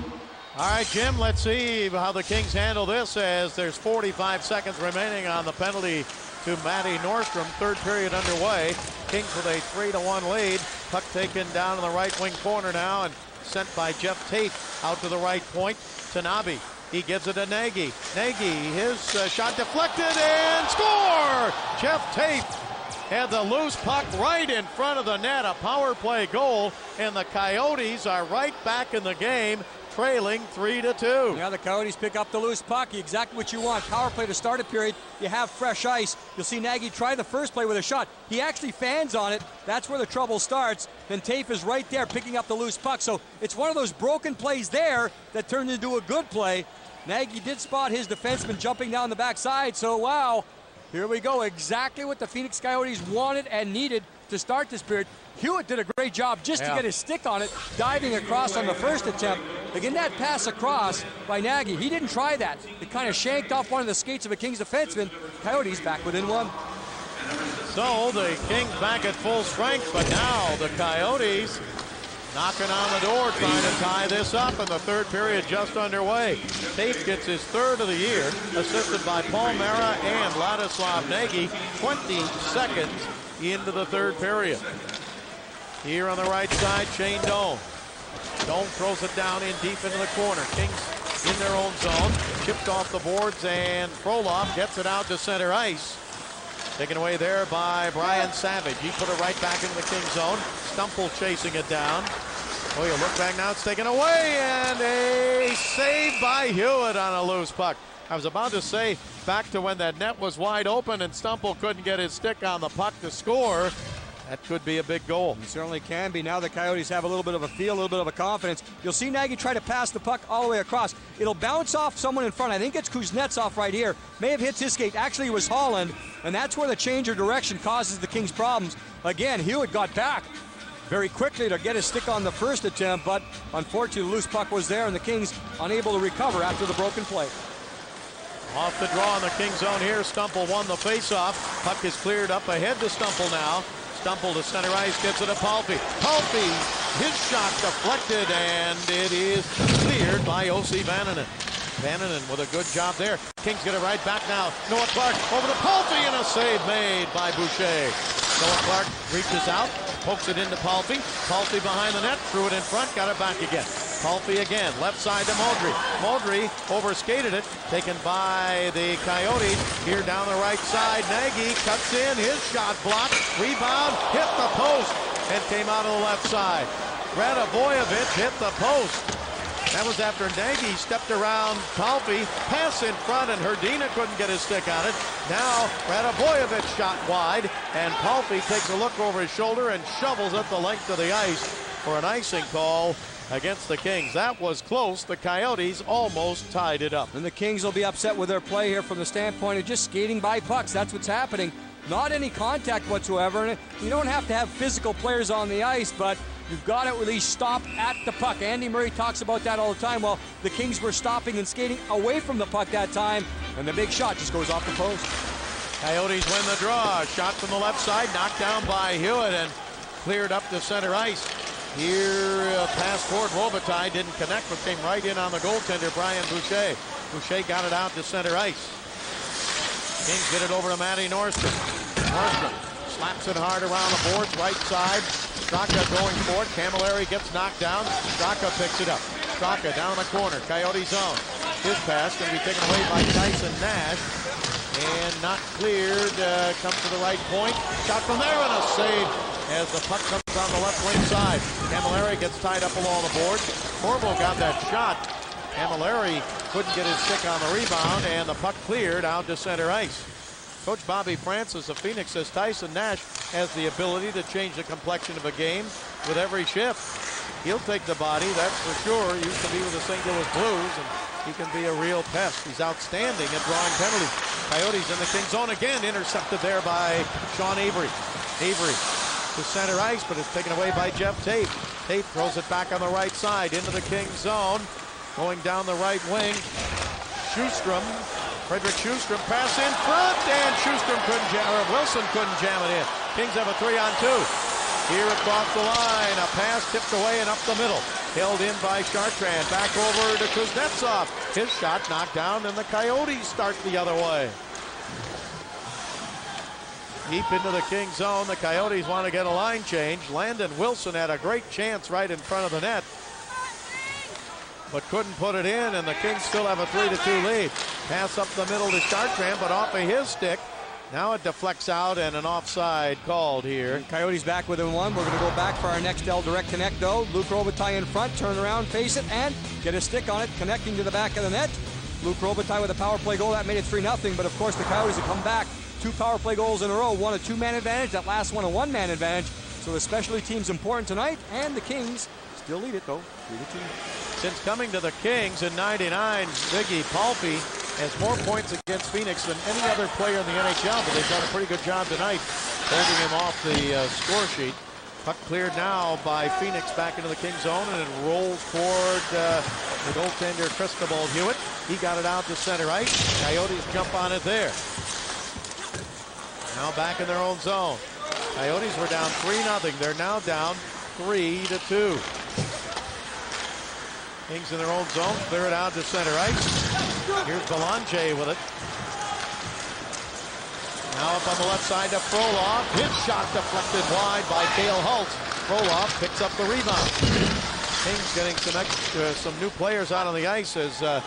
All right, Jim, let's see how the Kings handle this as there's 45 seconds remaining on the penalty to Matty Nordstrom. Third period underway. Kings with a 3-1 lead. Puck taken down in the right wing corner now and sent by Jeff Tate out to the right point. Tanabe, he gives it to Nagy. Nagy, his shot deflected and score! Jeff Tate had the loose puck right in front of the net. A power play goal, and the Coyotes are right back in the game, trailing 3-2. Yeah, the Coyotes pick up the loose puck. Exactly what you want. Power play to start a period. You have fresh ice. You'll see Nagy try the first play with a shot. He actually fans on it. That's where the trouble starts. Then Tafe is right there picking up the loose puck. So it's one of those broken plays there that turned into a good play. Nagy did spot his defenseman jumping down the backside. So, wow, here we go. Exactly what the Phoenix Coyotes wanted and needed to start this period. Hewitt did a great job just to get his stick on it, diving across on the first attempt. Again, that pass across by Nagy, he didn't try that. It kind of shanked off one of the skates of a Kings defenseman. Coyotes back within one. So the Kings back at full strength, but now the Coyotes knocking on the door, trying to tie this up, and the third period just underway. Tate gets his third of the year, assisted by Paul Mara and Ladislav Nagy, 20 seconds into the third period. Here on the right side, Shane Doan. Doan throws it down in deep into the corner. Kings in their own zone, chipped off the boards, and Frolov gets it out to center ice. Taken away there by Brian Savage. He put it right back into the Kings zone. Stumple chasing it down. Oh, you look back now, it's taken away, and a save by Hewitt on a loose puck. I was about to say, back to when that net was wide open and Stumple couldn't get his stick on the puck to score. That could be a big goal. It certainly can be. Now the Coyotes have a little bit of a feel, a little bit of a confidence. You'll see Nagy try to pass the puck all the way across. It'll bounce off someone in front. I think it's Kuznetsov right here. May have hit his skate. Actually, it was Holland, and that's where the change of direction causes the Kings problems. Again, Hewitt got back very quickly to get his stick on the first attempt, but unfortunately the loose puck was there, and the Kings unable to recover after the broken play. Off the draw in the Kings zone here. Stumple won the faceoff. Puck is cleared up ahead to Stumple now. Stumple to center ice, gets it to Palffy. Palffy, his shot deflected, and it is cleared by O.C. Vananen. Vananen with a good job there. Kings get it right back now. Noah Clark over to Palffy, and a save made by Boucher. Noah Clark reaches out, pokes it into Palffy. Palffy behind the net, threw it in front, got it back again. Palffy again, left side to Modry. Modry overskated it, taken by the Coyotes. Here down the right side, Nagy cuts in, his shot blocked, rebound, hit the post, and came out of the left side. Radovojevic hit the post. That was after Nagy stepped around Palffy, pass in front, and Hrdina couldn't get his stick on it. Now Radovojevic shot wide, and Palffy takes a look over his shoulder and shovels it the length of the ice for an icing call against the Kings. That was close. The Coyotes almost tied it up. And the Kings will be upset with their play here from the standpoint of just skating by pucks. That's what's happening. Not any contact whatsoever. And you don't have to have physical players on the ice, but you've got to at least stop at the puck. Andy Murray talks about that all the time. Well, the Kings were stopping and skating away from the puck that time, and the big shot just goes off the post. Coyotes win the draw. Shot from the left side, knocked down by Hewitt and cleared up to center ice. Here, pass toward Robitaille, didn't connect, but came right in on the goaltender, Brian Boucher. Boucher got it out to center ice. Kings get it over to Matty Nordstrom. Nordstrom slaps it hard around the boards, right side. Straka going for it. Camilleri gets knocked down. Straka picks it up. Straka down in the corner, Coyote zone. His pass going to be taken away by Tyson Nash. And not cleared, comes to the right point. Shot from there and a save as the puck comes on the left wing side. Camilleri gets tied up along the board. Corvo got that shot. Camilleri couldn't get his stick on the rebound, and the puck cleared out to center ice. Coach Bobby Francis of Phoenix says Tyson Nash has the ability to change the complexion of a game with every shift. He'll take the body, that's for sure. Used to be with the St. Louis Blues, and he can be a real pest. He's outstanding at drawing penalties. Coyotes in the Kings zone again, intercepted there by Sean Avery. Avery to center ice, but it's taken away by Jeff Tate. Tate throws it back on the right side into the Kings zone. Going down the right wing, Sjostrom, Frederick Sjostrom, pass in front, and Sjostrom couldn't jam, or Wilson couldn't jam it in. Kings have a 3-on-2. Here across the line, a pass tipped away and up the middle. held in by Chartrand. Back over to Kuznetsov. His shot knocked down, and the Coyotes start the other way. Deep into the Kings zone, the Coyotes want to get a line change. Landon Wilson had a great chance right in front of the net, but couldn't put it in, and the Kings still have a 3-2 lead. Pass up the middle to Chartrand, but off of his stick. Now it deflects out, and an offside called here. Coyotes back within one. We're going to go back for our next L direct connect, though. Luke Robitaille in front, turn around, face it, and get a stick on it, connecting to the back of the net. Luke Robitaille with a power play goal. That made it 3-0, but of course the Coyotes have come back. 2 power play goals in a row, one a 2-man advantage, that last one a 1-man advantage. So the specialty team's important tonight, and the Kings still lead it, though, 3-2. Since coming to the Kings in '99, Ziggy Palffy has more points against Phoenix than any other player in the NHL, but they've done a pretty good job tonight holding him off the score sheet. Puck cleared now by Phoenix back into the Kings zone, and it rolls toward the goaltender Cristobal Hewitt. He got it out to center ice. Coyotes jump on it there. Now back in their own zone. Coyotes were down 3-0. They're now down 3-2. Kings in their own zone, clear it out to center ice. Here's Belanger with it. Now up on the left side to Frolov. His shot deflected wide by Cale Hults. Frolov picks up the rebound. Kings getting some new players out on the ice as the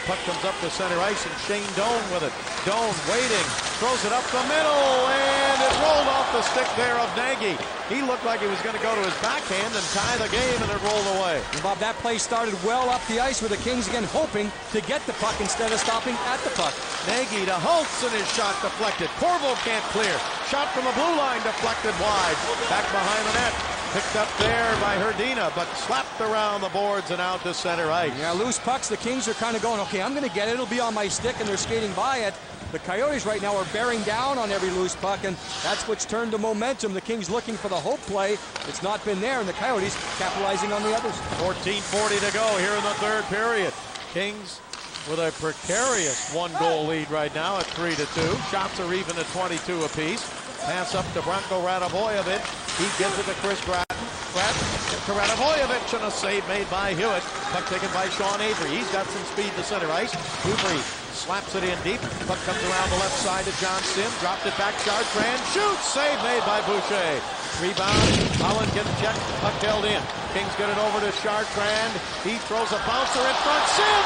puck comes up to center ice, and Shane Doan with it. Doan waiting, throws it up the middle, and it rolled off the stick there of Nagy. He looked like he was going to go to his backhand and tie the game, and it rolled away. And Bob, that play started well up the ice with the Kings again hoping to get the puck instead of stopping at the puck. Nagy to Hults, and his shot deflected. Corvo can't clear. Shot from the blue line deflected wide. Back behind the net. Picked up there by Herdina, but slapped around the boards and out to center ice. Yeah, loose pucks. The Kings are kind of going, okay, I'm going to get it. It'll be on my stick, and they're skating by it. The Coyotes right now are bearing down on every loose puck, and that's what's turned the momentum. The Kings looking for the hope play. It's not been there, and the Coyotes capitalizing on the others. 14:40 to go here in the third period. Kings with a precarious 1-goal lead right now at 3-2. Shots are even at 22 apiece. Pass up to Branko Radivojevic. He gives it to Chris Gratton. To Radivojevic, and a save made by Hewitt. Puck taken by Sean Avery. He's got some speed to center ice. Avery slaps it in deep. Puck comes around the left side to John Sim. Dropped it back. Chartrand shoots. Save made by Boucher. Rebound. Holland gets checked. Puck held in. Kings get it over to Chartrand. He throws a bouncer in front. Sim!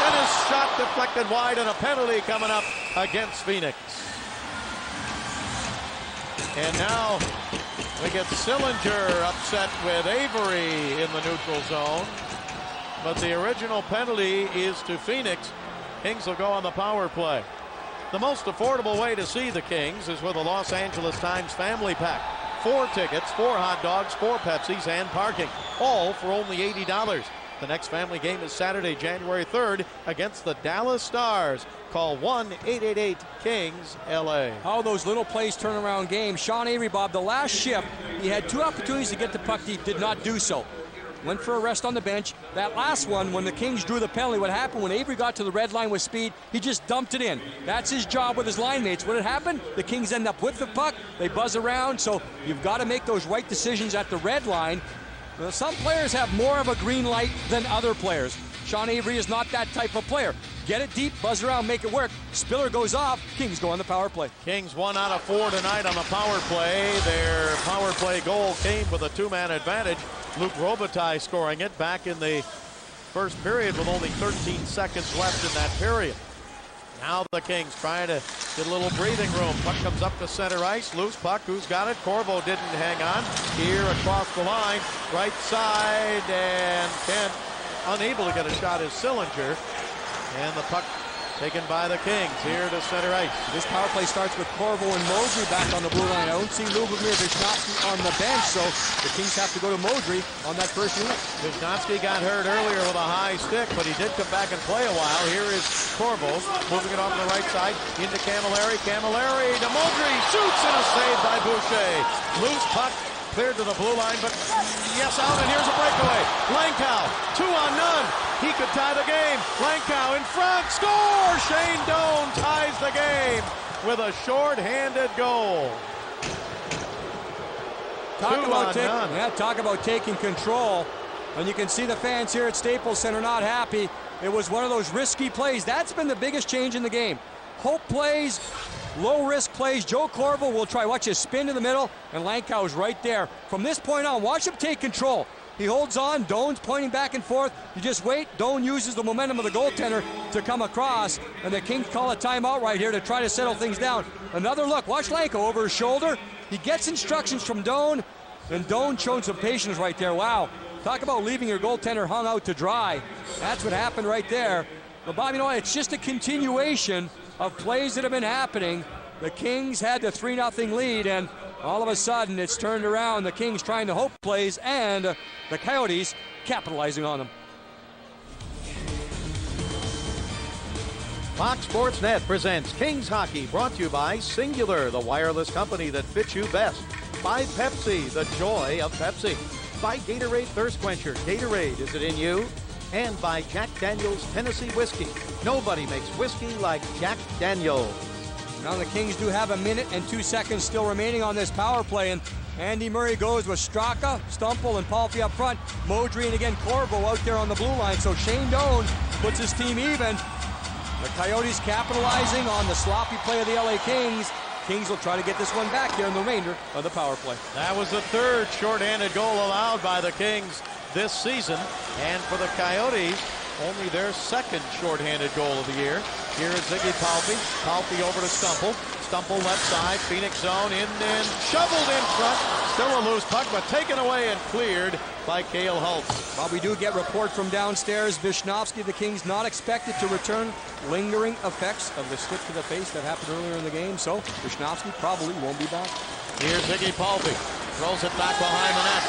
And his shot deflected wide, and a penalty coming up against Phoenix. And now we get Sillinger upset with Avery in the neutral zone. But the original penalty is to Phoenix. Kings will go on the power play. The most affordable way to see the Kings is with a Los Angeles Times family pack. 4 tickets, 4 hot dogs, 4 Pepsis, and parking. All for only $80. The next family game is Saturday, January 3rd against the Dallas Stars. Call 1-888-KINGS-LA. How those little plays turn around games. Sean Avery, Bob, the last shift, he had 2 opportunities to get the puck deep, did not do so. Went for a rest on the bench. That last one, when the Kings drew the penalty, what happened when Avery got to the red line with speed, he just dumped it in. That's his job with his line mates. What had happened? The Kings end up with the puck. They buzz around, so you've got to make those right decisions at the red line. Well, some players have more of a green light than other players. Sean Avery is not that type of player. Get it deep, buzz around, make it work. Spiller goes off, Kings go on the power play. Kings 1 out of 4 tonight on the power play. Their power play goal came with a 2-man advantage. Luke Robitaille scoring it back in the first period with only 13 seconds left in that period. Now the Kings trying to get a little breathing room. Puck comes up to center ice. Loose puck. Who's got it? Corvo didn't hang on. Here across the line. Right side. And Kent unable to get a shot is Sillinger. And the puck taken by the Kings here to center ice. This power play starts with Corvo and Modry back on the blue line. I don't see Lubomir Vishnowsky on the bench, so the Kings have to go to Modry on that first unit. Vishnowsky got hurt earlier with a high stick, but he did come back and play a while. Here is Corvo moving it off on the right side into Camilleri. Camilleri to Modry. Shoots, and a save by Boucher. Loose puck. Cleared to the blue line, but yes, out, and here's a breakaway. Langkow, 2 on none. He could tie the game. Langkow in front, score! Shane Doan ties the game with a short-handed goal. Talk about taking control. And you can see the fans here at Staples Center not happy. It was one of those risky plays. That's been the biggest change in the game. Hope plays, low-risk plays. Joe Corvo will try. Watch his spin to the middle, and Lankow's right there. From this point on, watch him take control. He holds on. Doan's pointing back and forth. You just wait. Doan uses the momentum of the goaltender to come across, and the Kings call a timeout right here to try to settle things down. Another look. Watch Lankow over his shoulder. He gets instructions from Doan, and Doan showed some patience right there. Wow. Talk about leaving your goaltender hung out to dry. That's what happened right there. But Bob, you know, it's just a continuation of plays that have been happening. The Kings had the 3-0 lead, and all of a sudden it's turned around. The Kings trying to hope plays, and the Coyotes capitalizing on them. Fox Sports Net presents Kings Hockey, brought to you by Singular, the wireless company that fits you best. By Pepsi, the joy of Pepsi. By Gatorade Thirst Quencher. Gatorade, is it in you? And by Jack Daniel's Tennessee Whiskey. Nobody makes whiskey like Jack Daniel's. Now the Kings do have 1 minute and 2 seconds still remaining on this power play, and Andy Murray goes with Straka, Stumple, and Palffy up front. Modry and again Corvo out there on the blue line, so Shane Doan puts his team even. The Coyotes capitalizing on the sloppy play of the LA Kings. Kings will try to get this one back here in the remainder of the power play. That was the third shorthanded goal allowed by the Kings this season, and for the Coyotes, only their second shorthanded goal of the year. Here is Ziggy Palffy. Palffy over to Stumple. Stumple left side. Phoenix zone in and shoveled in front. Still a loose puck, but taken away and cleared by Cale Hulse. Well, we do get report from downstairs. Wisnowski, the Kings, not expected to return. Lingering effects of the stick to the face that happened earlier in the game, so Wisnowski probably won't be back. Here's Ziggy Palffy. Throws it back behind the net.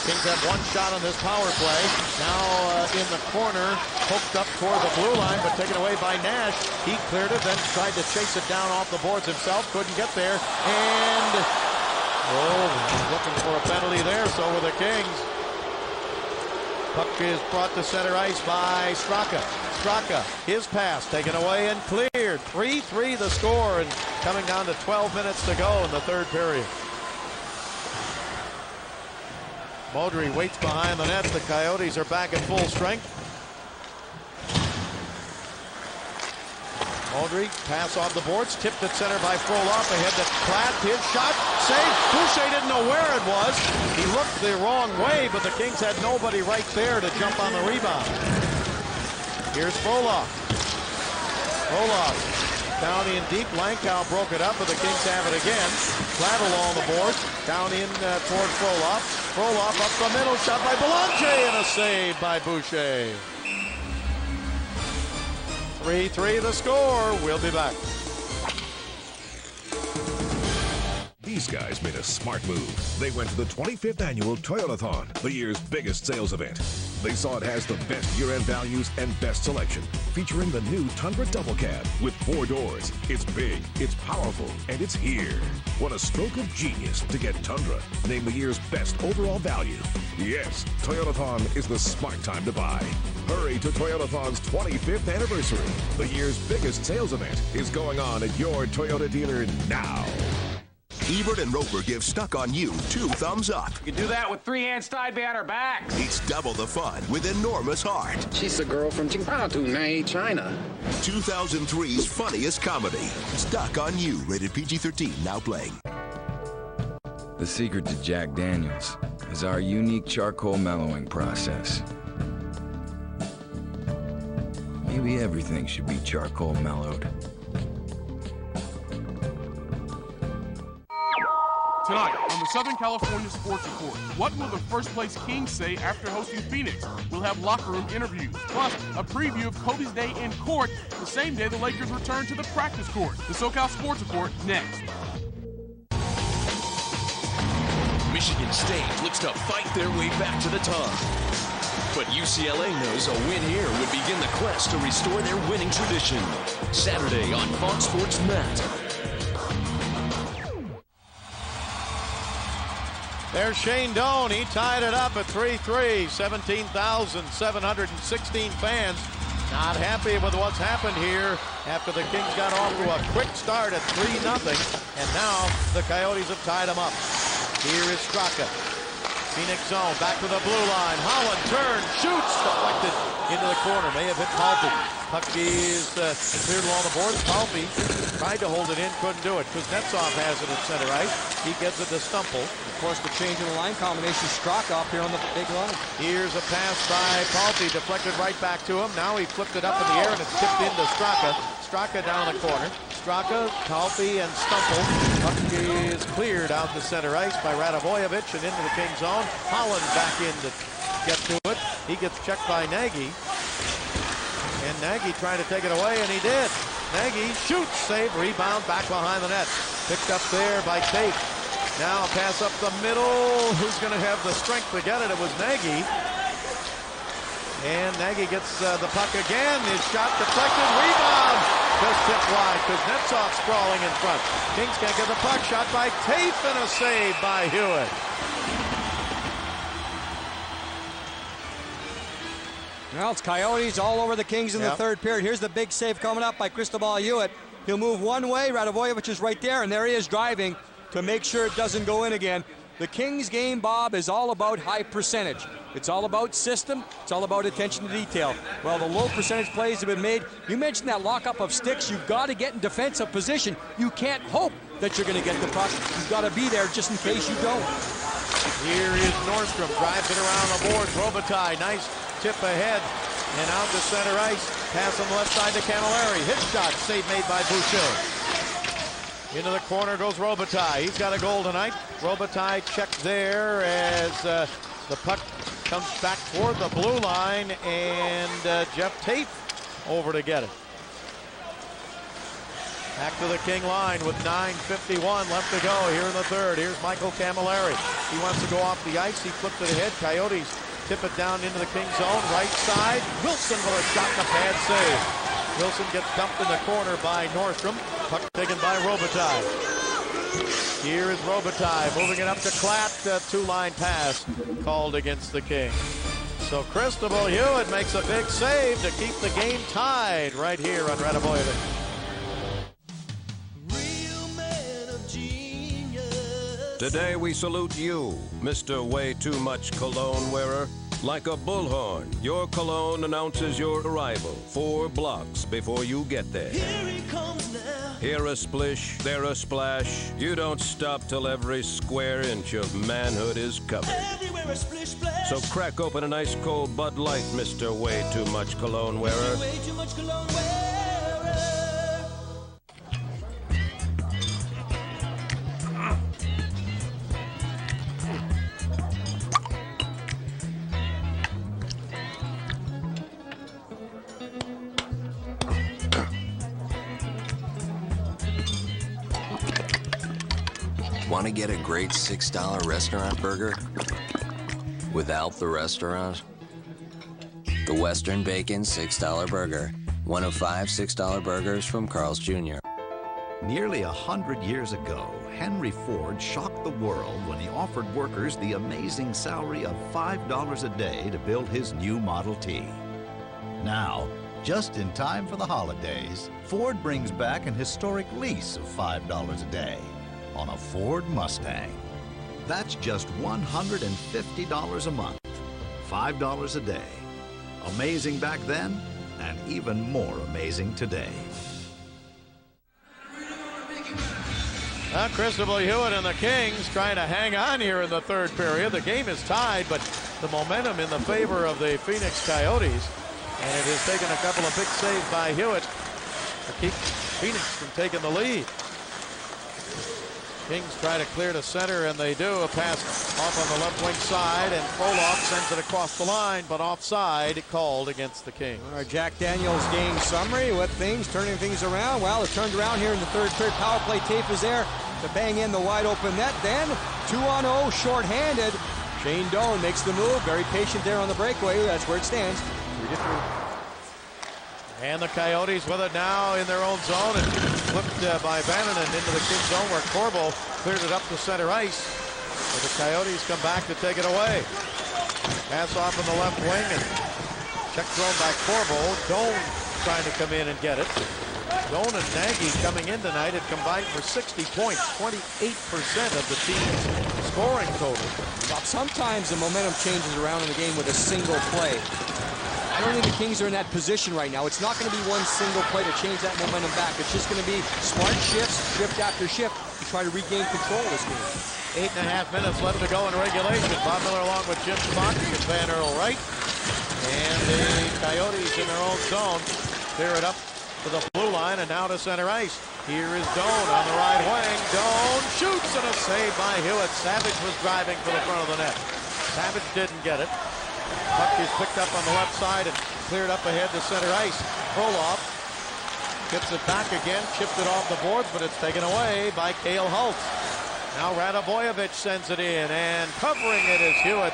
Kings have one shot on this power play. Now in the corner, poked up toward the blue line, but taken away by Nash. He cleared it, then tried to chase it down off the boards himself. Couldn't get there. And, looking for a penalty there, so were the Kings. Puck is brought to center ice by Straka. Straka, his pass taken away and cleared. 3-3 the score, and coming down to 12 minutes to go in the third period. Modry waits behind the net. The Coyotes are back at full strength. Modry, pass off the boards, tipped at center by Frolov. Ahead to Platt, his shot, save. Boucher didn't know where it was. He looked the wrong way, but the Kings had nobody right there to jump on the rebound. Here's Frolov. Frolov down in deep. Lankow broke it up, but the Kings have it again. Platt along the boards, down in toward Frolov. Frolov up the middle, shot by Belanger, and a save by Boucher. 3-3 the score. We'll be back. These guys made a smart move. They went to the 25th annual Toyotathon, the year's biggest sales event. They saw it has the best year-end values and best selection, featuring the new Tundra Double Cab with 4 doors. It's big, it's powerful, and it's here. What a stroke of genius to get Tundra named the year's best overall value. Yes, Toyotathon is the smart time to buy. Hurry to Toyotathon's 25th anniversary. The year's biggest sales event is going on at your Toyota dealer now. Ebert and Roper give Stuck on You 2 thumbs up. You can do that with 3 hands tied behind our backs. It's double the fun with Enormous Heart. She's the girl from Timbuktu, China. 2003's funniest comedy. Stuck on You, rated PG-13, now playing. The secret to Jack Daniels is our unique charcoal mellowing process. Maybe everything should be charcoal mellowed. Tonight on the Southern California Sports Report, what will the first place Kings say after hosting Phoenix? We'll have locker room interviews, plus a preview of Kobe's day in court, the same day the Lakers return to the practice court. The SoCal Sports Report next. Michigan State looks to fight their way back to the top. But UCLA knows a win here would begin the quest to restore their winning tradition. Saturday on Fox Sports Net. There's Shane Doan. He tied it up at 3-3. 17,716 fans not happy with what's happened here after the Kings got off to a quick start at 3-0. And now the Coyotes have tied them up. Here is Straka. Phoenix zone, back to the blue line. Holland turns, shoots, deflected into the corner. May have hit Palpy. Puck is cleared along the boards. Palpy tried to hold it in, couldn't do it. Kuznetsov has it at center ice. He gets it to Stumple. Of course, the change in the line combination, Straka up here on the big line. Here's a pass by Palpy, deflected right back to him. Now he flipped it up in the air and it's tipped into Straka. Straka down the corner. Straka, Palpy, and Stumple. Puck is cleared out to center ice by Radivojevic and into the King zone. Holland back in to get to it. He gets checked by Nagy. And Nagy trying to take it away, and he did. Nagy shoots, save, rebound, back behind the net. Picked up there by Tate. Now a pass up the middle. Who's going to have the strength to get it? It was Nagy. And Nagy gets the puck again. His shot deflected, rebound. Just tipped wide. Kuznetsov sprawling in front. Kings can't get the puck. Shot by Tate and a save by Hewitt. Well, it's Coyotes all over the Kings in the third period. Here's the big save coming up by Cristobal Hewitt. He'll move one way. Radivojevic is right there, and there he is driving to make sure it doesn't go in again. The Kings game, Bob, is all about high percentage. It's all about system. It's all about attention to detail. Well, the low percentage plays have been made. You mentioned that lockup of sticks. You've got to get in defensive position. You can't hope that you're going to get the puck. You've got to be there just in case you don't. Here is Nordstrom, drives it around the boards. Robitaille, nice tip ahead and out to center ice. Pass on the left side to Camilleri. Hit shot, save made by Boucher. Into the corner goes Robitaille. He's got a goal tonight. Robitaille checked there as the puck comes back toward the blue line, and Jeff Tate over to get it. Back to the King line with 9:51 left to go here in the third. Here's Michael Camilleri. He wants to go off the ice. He flipped it ahead. Coyotes tip it down into the King zone. Right side. Wilson with a shot and a pad save. Wilson gets dumped in the corner by Nordstrom. Puck taken by Robitaille. Here is Robitaille moving it up to Klatt. Two-line pass called against the Kings. So Cristobal Hewitt makes a big save to keep the game tied right here on Radivojevic. Today we salute you, Mr. Way Too Much Cologne wearer. Like a bullhorn, your cologne announces your arrival 4 blocks before you get there. Here he comes now. Here a splish, there a splash. You don't stop till every square inch of manhood is covered. Everywhere a splish splash. So crack open an ice cold Bud Light, Mr. Way Too Much Cologne wearer. Way too much cologne wearer. Want to get a great $6 restaurant burger without the restaurant? The Western Bacon $6 Burger. One of 5 $6 burgers from Carl's Jr. Nearly 100 years ago, Henry Ford shocked the world when he offered workers the amazing salary of $5 a day to build his new Model T. Now, just in time for the holidays, Ford brings back an historic lease of $5 a day on a Ford Mustang. That's just $150 a month, $5 a day. Amazing back then, and even more amazing today. Cristobal Hewitt and the Kings trying to hang on here in the third period. The game is tied, but the momentum in the favor of the Phoenix Coyotes. And it has taken a couple of big saves by Hewitt to keep Phoenix from taking the lead. Kings try to clear to center, and they do. A pass off on the left wing side, and Frolov sends it across the line, but offside called against the Kings. Our Jack Daniels game summary with things, turning things around. Well, it turned around here in the third period. Power play tape is there to bang in the wide open net. Then 2-on-0, shorthanded. Shane Doan makes the move, very patient there on the breakaway. That's where it stands, 3-3. And the Coyotes with it now in their own zone, and flipped by Vananen into the King zone where Corbo cleared it up to center ice. So the Coyotes come back to take it away. Pass off on the left wing, and check thrown by Corbo. Doan trying to come in and get it. Doan and Nagy coming in tonight had combined for 60 points, 28% of the team's scoring total. Bob, sometimes the momentum changes around in the game with a single play. I don't think the Kings are in that position right now. It's not going to be one single play to change that momentum back. It's just going to be smart shifts, shift after shift, to try to regain control of this game. 8.5 minutes left to go in regulation. Bob Miller along with Jim Spock and Van Earl Wright. And the Coyotes in their own zone clear it up to the blue line and now to center ice. Here is Doan on the right wing. Doan shoots and a save by Hewitt. Savage was driving for the front of the net. Savage didn't get it. Puck is picked up on the left side and cleared up ahead to center ice. Frolov gets it back again, chipped it off the boards, but it's taken away by Cale Hults. Now Radovojevic sends it in, and covering it is Hewitt,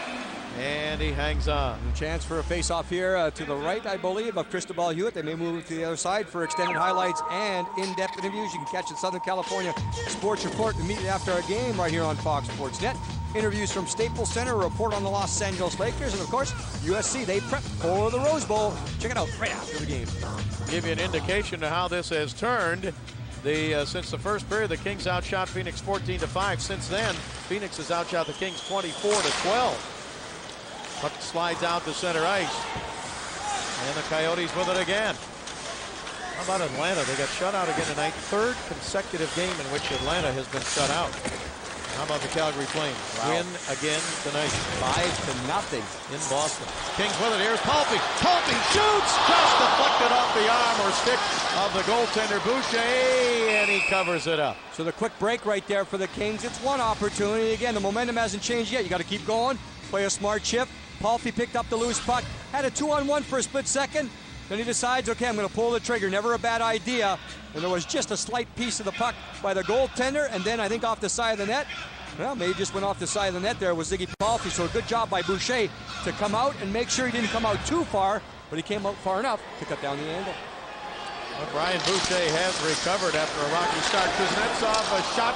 and he hangs on. And a chance for a face-off here to the right, I believe, of Cristobal Hewitt. They may move to the other side for extended highlights and in-depth interviews. You can catch the Southern California Sports Report immediately after our game right here on Fox Sports Net. Interviews from Staples Center, a report on the Los Angeles Lakers, and of course, USC. They prep for the Rose Bowl. Check it out right after the game. Give you an indication of how this has turned. Since the first period, the Kings outshot Phoenix 14-5. Since then, Phoenix has outshot the Kings 24-12. Puck slides out to center ice. And the Coyotes with it again. How about Atlanta? They got shut out again tonight. Third consecutive game in which Atlanta has been shut out. How about the Calgary Flames? Wow. Win again tonight. 5-0 in Boston. Kings with it. Here's Palffy. Palffy shoots! Just deflected off the arm or stick of the goaltender Boucher, and he covers it up. So the quick break right there for the Kings. It's one opportunity. Again, the momentum hasn't changed yet. You got to keep going. Play a smart shift. Palffy picked up the loose puck. Had a 2-on-1 for a split second. Then he decides, okay, I'm going to pull the trigger. Never a bad idea. And there was just a slight piece of the puck by the goaltender, and then I think off the side of the net. Well, maybe just went off the side of the net there was Ziggy Palffy. So a good job by Boucher to come out and make sure he didn't come out too far, but he came out far enough to cut down the angle. Well, Brian Boucher has recovered after a rocky start. Kuznetsov, a shot.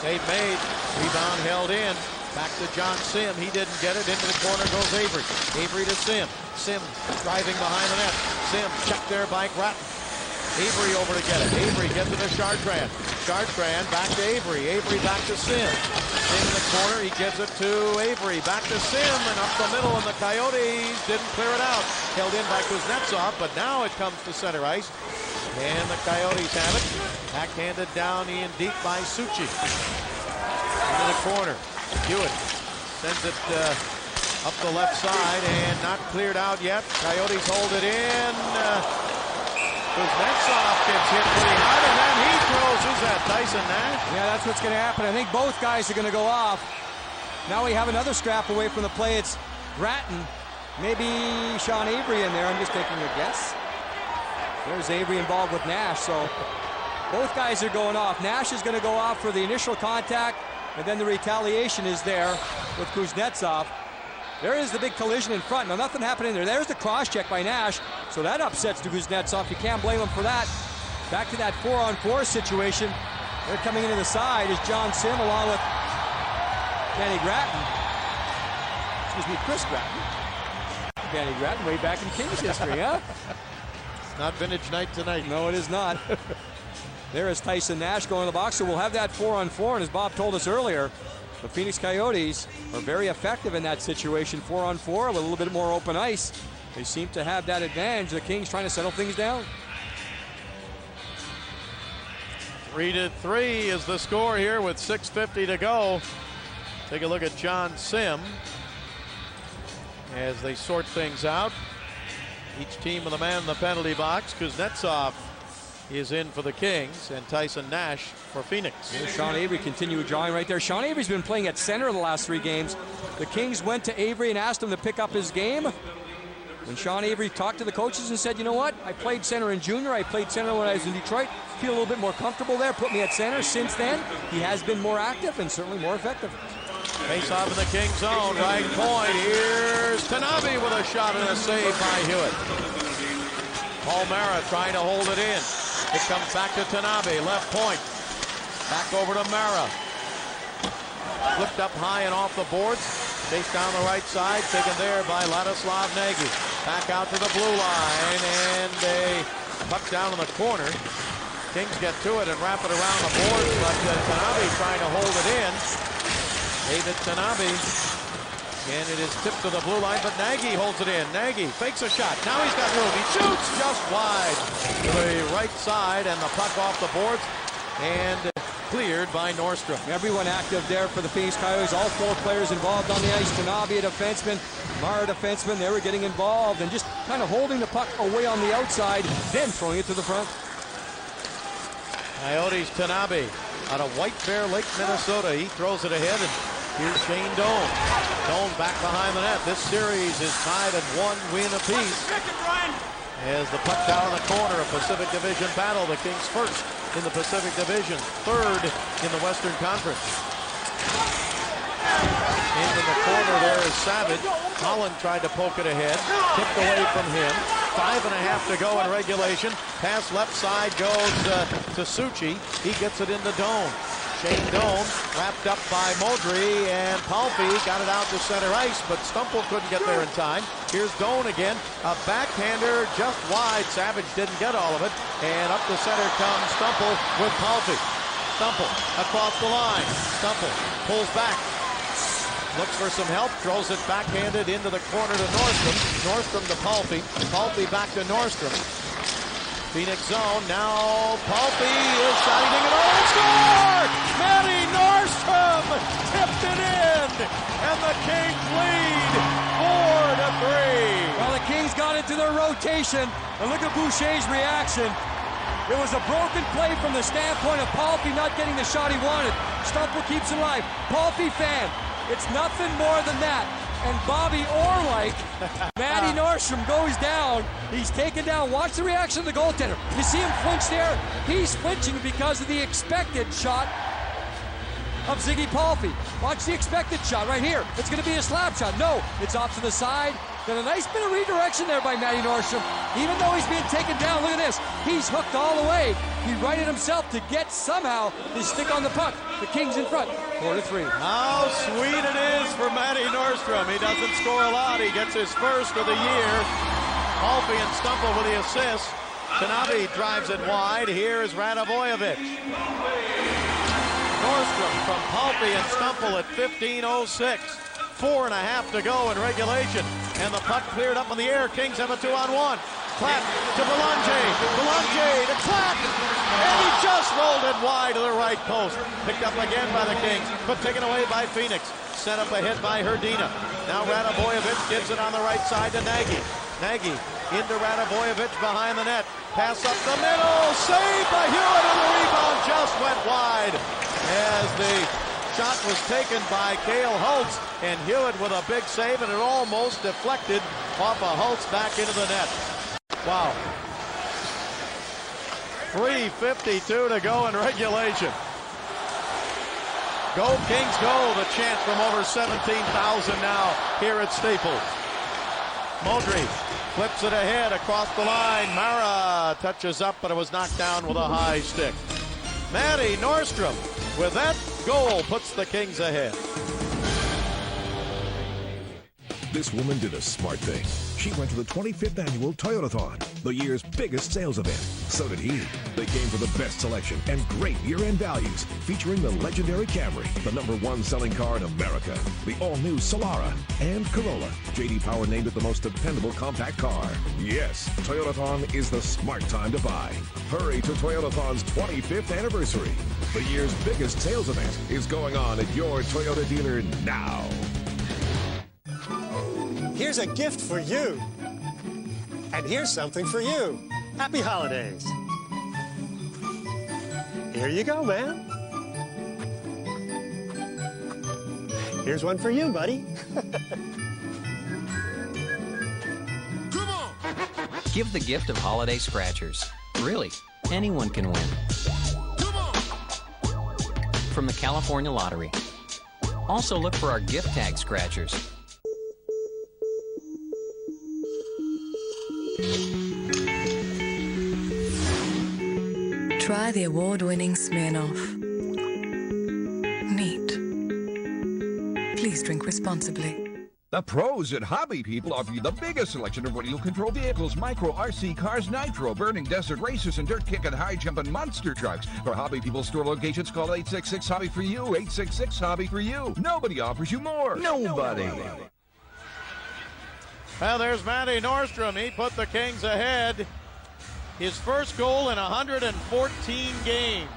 Save made. Rebound held in. Back to John Sim. He didn't get it. Into the corner goes Avery. Avery to Sim. Sim driving behind the net. Sim checked there by Grattan. Avery over to get it. Avery gets it to Chartrand. Chartrand back to Avery. Avery back to Sim. Sim in the corner. He gives it to Avery. Back to Sim and up the middle, and the Coyotes didn't clear it out. Held in by Kuznetsov, but now it comes to center ice. And the Coyotes have it. Backhanded down in deep by Suchi. Into the corner. Hewitt sends it up the left side and not cleared out yet. Coyotes hold it in. Kuznetsov gets hit pretty hard, and then he throws. Who's that, Tyson Nash? Yeah, that's what's going to happen. I think both guys are going to go off. Now we have another scrap away from the play. It's Grattan. Maybe Sean Avery in there. I'm just taking a guess. There's Avery involved with Nash, so both guys are going off. Nash is going to go off for the initial contact, and then the retaliation is there with Kuznetsov. There is the big collision in front. Now, nothing happening there. There's the cross-check by Nash, so that upsets Kuznetsov. You can't blame him for that. Back to that 4-on-4 situation. They're coming into the side is John Sim along with Danny Grattan. Excuse me, Chris Grattan. Danny Grattan way back in Kings history, huh? Not vintage night tonight. No, it is not. There is Tyson Nash going to the box, so we'll have that 4-on-4, and as Bob told us earlier, the Phoenix Coyotes are very effective in that situation, 4-on-4 with a little bit more open ice. They seem to have that advantage. The Kings trying to settle things down. 3-3 is the score here with 6:50 to go. Take a look at John Sim as they sort things out. Each team with a man in the penalty box. Kuznetsov is in for the Kings, and Tyson Nash for Phoenix. Yeah, Sean Avery continued drawing right there. Sean Avery's been playing at center the last 3 games. The Kings went to Avery and asked him to pick up his game. When Sean Avery talked to the coaches and said, you know what, I played center in junior, I played center when I was in Detroit, feel a little bit more comfortable there, put me at center. Since then, he has been more active and certainly more effective. Face off in the Kings zone, right point. Here's Tanabe with a shot and a save by Hewitt. Paul Mara trying to hold it in. It comes back to Tanabe, left point. Back over to Mara. Flipped up high and off the boards. Chased down the right side, taken there by Ladislav Nagy. Back out to the blue line, and a puck down in the corner. Kings get to it and wrap it around the boards, but Tanabe trying to hold it in. David Tanabe. And it is tipped to the blue line, but Nagy holds it in. Nagy fakes a shot. Now he's got room. He shoots just wide to the right side, and the puck off the boards and cleared by Nordstrom. Everyone active there for the Phoenix Coyotes. All 4 players involved on the ice. Tanabe, a defenseman, Mara, a defenseman. They were getting involved and just kind of holding the puck away on the outside, then throwing it to the front. Coyotes Tanabe out of White Bear Lake, Minnesota. He throws it ahead, and here's Shane Doan. Doan back behind the net. This series is tied at 1 win apiece. As the puck down in the corner, a Pacific Division battle. The Kings first in the Pacific Division, third in the Western Conference. In the corner there is Savage. Holland tried to poke it ahead. Tipped away from him. 5.5 to go in regulation. Pass left side goes to Suchi. He gets it into Doan. Shane Doan wrapped up by Modry, and Palffy got it out to center ice, but Stumple couldn't get there in time. Here's Doan again. A backhander just wide. Savage didn't get all of it. And up the center comes Stumple with Palffy. Stumple across the line. Stumple pulls back. Looks for some help, throws it backhanded into the corner to Nordstrom. Nordstrom to Palffy. Palffy back to Nordstrom. Phoenix zone, now Palffy is shotting it over and scored! Matty Nordstrom tipped it in, and the Kings lead 4-3. Well, the Kings got into their rotation, and look at Boucher's reaction. It was a broken play from the standpoint of Palffy not getting the shot he wanted. Stumple keeps it alive. Palffy fan. It's nothing more than that. And Bobby Orlik, Matty Nordstrom goes down. He's taken down. Watch the reaction of the goaltender. You see him flinch there? He's flinching because of the expected shot of Ziggy Palffy. Watch the expected shot right here. It's going to be a slap shot. No, it's off to the side. Then a nice bit of redirection there by Matty Nordstrom. Even though he's being taken down, look at this. He's hooked all the way. He righted himself to get somehow his stick on the puck. The Kings in front, 4-3. How sweet it is for Matty Nordstrom. He doesn't score a lot. He gets his first of the year. Palffy and Stumple with the assist. Tanabe drives it wide. Here is Radivojevic. Nordstrom from Palffy and Stumple at 15:06. 4.5 to go in regulation. And the puck cleared up in the air. Kings have a 2-on-1. Clapp to Belanger. Belanger to Clapp. And he just rolled it wide to the right post. Picked up again by the Kings, but taken away by Phoenix. Sent up ahead by Hrdina. Now Radivojevic gives it on the right side to Nagy. Nagy into Radivojevic behind the net. Pass up the middle. Saved by Hewitt, and the rebound just went wide. As the shot was taken by Cale Holtz, and Hewitt with a big save, and it almost deflected off of Holtz back into the net. Wow. 3:52 to go in regulation. Go Kings go, the chant from over 17,000 now here at Staples. Modry flips it ahead across the line. Mara touches up, but it was knocked down with a high stick. Matty Nordstrom with that goal puts the Kings ahead. This woman did a smart thing. She went to the 25th annual Toyotathon, the year's biggest sales event. So did he. They came for the best selection and great year-end values, featuring the legendary Camry, the #1 selling car in America, the all-new Solara, and Corolla. J.D. Power named it the most dependable compact car. Yes, Toyotathon is the smart time to buy. Hurry to Toyotathon's 25th anniversary. The year's biggest sales event is going on at your Toyota dealer now. Here's a gift for you. And here's something for you. Happy holidays. Here you go, man. Here's one for you, buddy. Come on! Give the gift of holiday scratchers. Really, anyone can win. Come on! From the California Lottery. Also look for our gift tag scratchers. Try the award-winning Smirnoff. Neat. Please drink responsibly. The pros at Hobby People offer you the biggest selection of radio control vehicles, micro RC cars, nitro, burning desert racers, and dirt kick and high jumping monster trucks. For Hobby People store locations, call 866-HOBBY-FOR-YOU, 866-HOBBY-FOR-YOU. Nobody offers you more. Nobody. Well, there's Matty Nordstrom. He put the Kings ahead. His first goal in 114 games.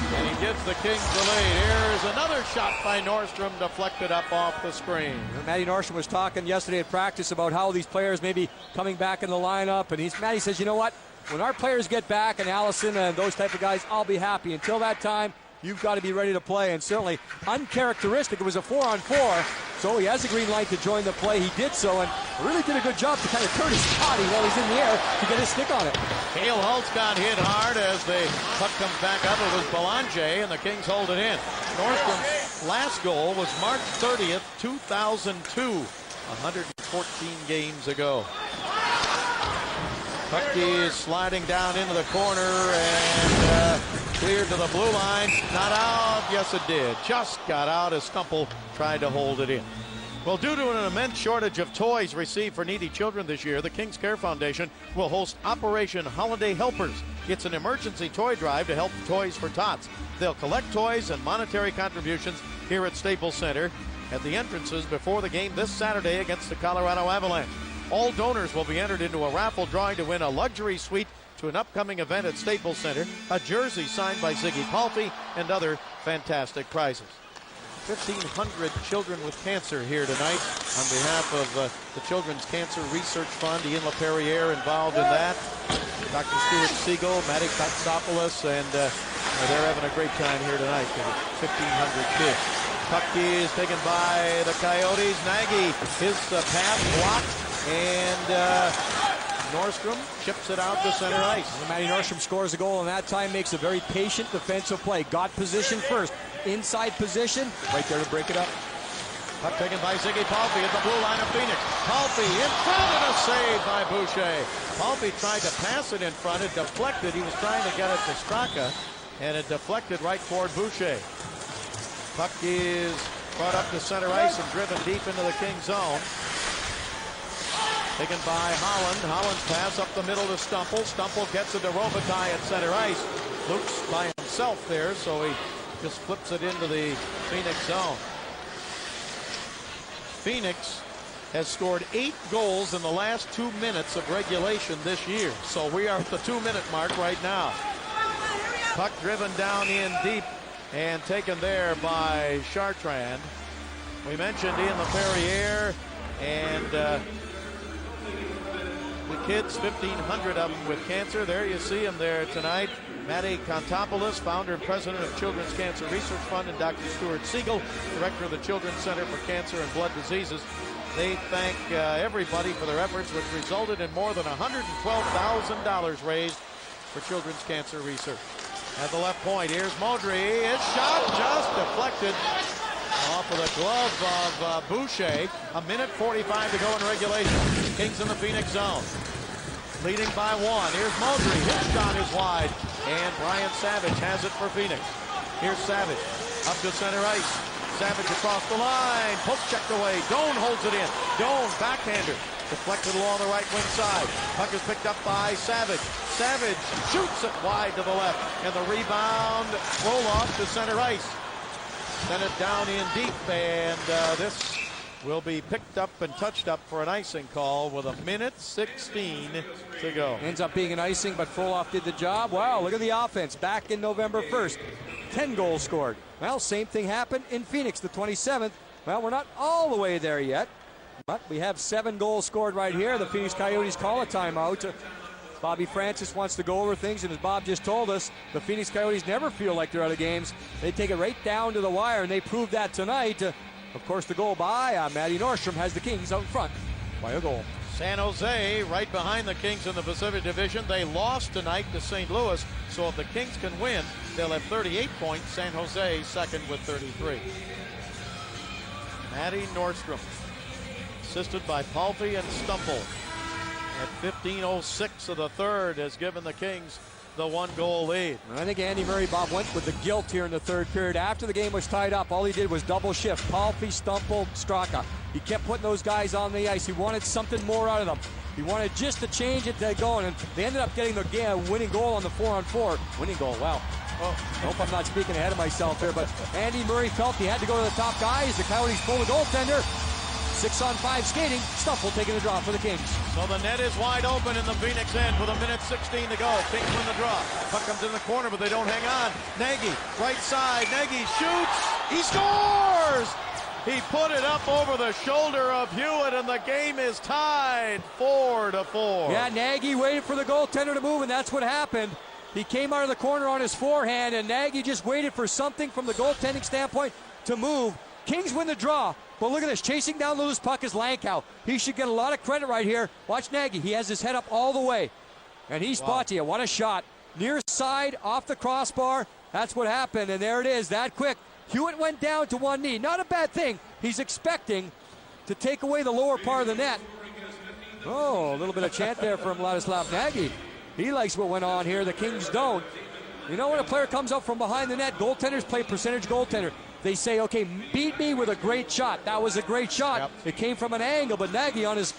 And he gives the Kings the lead. Here's another shot by Nordstrom, deflected up off the screen. Matty Nordstrom was talking yesterday at practice about how these players may be coming back in the lineup. And Matty says, you know what? When our players get back, and Allison and those type of guys, I'll be happy. Until that time, you've got to be ready to play. And certainly uncharacteristic. It was a 4-on-4. So he has a green light to join the play. He did so and really did a good job to kind of turn his body while he's in the air to get his stick on it. Cale Holtz got hit hard as the puck comes back up. It was Belanger, and the Kings hold it in. Nordstrom's last goal was March 30th, 2002, 114 games ago. Puck is sliding down into the corner and cleared to the blue line. Not out. Yes, it did. Just got out as Stumple tried to hold it in. Well, due to an immense shortage of toys received for needy children this year, the Kings Care Foundation will host Operation Holiday Helpers. It's an emergency toy drive to help Toys for Tots. They'll collect toys and monetary contributions here at Staples Center at the entrances before the game this Saturday against the Colorado Avalanche. All donors will be entered into a raffle drawing to win a luxury suite to an upcoming event at Staples Center, a jersey signed by Ziggy Palffy, and other fantastic prizes. 1,500 children with cancer here tonight on behalf of the Children's Cancer Research Fund. Ian LaPerriere involved in that. Dr. Stuart Siegel, Matty Kotsopoulos, and they're having a great time here tonight. 1,500 kids. Puck is taken by the Coyotes. Nagy, his path blocked. And Nordstrom chips it out to center ice. Matty Nordstrom scores a goal, and that time makes a very patient defensive play. Got position first. Inside position, right there to break it up. Puck taken by Ziggy Palffy at the blue line of Phoenix. Palffy in front and a save by Boucher. Palffy tried to pass it in front. It deflected. He was trying to get it to Straka, and it deflected right toward Boucher. Puck is brought up to center ice and driven deep into the Kings zone. Taken by Holland. Holland's pass up the middle to Stumple. Stumple gets it to Robitaille at center ice. Luke's by himself there, so he just flips it into the Phoenix zone. Phoenix has scored 8 goals in the last 2 minutes of regulation this year. So we are at the 2-minute mark right now. Puck driven down in deep and taken there by Chartrand. We mentioned Ian LaPerriere and the kids, 1,500 of them with cancer. There you see them there tonight. Matty Kontopoulos, founder and president of Children's Cancer Research Fund, and Dr. Stuart Siegel, director of the Children's Center for Cancer and Blood Diseases. They thank everybody for their efforts, which resulted in more than $112,000 raised for children's cancer research. At the left point, here's Modry. His shot just deflected off of the glove of Boucher. 1:45 to go in regulation. Kings in the Phoenix zone. Leading by 1. Here's Modry. His shot is wide. And Brian Savage has it for Phoenix. Here's Savage. Up to center ice. Savage across the line. Poke checked away. Doan holds it in. Doan, backhander. Deflected along the right wing side. Puck is picked up by Savage. Savage shoots it wide to the left. And the rebound roll off to center ice. Sent it down in deep. And this will be picked up and touched up for an icing call with 1:16 to go. Ends up being an icing, but Froloff did the job. Wow, look at the offense. Back in November 1st. 10 goals scored. Well, same thing happened in Phoenix, the 27th. Well, we're not all the way there yet, but we have 7 goals scored right here. The Phoenix Coyotes call a timeout. Bobby Francis wants to go over things, and as Bob just told us, the Phoenix Coyotes never feel like they're out of games. They take it right down to the wire, and they proved that tonight. Of course, the goal by Matty Nordstrom has the Kings out in front by a goal. San Jose right behind the Kings in the Pacific Division. They lost tonight to St. Louis, so if the Kings can win, they'll have 38 points. San Jose second with 33. Matty Nordstrom, assisted by Palffy and Stumple. At 15:06 of the third has given the Kings the 1-goal lead. I think Andy Murray, Bob, went with the guilt here in the third period. After the game was tied up, all he did was double shift. Palffy, Stumple, Straka. He kept putting those guys on the ice. He wanted something more out of them. He wanted just to change it to going, and they ended up getting the winning goal on the 4-on-4. Winning goal, wow. Oh, I hope I'm not speaking ahead of myself here, but Andy Murray felt he had to go to the top guys. The Coyotes pull the goaltender. 6-on-5 skating. Stuffle taking the draw for the Kings. So the net is wide open in the Phoenix end with 1:16 to go. Kings win the draw. Puck comes in the corner, but they don't hang on. Nagy, right side. Nagy shoots. He scores! He put it up over the shoulder of Hewitt, and the game is tied 4-4. Yeah, Nagy waited for the goaltender to move, and that's what happened. He came out of the corner on his forehand, and Nagy just waited for something from the goaltending standpoint to move. Kings win the draw, but look at this. Chasing down the loose puck is Langkow. He should get a lot of credit right here. Watch Nagy. He has his head up all the way, and he spots you. What a shot. Near side, off the crossbar. That's what happened, and there it is, that quick. Hewitt went down to one knee. Not a bad thing. He's expecting to take away the lower part of the net. Oh, a little bit of chant there from Ladislav Nagy. He likes what went on here. The Kings don't. You know when a player comes up from behind the net, goaltenders play percentage goaltender. They say, okay, beat me with a great shot. That was a great shot. Yep. It came from an angle, but Nagy on his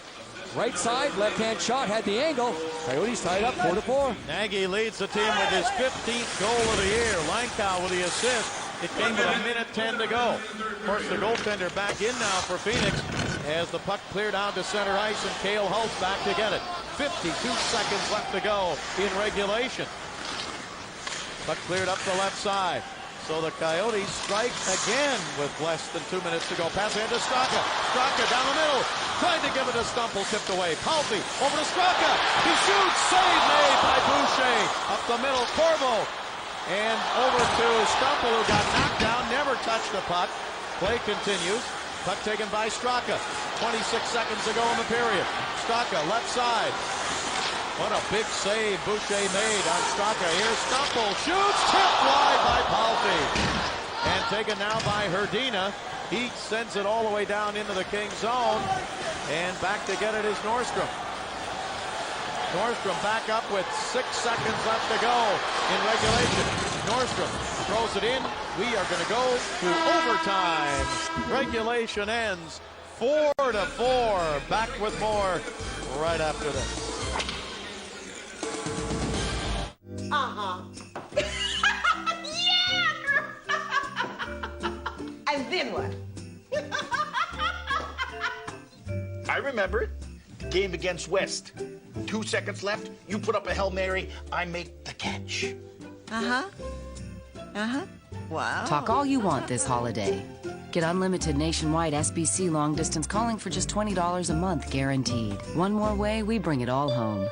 right side, left-hand shot, had the angle. Coyotes tied up 4-4. Nagy leads the team with his 15th goal of the year. Langkow with the assist. It came with 1:10 to go. Of course, the goaltender back in now for Phoenix as the puck cleared out to center ice, and Cale Hulse back to get it. 52 seconds left to go in regulation. Puck cleared up the left side. So the Coyotes strike again with less than 2 minutes to go. Pass ahead to Straka. Straka down the middle. Trying to give it to Stumple, tipped away. Palffy over to Straka. He shoots. Save made by Boucher. Up the middle, Corvo. And over to Stumple, who got knocked down, never touched the puck. Play continues. Puck taken by Straka. 26 seconds to go in the period. Straka, left side. What a big save Boucher made on Straka. Here's Stumple. Shoots. Tipped wide by Palffy. And taken now by Herdina. He sends it all the way down into the King zone. And back to get it is Nordstrom. Nordstrom back up with 6 seconds left to go in regulation. Nordstrom throws it in. We are going to go to overtime. Regulation ends 4-4. Back with more right after this. Uh-huh. Yeah! And then what? I remember it. Game against West. 2 seconds left. You put up a Hail Mary. I make the catch. Uh-huh. Uh-huh. Wow. Talk all you want this holiday. Get unlimited nationwide SBC long distance calling for just $20 a month guaranteed. One more way, we bring it all home.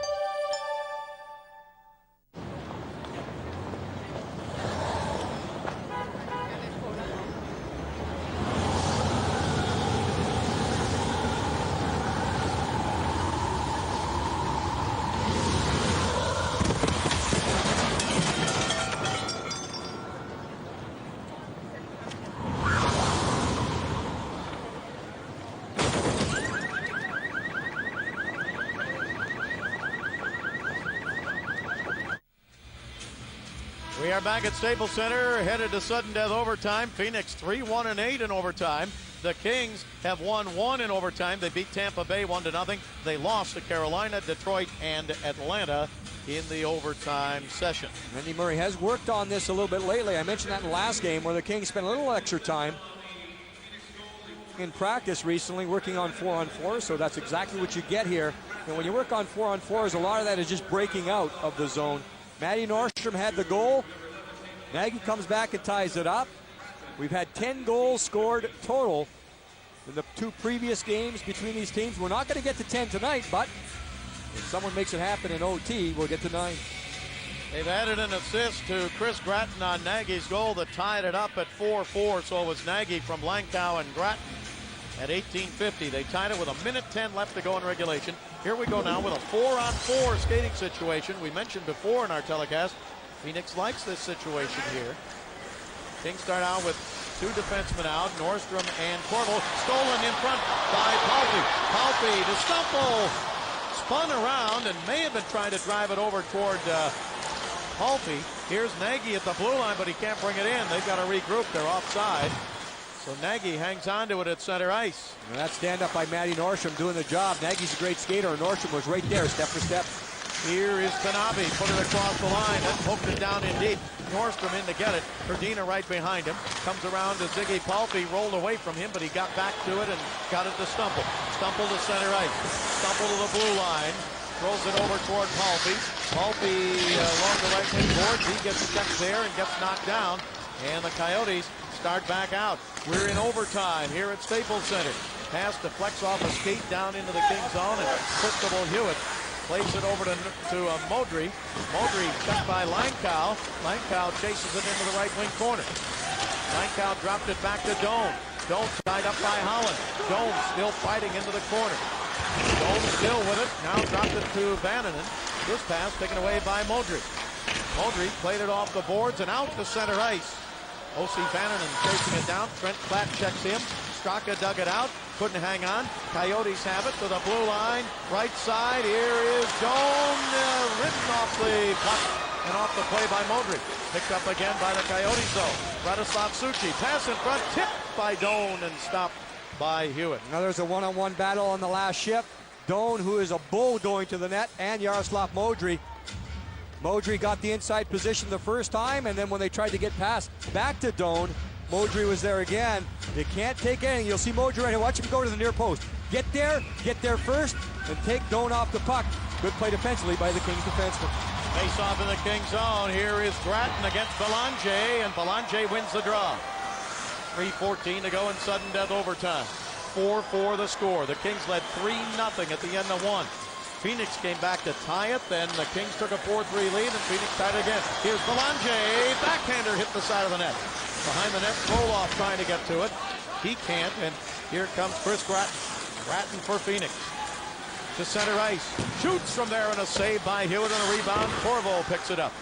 We are back at Staples Center, headed to sudden death overtime. Phoenix 3-1-8 in overtime. The Kings have won 1 in overtime. They beat Tampa Bay 1-0. They lost to Carolina, Detroit, and Atlanta in the overtime session. Andy Murray has worked on this a little bit lately. I mentioned that in the last game where the Kings spent a little extra time in practice recently working on 4-on-4, so that's exactly what you get here. And when you work on 4-on-4s, a lot of that is just breaking out of the zone. Matty Nordstrom had the goal. Nagy comes back and ties it up. We've had 10 goals scored total in the 2 previous games between these teams. We're not going to get to 10 tonight, but if someone makes it happen in OT, we'll get to 9. They've added an assist to Chris Gratton on Nagy's goal that tied it up at 4-4. So it was Nagy from Langkow and Gratton at 18:50. They tied it with 1:10 left to go in regulation. Here we go now with a 4-on-4 skating situation. We mentioned before in our telecast, Phoenix likes this situation here. Kings start out with 2 defensemen out, Nordstrom and Corvo. Stolen in front by Palffy. Palffy to Stumple. Spun around and may have been trying to drive it over toward Palffy. Here's Nagy at the blue line, but he can't bring it in. They've got to regroup. They're offside. So Nagy hangs on to it at center ice. And that stand-up by Matty Nordstrom doing the job. Nagy's a great skater, and Nordstrom was right there, step for step. Here is Tanabe, put it across the line, and poked it down in deep. Nordstrom in to get it. Verdina right behind him. Comes around to Ziggy Palffy, rolled away from him, but he got back to it and got it to Stumple. Stumple to center ice. Stumple to the blue line. Throws it over toward Palffy. Palffy along the right wing boards. He gets checked there and gets knocked down. And the Coyotes start back out. We're in overtime here at Staples Center. Pass deflects off a skate down into the Kings zone, and Cristobal Hewitt plays it over to Modry. Modry checked by Langkow. Langkow chases it into the right wing corner. Langkow dropped it back to Doan. Doan tied up by Holland. Doan still fighting into the corner. Doan still with it. Now dropped it to Vananen. This pass taken away by Modry. Modry played it off the boards and out to center ice. O.C. Vananen chasing it down. Trent Platt checks him. Straka dug it out. Couldn't hang on. Coyotes have it to the blue line. Right side. Here is Doan. Ridden off the puck and off the play by Modry. Picked up again by the Coyotes though. Radoslav Suchy. Pass in front. Tipped by Doan and stopped by Hewitt. Now there's a one-on-one battle on the last shift. Doan, who is a bull going to the net, and Yaroslav Modry. Modry got the inside position the first time, and then when they tried to get past back to Doan, Modry was there again. They can't take anything. You'll see Modry right here. Watch him go to the near post. Get there first, and take Doan off the puck. Good play defensively by the Kings defenseman. Face off in the Kings zone. Here is Grattan against Belanger, and Belanger wins the draw. 3:14 to go in sudden death overtime. 4-4 the score. The Kings led 3-0 at the end of one. Phoenix came back to tie it, then the Kings took a 4-3 lead, and Phoenix tied it again. Here's Belanger, backhander hit the side of the net. Behind the net, Roloff trying to get to it. He can't, and here comes Chris Grattan. Grattan for Phoenix. To center ice, shoots from there, and a save by Hewitt, and a rebound. Corvo picks it up.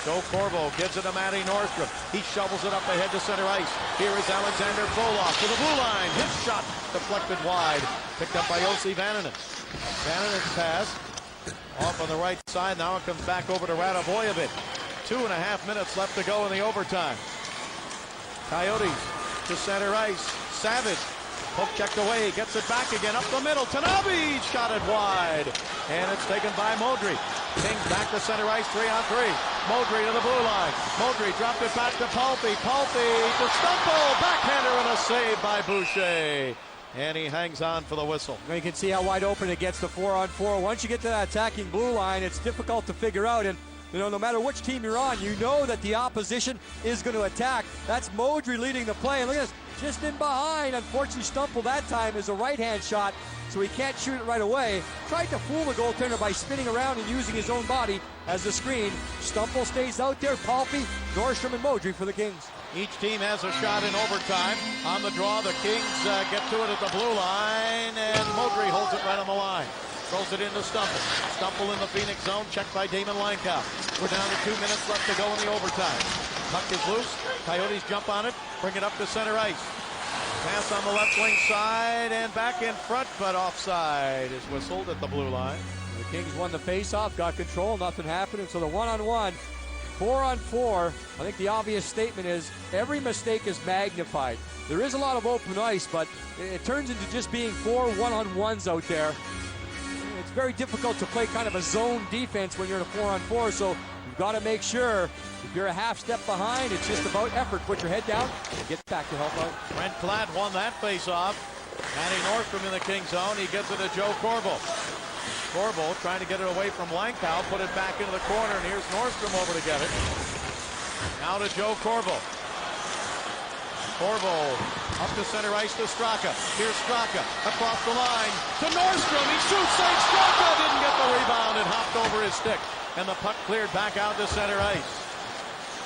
Joe Corvo gives it to Matty Nordstrom. He shovels it up ahead to center ice. Here is Alexander Boloff to the blue line. His shot deflected wide. Picked up by O.C. Vananen. Vananen's pass off on the right side. Now it comes back over to Radovojevic. 2.5 minutes left to go in the overtime. Coyotes to center ice. Savage. Poke checked away. Gets it back again up the middle. Tanabe shot it wide. And it's taken by Modry. Kings back to center ice, 3-on-3. Modry to the blue line. Modry dropped it back to Palffy. Palffy to Stumple. Backhander and a save by Boucher. And he hangs on for the whistle. You can see how wide open it gets, the 4-on-4. Once you get to that attacking blue line, it's difficult to figure out. And no matter which team you're on, you know that the opposition is going to attack. That's Modry leading the play. And look at this, just in behind. Unfortunately, Stumple that time is a right-hand shot, so he can't shoot it right away. Tried to fool the goaltender by spinning around and using his own body as a screen. Stumple stays out there. Palffy, Nordstrom, and Modry for the Kings. Each team has a shot in overtime. On the draw, the Kings get to it at the blue line, and Modry holds it right on the line. Throws it into Stumple. Stumple in the Phoenix zone, checked by Damon Langkow. We're down to 2 minutes left to go in the overtime. Puck is loose. Coyotes jump on it, bring it up to center ice. Pass on the left wing side and back in front, but offside is whistled at the blue line. The Kings won the face-off, got control, nothing happened, and so the one-on-one, 4-on-4, I think the obvious statement is every mistake is magnified. There is a lot of open ice, but it turns into just being 4 one-on-ones out there. It's very difficult to play kind of a zone defense when you're in a 4-on-4, so you've got to make sure if you're a half step behind, it's just about effort. Put your head down and get back to help out. Trent Platt won that face-off. Matty Nordstrom in the Kings zone. He gives it to Joe Corvo. Corvo trying to get it away from Langkow, put it back into the corner, and here's Nordstrom over to get it. Now to Joe Corvo. Corvo up to center ice to Straka. Here's Straka across the line to Nordstrom. He shoots, saves. Straka didn't get the rebound. It hopped over his stick, and the puck cleared back out to center ice.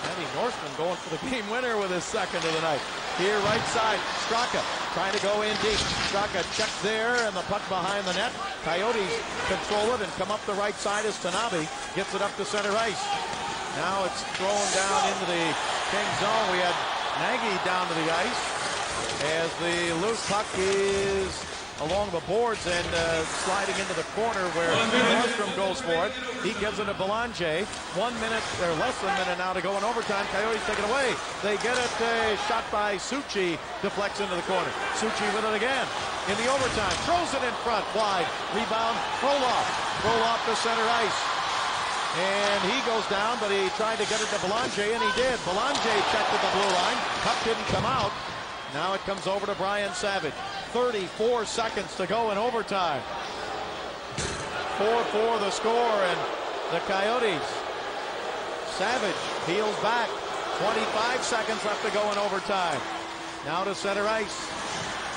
Matty Nordstrom going for the game winner with his second of the night. Here, right side, Straka trying to go in deep. Straka checked there, and the puck behind the net. Coyotes control it and come up the right side as Tanabe gets it up to center ice. Now it's thrown down into the Kings zone. We had Nagy down to the ice as the loose puck is along the boards and sliding into the corner where Nordstrom goes for it. He gives it to Belanger. 1 minute, or less than a minute now to go in overtime. Coyotes take it away. They get it, shot by Suchi, deflects into the corner. Suchi with it again in the overtime. Throws it in front, wide. Rebound, Frolov. Frolov to center ice. And he goes down, but he tried to get it to Belanger, and he did. Belanger checked at the blue line. Puck didn't come out. Now it comes over to Brian Savage. 34 seconds to go in overtime. 4-4 the score, and the Coyotes. Savage peels back. 25 seconds left to go in overtime. Now to center ice.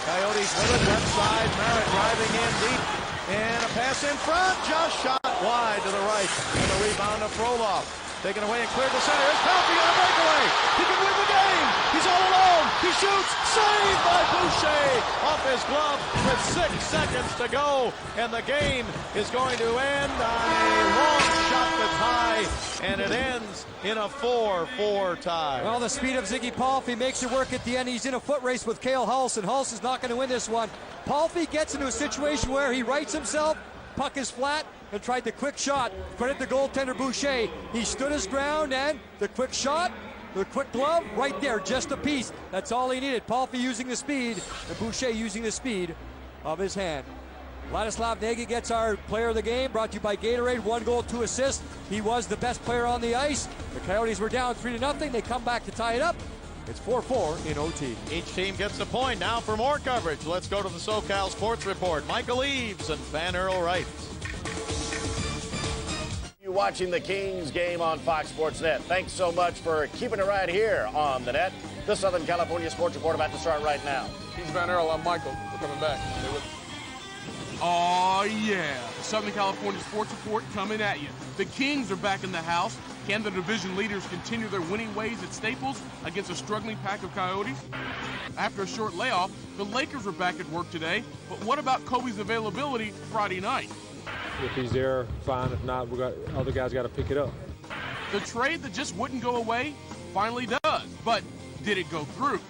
Coyotes with it, left side. Merritt driving in deep. And a pass in front. Just shot wide to the right. And the rebound of Frolov. Taken away and cleared to center. Here's Palpy on a breakaway. He can win the game. He's all alone. He shoots. Saved by Boucher off his glove with 6 seconds to go. And the game is going to end on a long shot that's high. And it ends in a 4-4 tie. Well, the speed of Ziggy Palffy makes it work at the end. He's in a foot race with Cale Hulse, and Hulse is not going to win this one. Palffy gets into a situation where he rights himself. Puck is flat and tried the quick shot. Credit the goaltender Boucher. He stood his ground, and the quick shot, the quick glove, right there, just a piece. That's all he needed. Palffy using the speed, and Boucher using the speed of his hand. Vladislav Nagy gets our player of the game, brought to you by Gatorade. 1 goal, 2 assists. He was the best player on the ice. The Coyotes were down 3-0. They come back to tie it up. It's 4-4 in OT. Each team gets a point. Now for more coverage, let's go to the SoCal Sports Report. Michael Eaves and Van Earl Wright. You're watching the Kings game on Fox Sports Net. Thanks so much for keeping it right here on the net. The Southern California Sports Report about to start right now. He's Van Earl. I'm Michael. We're coming back. Oh, yeah. The Southern California Sports Report coming at you. The Kings are back in the house. Can the division leaders continue their winning ways at Staples against a struggling pack of Coyotes? After a short layoff, the Lakers are back at work today. But what about Kobe's availability Friday night? If he's there, fine. If not, other guys got to pick it up. The trade that just wouldn't go away finally does. But did it go through?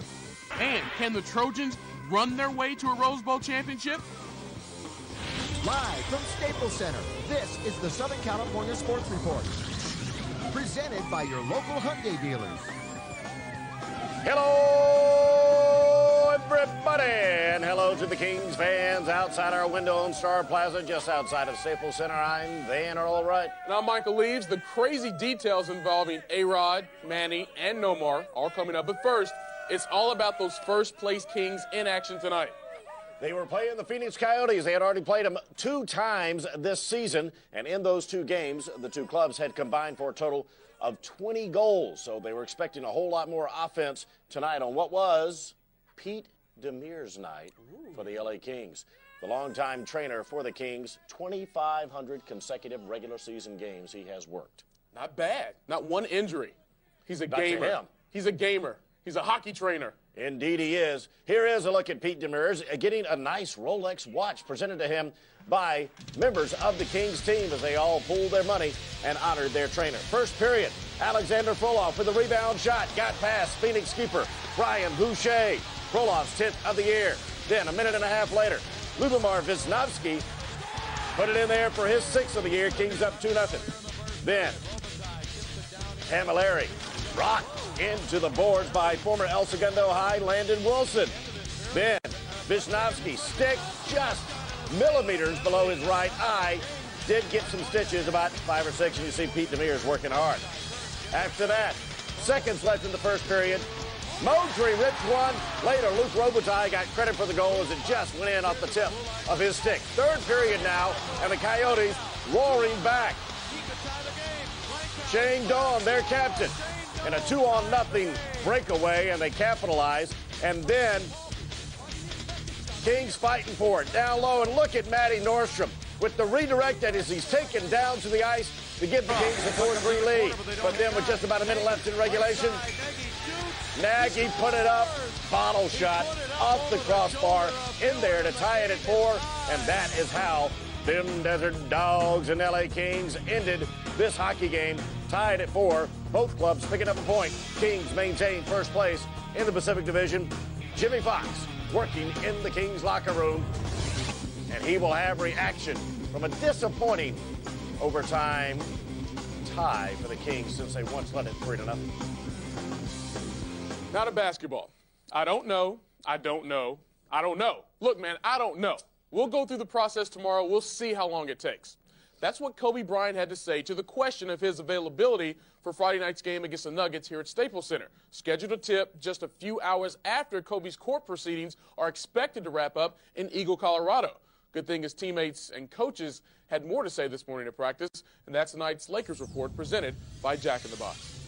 And can the Trojans run their way to a Rose Bowl championship? Live from Staples Center, this is the Southern California Sports Report. Presented by your local Hyundai dealers. Hello, everybody, and hello to the Kings fans outside our window on Star Plaza, just outside of Staples Center. I'm Van Earl Wright. And I'm Michael Eaves. The crazy details involving A-Rod, Manny, and Nomar all coming up. But first, it's all about those first-place Kings in action tonight. They were playing the Phoenix Coyotes. They had already played them 2 times this season, and in those 2 games, the 2 clubs had combined for a total of 20 goals. So they were expecting a whole lot more offense tonight on what was Pete Demere's night for the LA Kings. The longtime trainer for the Kings, 2,500 consecutive regular season games he has worked. Not bad. Not one injury. He's a Back to gamer. him. He's a gamer. He's a hockey trainer. Indeed he is. Here is a look at Pete Demers getting a nice Rolex watch presented to him by members of the Kings team as they all pooled their money and honored their trainer. First period, Alexander Frolov with the rebound shot. Got past Phoenix keeper Brian Boucher. Frolov's 10th of the year. Then a minute and a half later, Lubomir Visnovsky put it in there for his 6th of the year. Kings up 2-0. Then Camilleri rocked into the boards by former El Segundo High Landon Wilson. Then Visnovsky stick just millimeters below his right eye. Did get some stitches, about 5 or 6, and you see Pete Demers working hard. After that, seconds left in the first period. Moultrie ripped one. Later, Luke Robitaille got credit for the goal as it just went in off the tip of his stick. Third period now, and the Coyotes roaring back. Shane Dawn, their captain, in a 2-0 breakaway, and they capitalize. And then Kings fighting for it down low, and look at Matty Nordstrom with the redirect that is he's taken down to the ice to give the Kings a 4-3 lead. But then with just about a minute left in regulation, Nagy put it up, bottle shot off the crossbar in there to tie it at 4, and that is how them Desert Dogs and LA Kings ended this hockey game, tied at 4. Both clubs picking up a point. Kings maintain first place in the Pacific Division. Jimmy Fox working in the Kings locker room. and he will have reaction from a disappointing overtime tie for the Kings since they once led it 3-0. Now to basketball. I don't know. I don't know. I don't know. Look, man, I don't know. We'll go through the process tomorrow. We'll see how long it takes. That's what Kobe Bryant had to say to the question of his availability for Friday night's game against the Nuggets here at Staples Center. Scheduled to tip just a few hours after Kobe's court proceedings are expected to wrap up in Eagle, Colorado. Good thing his teammates and coaches had more to say this morning at practice, and that's tonight's Lakers report presented by Jack in the Box.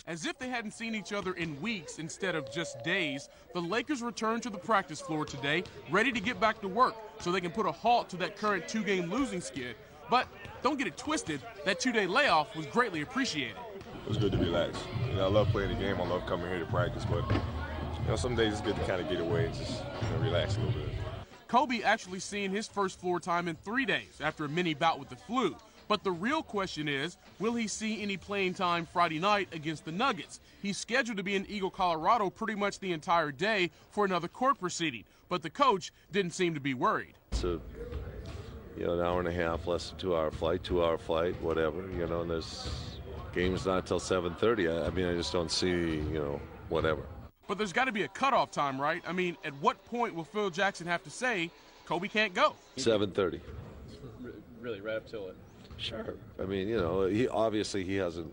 As if they hadn't seen each other in weeks instead of just days, the Lakers returned to the practice floor today, ready to get back to work so they can put a halt to that current two-game losing skid. But don't get it twisted, that two-day layoff was greatly appreciated. It was good to relax. You know, I love playing the game. I love coming here to practice, but you know, some days it's good to kind of get away and just relax a little bit. Kobe actually seeing his first floor time in 3 days after a mini bout with the flu. But the real question is, will he see any playing time Friday night against the Nuggets? He's scheduled to be in Eagle, Colorado pretty much the entire day for another court proceeding. But the coach didn't seem to be worried. It's an hour and a half, less than 2 hour flight, 2 hour flight, whatever, and there's game's not till 7:30. I mean, I just don't see, whatever. But there's got to be a cutoff time, right? I mean, at what point will Phil Jackson have to say, Kobe can't go? 7:30. Really, right up till it. Sure. I mean, he hasn't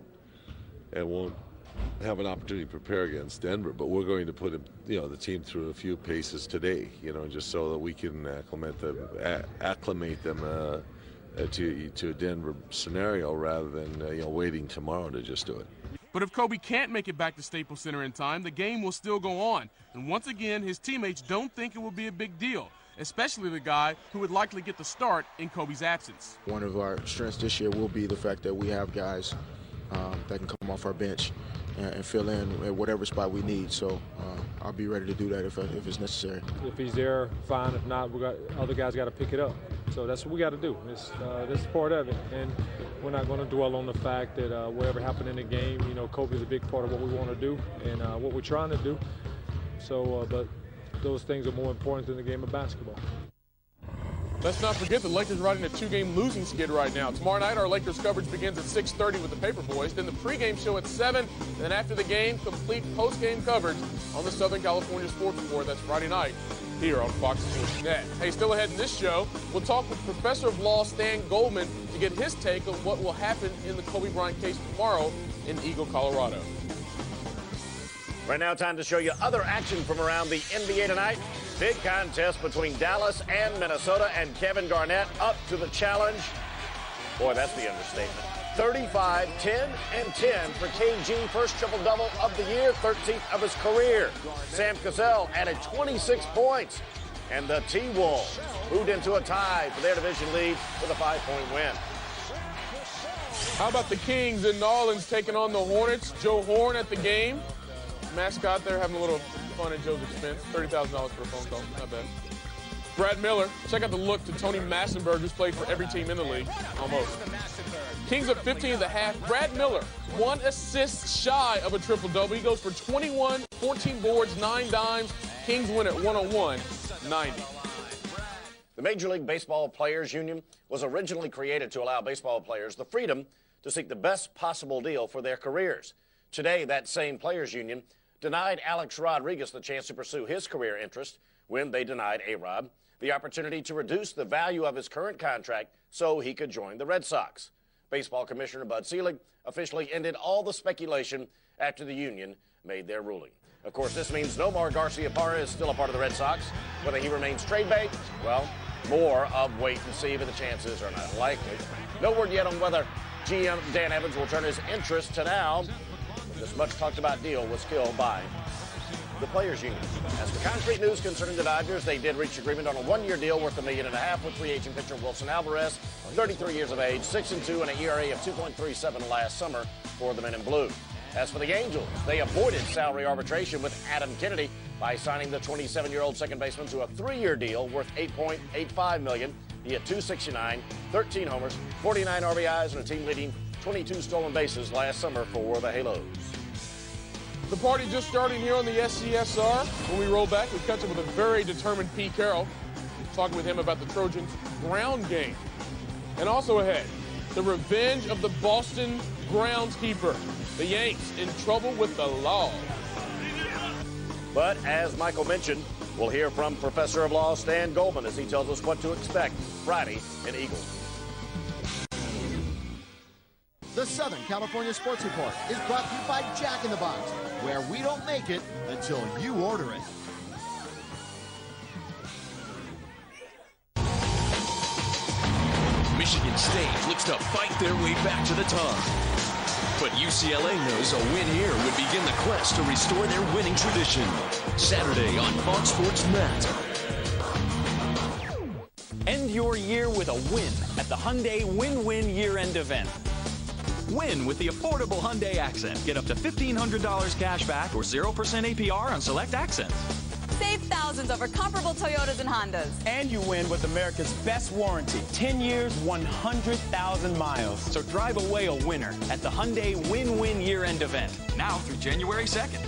and won't have an opportunity to prepare against Denver, but we're going to put him, the team through a few paces today, just so that we can acclimate them to a Denver scenario rather than waiting tomorrow to just do it. But if Kobe can't make it back to Staples Center in time, the game will still go on. And once again, his teammates don't think it will be a big deal, especially the guy who would likely get the start in Kobe's absence. One of our strengths this year will be the fact that we have guys that can come off our bench and fill in at whatever spot we need. So I'll be ready to do that if it's necessary. If he's there, fine. If not, other guys got to pick it up. So that's what we got to do. This is part of it. And we're not going to dwell on the fact that whatever happened in the game, Kobe is a big part of what we want to do and what we're trying to do. So, but those things are more important than the game of basketball. Let's not forget the Lakers are riding a two-game losing skid right now. Tomorrow night, our Lakers coverage begins at 6:30 with the Paperboys. Then the pregame show at 7. And then after the game, complete postgame coverage on the Southern California Sports Report. That's Friday night here on Fox Sports Net. Hey, still ahead in this show, we'll talk with Professor of Law Stan Goldman to get his take on what will happen in the Kobe Bryant case tomorrow in Eagle, Colorado. Right now, time to show you other action from around the NBA tonight. Big contest between Dallas and Minnesota, and Kevin Garnett up to the challenge. Boy, that's the understatement. 35, 10, and 10 for KG. First triple-double of the year, 13th of his career. Sam Cassell added 26 points. And the T-Wolves moved into a tie for their division lead with a 5-point win. How about the Kings in New Orleans taking on the Hornets? Joe Horn at the game. Mascot there having a little fun at Joe's expense. $30,000 for a phone call. Not bad. Brad Miller. Check out the look to Tony Massenberg, who's played for every team in the league. Almost. Kings up 15 at the half. Brad Miller, 1 assist shy of a triple-double. He goes for 21, 14 boards, 9 dimes. Kings win at 101-90. The Major League Baseball Players Union was originally created to allow baseball players the freedom to seek the best possible deal for their careers. Today, that same Players Union denied Alex Rodriguez the chance to pursue his career interest when they denied A-Rod the opportunity to reduce the value of his current contract so he could join the Red Sox. Baseball Commissioner Bud Selig officially ended all the speculation after the union made their ruling. Of course, this means no more Garcia Parra is still a part of the Red Sox. Whether he remains trade bait, well, more of wait and see, but the chances are not likely. No word yet on whether GM Dan Evans will turn his interest to now. This much-talked-about deal was killed by the Players Union. As for concrete news concerning the Dodgers, they did reach agreement on a one-year deal worth $1.5 million with free agent pitcher Wilson Alvarez, 33 years of age, 6-2, and an ERA of 2.37 last summer for the Men in Blue. As for the Angels, they avoided salary arbitration with Adam Kennedy by signing the 27-year-old second baseman to a 3-year deal worth $8.85 million. He had 269, 13 homers, 49 RBIs, and a team-leading 22 stolen bases last summer for the Halos. The party just starting here on the SCSR. When we roll back, we catch up with a very determined Pete Carroll. talking with him about the Trojans' ground game. And also ahead, the revenge of the Boston groundskeeper. The Yanks in trouble with the law. But as Michael mentioned, we'll hear from Professor of Law Stan Goldman as he tells us what to expect Friday in Eagle. The Southern California Sports Report is brought to you by Jack in the Box, where we don't make it until you order it. Michigan State looks to fight their way back to the top. But UCLA knows a win here would begin the quest to restore their winning tradition. Saturday on Fox Sports Matt. End your year with a win at the Hyundai Win-Win Year-End Event. Win with the affordable Hyundai Accent. Get up to $1,500 cash back or 0% APR on select Accents. Save thousands over comparable Toyotas and Hondas. And you win with America's best warranty. 10 years, 100,000 miles. So drive away a winner at the Hyundai Win-Win Year-End Event. Now through January 2nd.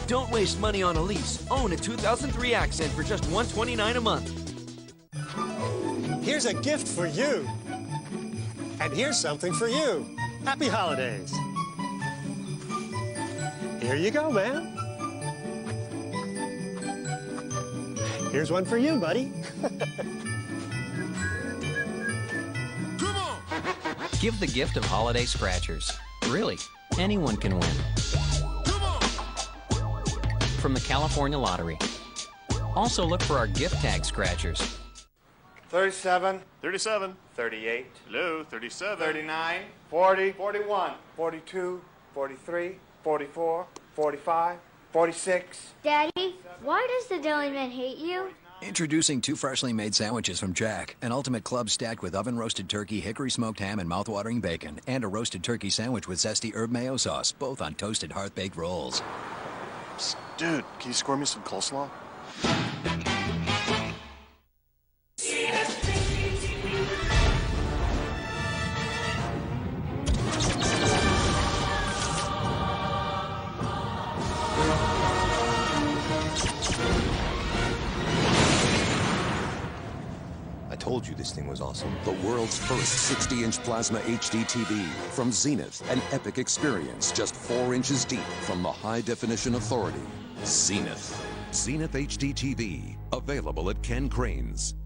Don't waste money on a lease. Own a 2003 Accent for just $129 a month. Here's a gift for you. And here's something for you. Happy holidays. Here you go, man. Here's one for you, buddy. Give the gift of holiday scratchers. Really, anyone can win. From the California Lottery. Also look for our gift tag scratchers. 37. 37. 38. Hello, 37. 39. 40. 41. 42. 43. 44. 45. 46. Daddy, why does the deli man hate you? Introducing two freshly made sandwiches from Jack. An ultimate club stacked with oven-roasted turkey, hickory smoked ham, and mouth-watering bacon. And a roasted turkey sandwich with zesty herb mayo sauce, both on toasted hearth-baked rolls. Psst, dude, can you score me some coleslaw? Told you this thing was awesome. The world's first 60-inch plasma HD TV from Zenith. An epic experience just 4 inches deep from the high-definition authority. Zenith. Zenith HD TV. Available at Ken Crane's.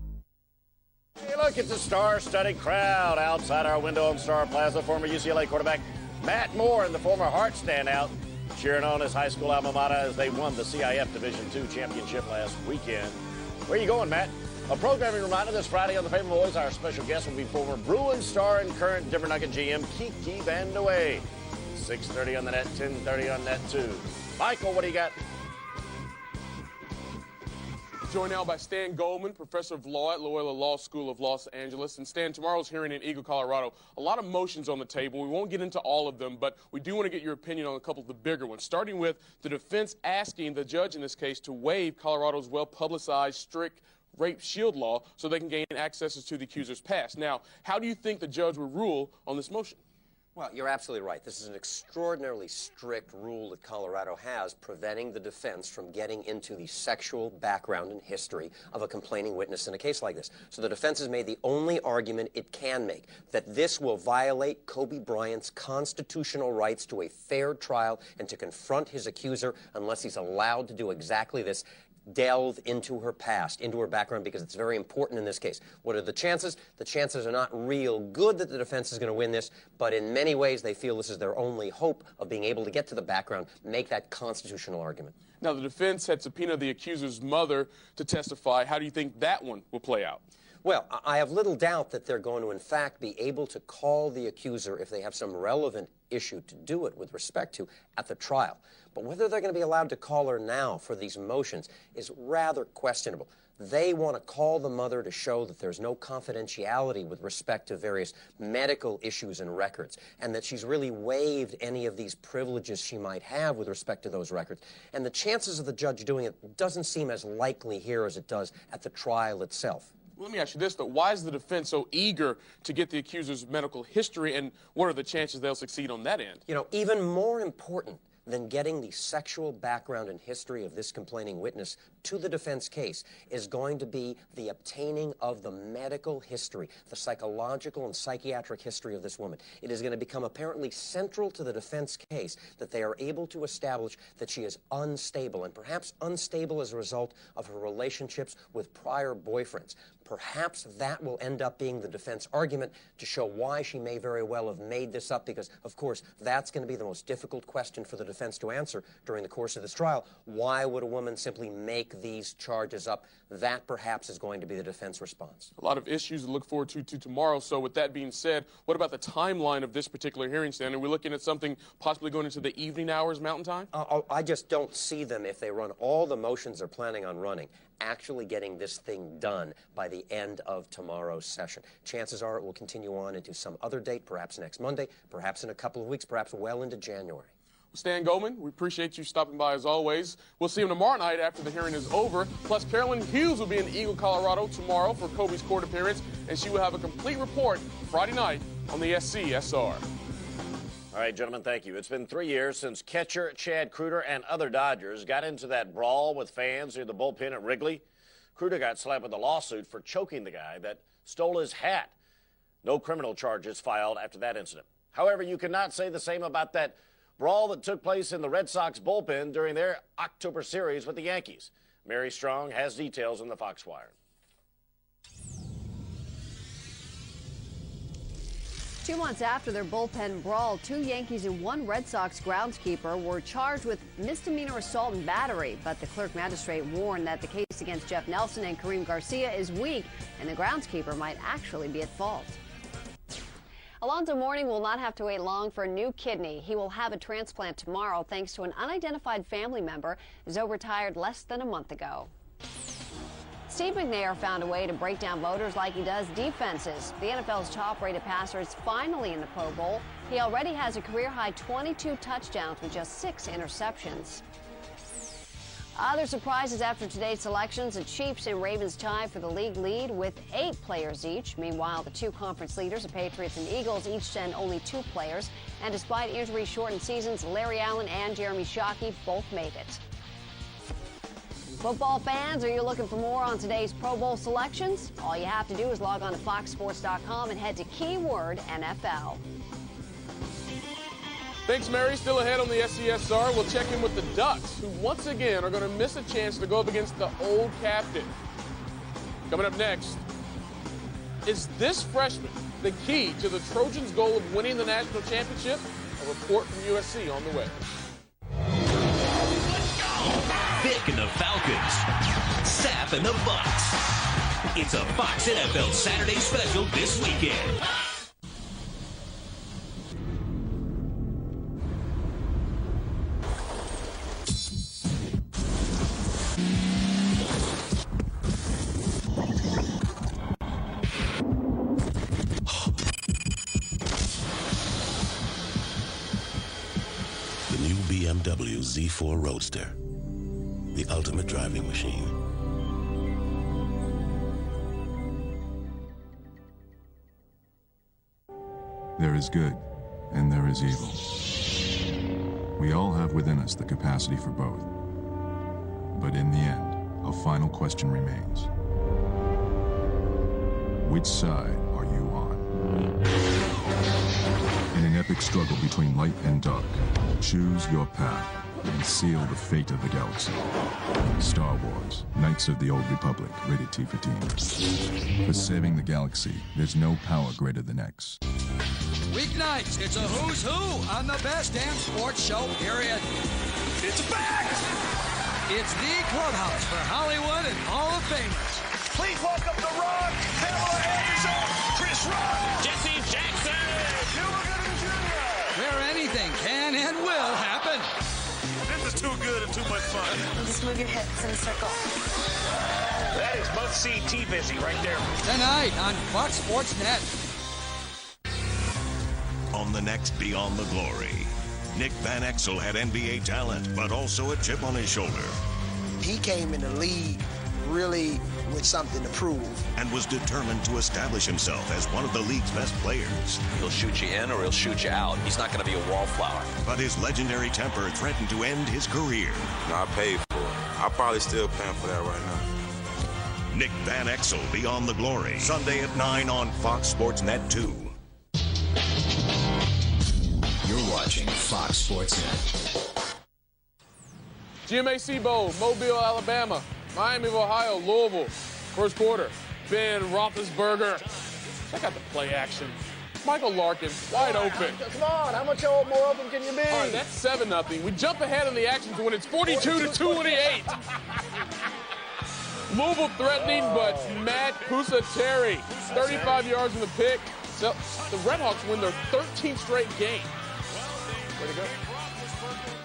Hey, look at the star-studded crowd outside our window on Star Plaza. Former UCLA quarterback Matt Moore and the former Hart standout cheering on his high school alma mater as they won the CIF Division II championship last weekend. Where are you going, Matt? A programming reminder this Friday on The Paper Boys, our special guest will be former Bruins star and current Denver Nugget GM Kiki Vandeweghe. 6:30 on the net, 10:30 on net 2. Michael, what do you got? Joined now by Stan Goldman, professor of law at Loyola Law School of Los Angeles. And Stan, tomorrow's hearing in Eagle, Colorado, a lot of motions on the table. We won't get into all of them, but we do want to get your opinion on a couple of the bigger ones, starting with the defense asking the judge in this case to waive Colorado's well-publicized strict rape shield law so they can gain access to the accuser's past. Now, how do you think the judge would rule on this motion? Well, you're absolutely right. This is an extraordinarily strict rule that Colorado has preventing the defense from getting into the sexual background and history of a complaining witness in a case like this. So the defense has made the only argument it can make, that this will violate Kobe Bryant's constitutional rights to a fair trial and to confront his accuser unless he's allowed to do exactly this. Delve into her past, into her background, because it's very important in this case. What are the chances? The chances are not real good that the defense is going to win this, but in many ways they feel this is their only hope of being able to get to the background, make that constitutional argument. Now, the defense had subpoenaed the accuser's mother to testify. How do you think that one will play out? Well, I have little doubt that they're going to, in fact, be able to call the accuser if they have some relevant issue to do it with respect to at the trial. But whether they're going to be allowed to call her now for these motions is rather questionable. They want to call the mother to show that there's no confidentiality with respect to various medical issues and records, and that she's really waived any of these privileges she might have with respect to those records. And the chances of the judge doing it doesn't seem as likely here as it does at the trial itself. Let me ask you this, though. Why is the defense so eager to get the accuser's medical history, and what are the chances they'll succeed on that end? You know, even more important then getting the sexual background and history of this complaining witness to the defense case is going to be the obtaining of the medical history, the psychological and psychiatric history of this woman. It is going to become apparently central to the defense case that they are able to establish that she is unstable, and perhaps unstable as a result of her relationships with prior boyfriends. Perhaps that will end up being the defense argument to show why she may very well have made this up, because, of course, that's going to be the most difficult question for the defense to answer during the course of this trial. Why would a woman simply make these charges up? That perhaps is going to be the defense response. A lot of issues to look forward to tomorrow. So with that being said, what about the timeline of this particular hearing, Stan? Are we looking at something possibly going into the evening hours Mountain Time? I just don't see them, if they run all the motions they're planning on running, actually getting this thing done by the end of tomorrow's session. Chances are it will continue on into some other date, perhaps next Monday, perhaps in a couple of weeks, perhaps well into January. Stan Goldman, we appreciate you stopping by as always. We'll see him tomorrow night after the hearing is over. Plus, Carolyn Hughes will be in Eagle, Colorado tomorrow for Kobe's court appearance, and she will have a complete report Friday night on the SCSR. All right, gentlemen, thank you. It's been 3 years since catcher Chad Kreuter and other Dodgers got into that brawl with fans near the bullpen at Wrigley. Kreuter got slapped with a lawsuit for choking the guy that stole his hat. No criminal charges filed after that incident. However, you cannot say the same about that brawl that took place in the Red Sox bullpen during their October series with the Yankees. Mary Strong has details on the Fox Wire. 2 months after their bullpen brawl, 2 Yankees and 1 Red Sox groundskeeper were charged with misdemeanor assault and battery. But the clerk magistrate warned that the case against Jeff Nelson and Kareem Garcia is weak, and the groundskeeper might actually be at fault. Alonzo Mourning will not have to wait long for a new kidney. He will have a transplant tomorrow thanks to an unidentified family member. Zoe retired less than a month ago. Steve McNair found a way to break down voters like he does defenses. The NFL's top-rated passer is finally in the Pro Bowl. He already has a career-high 22 touchdowns with just 6 interceptions. Other surprises after today's selections, the Chiefs and Ravens tie for the league lead with 8 players each. Meanwhile, the 2 conference leaders, the Patriots and Eagles, each send only 2 players. And despite injury-shortened seasons, Larry Allen and Jeremy Shockey both made it. Football fans, are you looking for more on today's Pro Bowl selections? All you have to do is log on to foxsports.com and head to keyword NFL. Thanks, Mary. Still ahead on the SCSR. We'll check in with the Ducks, who once again are going to miss a chance to go up against the old captain. Coming up next, is this freshman the key to the Trojans' goal of winning the national championship? A report from USC on the way. Vic and the Falcons. Sapp and the Bucks. It's a Fox NFL Saturday special this weekend. The new BMW Z4 Roadster. The ultimate driving machine. There is good, and there is evil. We all have within us the capacity for both. But in the end, a final question remains. Which side are you on? In an epic struggle between light and dark, choose your path and seal the fate of the galaxy. Star Wars, Knights of the Old Republic, rated T for teens. For saving the galaxy, there's no power greater than X. Weeknights, it's a who's who on the best damn sports show, period. It's back! It's the clubhouse for Hollywood and Hall of Famers. Please welcome The Rock, Pamela Anderson, Chris Rock, Jesse Jackson, Where anything can and will happen. This is too good and too much fun. Just move your hips in a circle. That is must-see T-Busy right there. Tonight on Fox Sports Net. On the next Beyond the Glory, Nick Van Exel had NBA talent, but also a chip on his shoulder. He came in the league really with something to prove. And was determined to establish himself as one of the league's best players. He'll shoot you in or he'll shoot you out. He's not going to be a wallflower. But his legendary temper threatened to end his career. No, I paid for it. I'm probably still paying for that right now. Nick Van Exel, Beyond the Glory. Sunday at 9 on Fox Sports Net 2. You're watching Fox Sports Net. GMAC Bowl, Mobile, Alabama. Miami of Ohio, Louisville. First quarter, Ben Roethlisberger. Check out the play action. Michael Larkin, wide open. Come on, how much more open can you be? All right, that's 7-0. We jump ahead in the action to when it's 42-28. Louisville threatening, but Matt Pusateri, 35 yards in the pick. So the Redhawks win their 13th straight game. Way to go.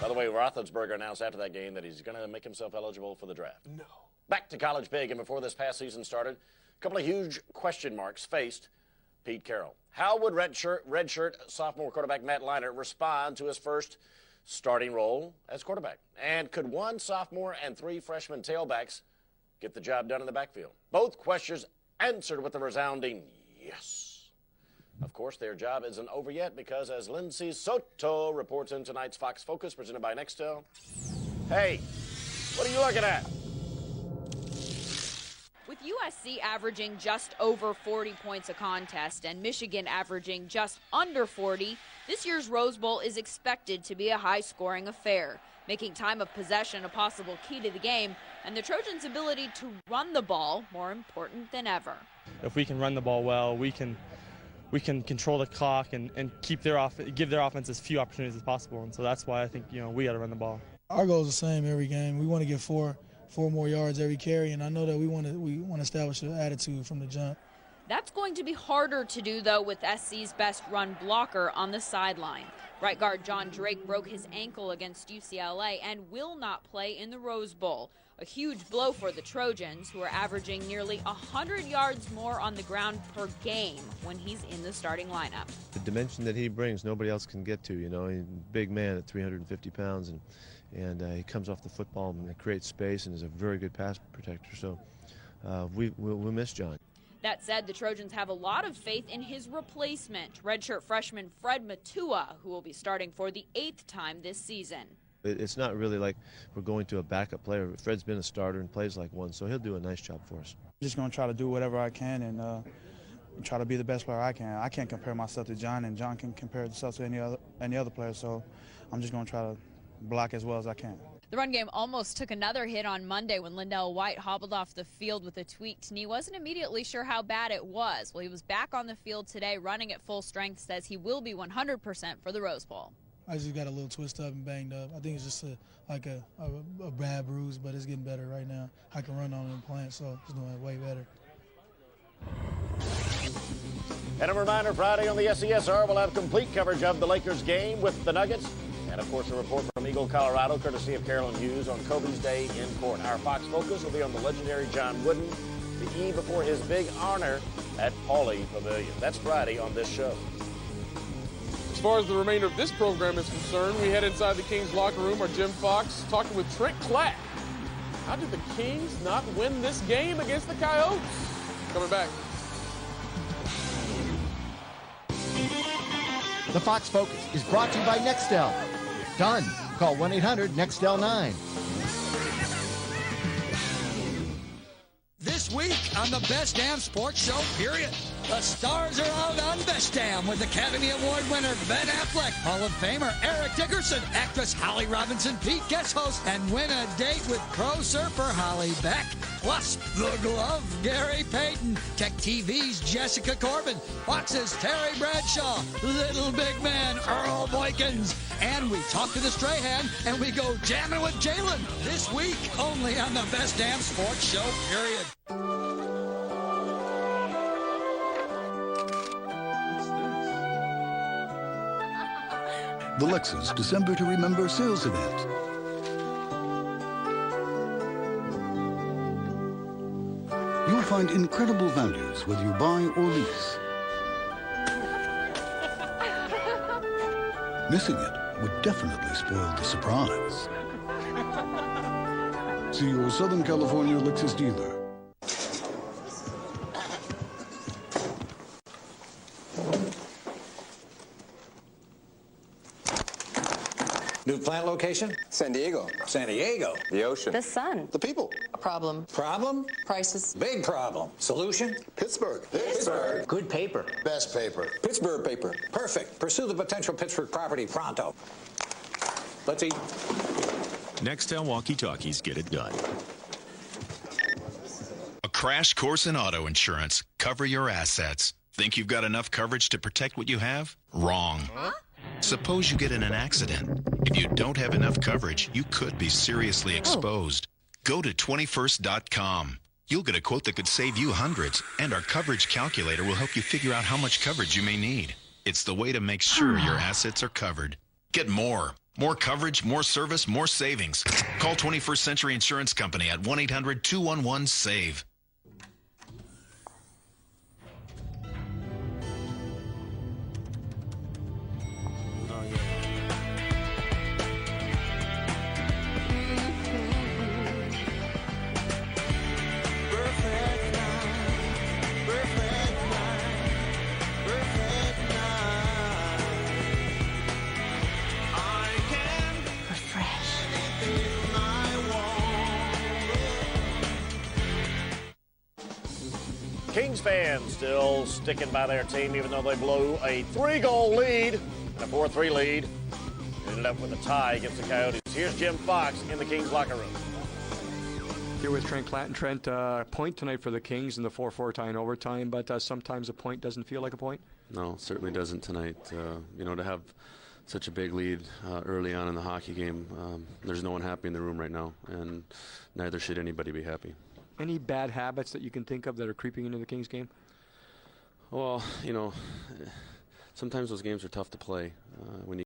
By the way, Roethlisberger announced after that game that he's going to make himself eligible for the draft. No. Back to college big, and before this past season started, a couple of huge question marks faced Pete Carroll. How would redshirt sophomore quarterback Matt Leinart respond to his first starting role as quarterback? And could one sophomore and 3 freshman tailbacks get the job done in the backfield? Both questions answered with a resounding yes. Of course, their job isn't over yet because, as Lindsay Soto reports in tonight's Fox Focus presented by Nextel, hey, what are you looking at? With USC averaging just over 40 points a contest and Michigan averaging just under 40, this year's Rose Bowl is expected to be a high-scoring affair, making time of possession a possible key to the game and the Trojans' ability to run the ball more important than ever. If we can run the ball well, we can control the clock and give their offense as few opportunities as possible. And so that's why I think, we got to run the ball. Our goal is the same every game. We want to get four more yards every carry, and I know that we want to establish an attitude from the jump. That's going to be harder to do, though, with SC's best run blocker on the sideline. Right guard John Drake broke his ankle against UCLA and will not play in the Rose Bowl. A huge blow for the Trojans, who are averaging nearly 100 yards more on the ground per game when he's in the starting lineup. The dimension that he brings, nobody else can get to. He's a big man at 350 pounds, and he comes off the football and creates space and is a very good pass protector. So we'll miss John. That said, the Trojans have a lot of faith in his replacement, redshirt freshman Fred Matua, who will be starting for the 8th time this season. It's not really like we're going to a backup player. Fred's been a starter and plays like one, so he'll do a nice job for us. I'm just going to try to do whatever I can and try to be the best player I can. I can't compare myself to John, and John can compare himself to any other player, so I'm just going to try to block as well as I can. The run game almost took another hit on Monday when Lindell White hobbled off the field with a tweaked knee. Wasn't immediately sure how bad it was. Well, he was back on the field today running at full strength, says he will be 100% for the Rose Bowl. I just got a little twist up and banged up. I think it's just a bad bruise, but it's getting better right now. I can run on it and plant, so it's doing way better. And a reminder, Friday on the SESR, we'll have complete coverage of the Lakers game with the Nuggets. And, of course, a report from Eagle, Colorado, courtesy of Carolyn Hughes on Kobe's day in court. Our Fox Focus will be on the legendary John Wooden, the eve before his big honor at Pauley Pavilion. That's Friday on this show. As far as the remainder of this program is concerned, we head inside the Kings locker room. Our Jim Fox talking with Trent Clack. How did the Kings not win this game against the Coyotes? Coming back. The Fox Focus is brought to you by Nextel. Done. Call 1-800-NEXTEL9. This week on the Best Damn Sports Show, period. The stars are out on Best Damn with Academy Award winner Ben Affleck, Hall of Famer Eric Dickerson, actress Holly Robinson, Pete guest host, and win a date with pro surfer Holly Beck. Plus, The Glove, Gary Payton, Tech TV's Jessica Corbin, Fox's Terry Bradshaw, Little Big Man Earl Boykins, and we talk to the Strahan, and we go jamming with Jalen. This week, only on the Best Damn Sports Show, period. The Lexus December to Remember sales event. You'll find incredible values whether you buy or lease. Missing it would definitely spoil the surprise. See your Southern California Lexus dealer. New plant location? San Diego. San Diego. The ocean. The sun. The people. A problem. Problem? Prices. Big problem. Solution? Pittsburgh. Pittsburgh. Good paper. Best paper. Pittsburgh paper. Perfect. Pursue the potential Pittsburgh property pronto. Let's eat. Nextel walkie-talkies get it done. A crash course in auto insurance. Cover your assets. Think you've got enough coverage to protect what you have? Wrong. Huh? Suppose you get in an accident. If you don't have enough coverage, you could be seriously exposed. Go to 21st.com. You'll get a quote that could save you hundreds, and our coverage calculator will help you figure out how much coverage you may need. It's the way to make sure your assets are covered. Get more. More coverage, more service, more savings. Call 21st Century Insurance Company at 1-800-211-SAVE. Kings fans still sticking by their team even though they blew a 3-goal lead and a 4-3 lead. Ended up with a tie against the Coyotes. Here's Jim Fox in the Kings locker room. Here with Trent Clanton. Trent, point tonight for the Kings in the 4-4 tie in overtime, but sometimes a point doesn't feel like a point. No, certainly doesn't tonight. You know, to have such a big lead early on in the hockey game, there's no one happy in the room right now, and neither should anybody be happy. Any bad habits that you can think of that are creeping into the Kings game? Well, you know, sometimes those games are tough to play when you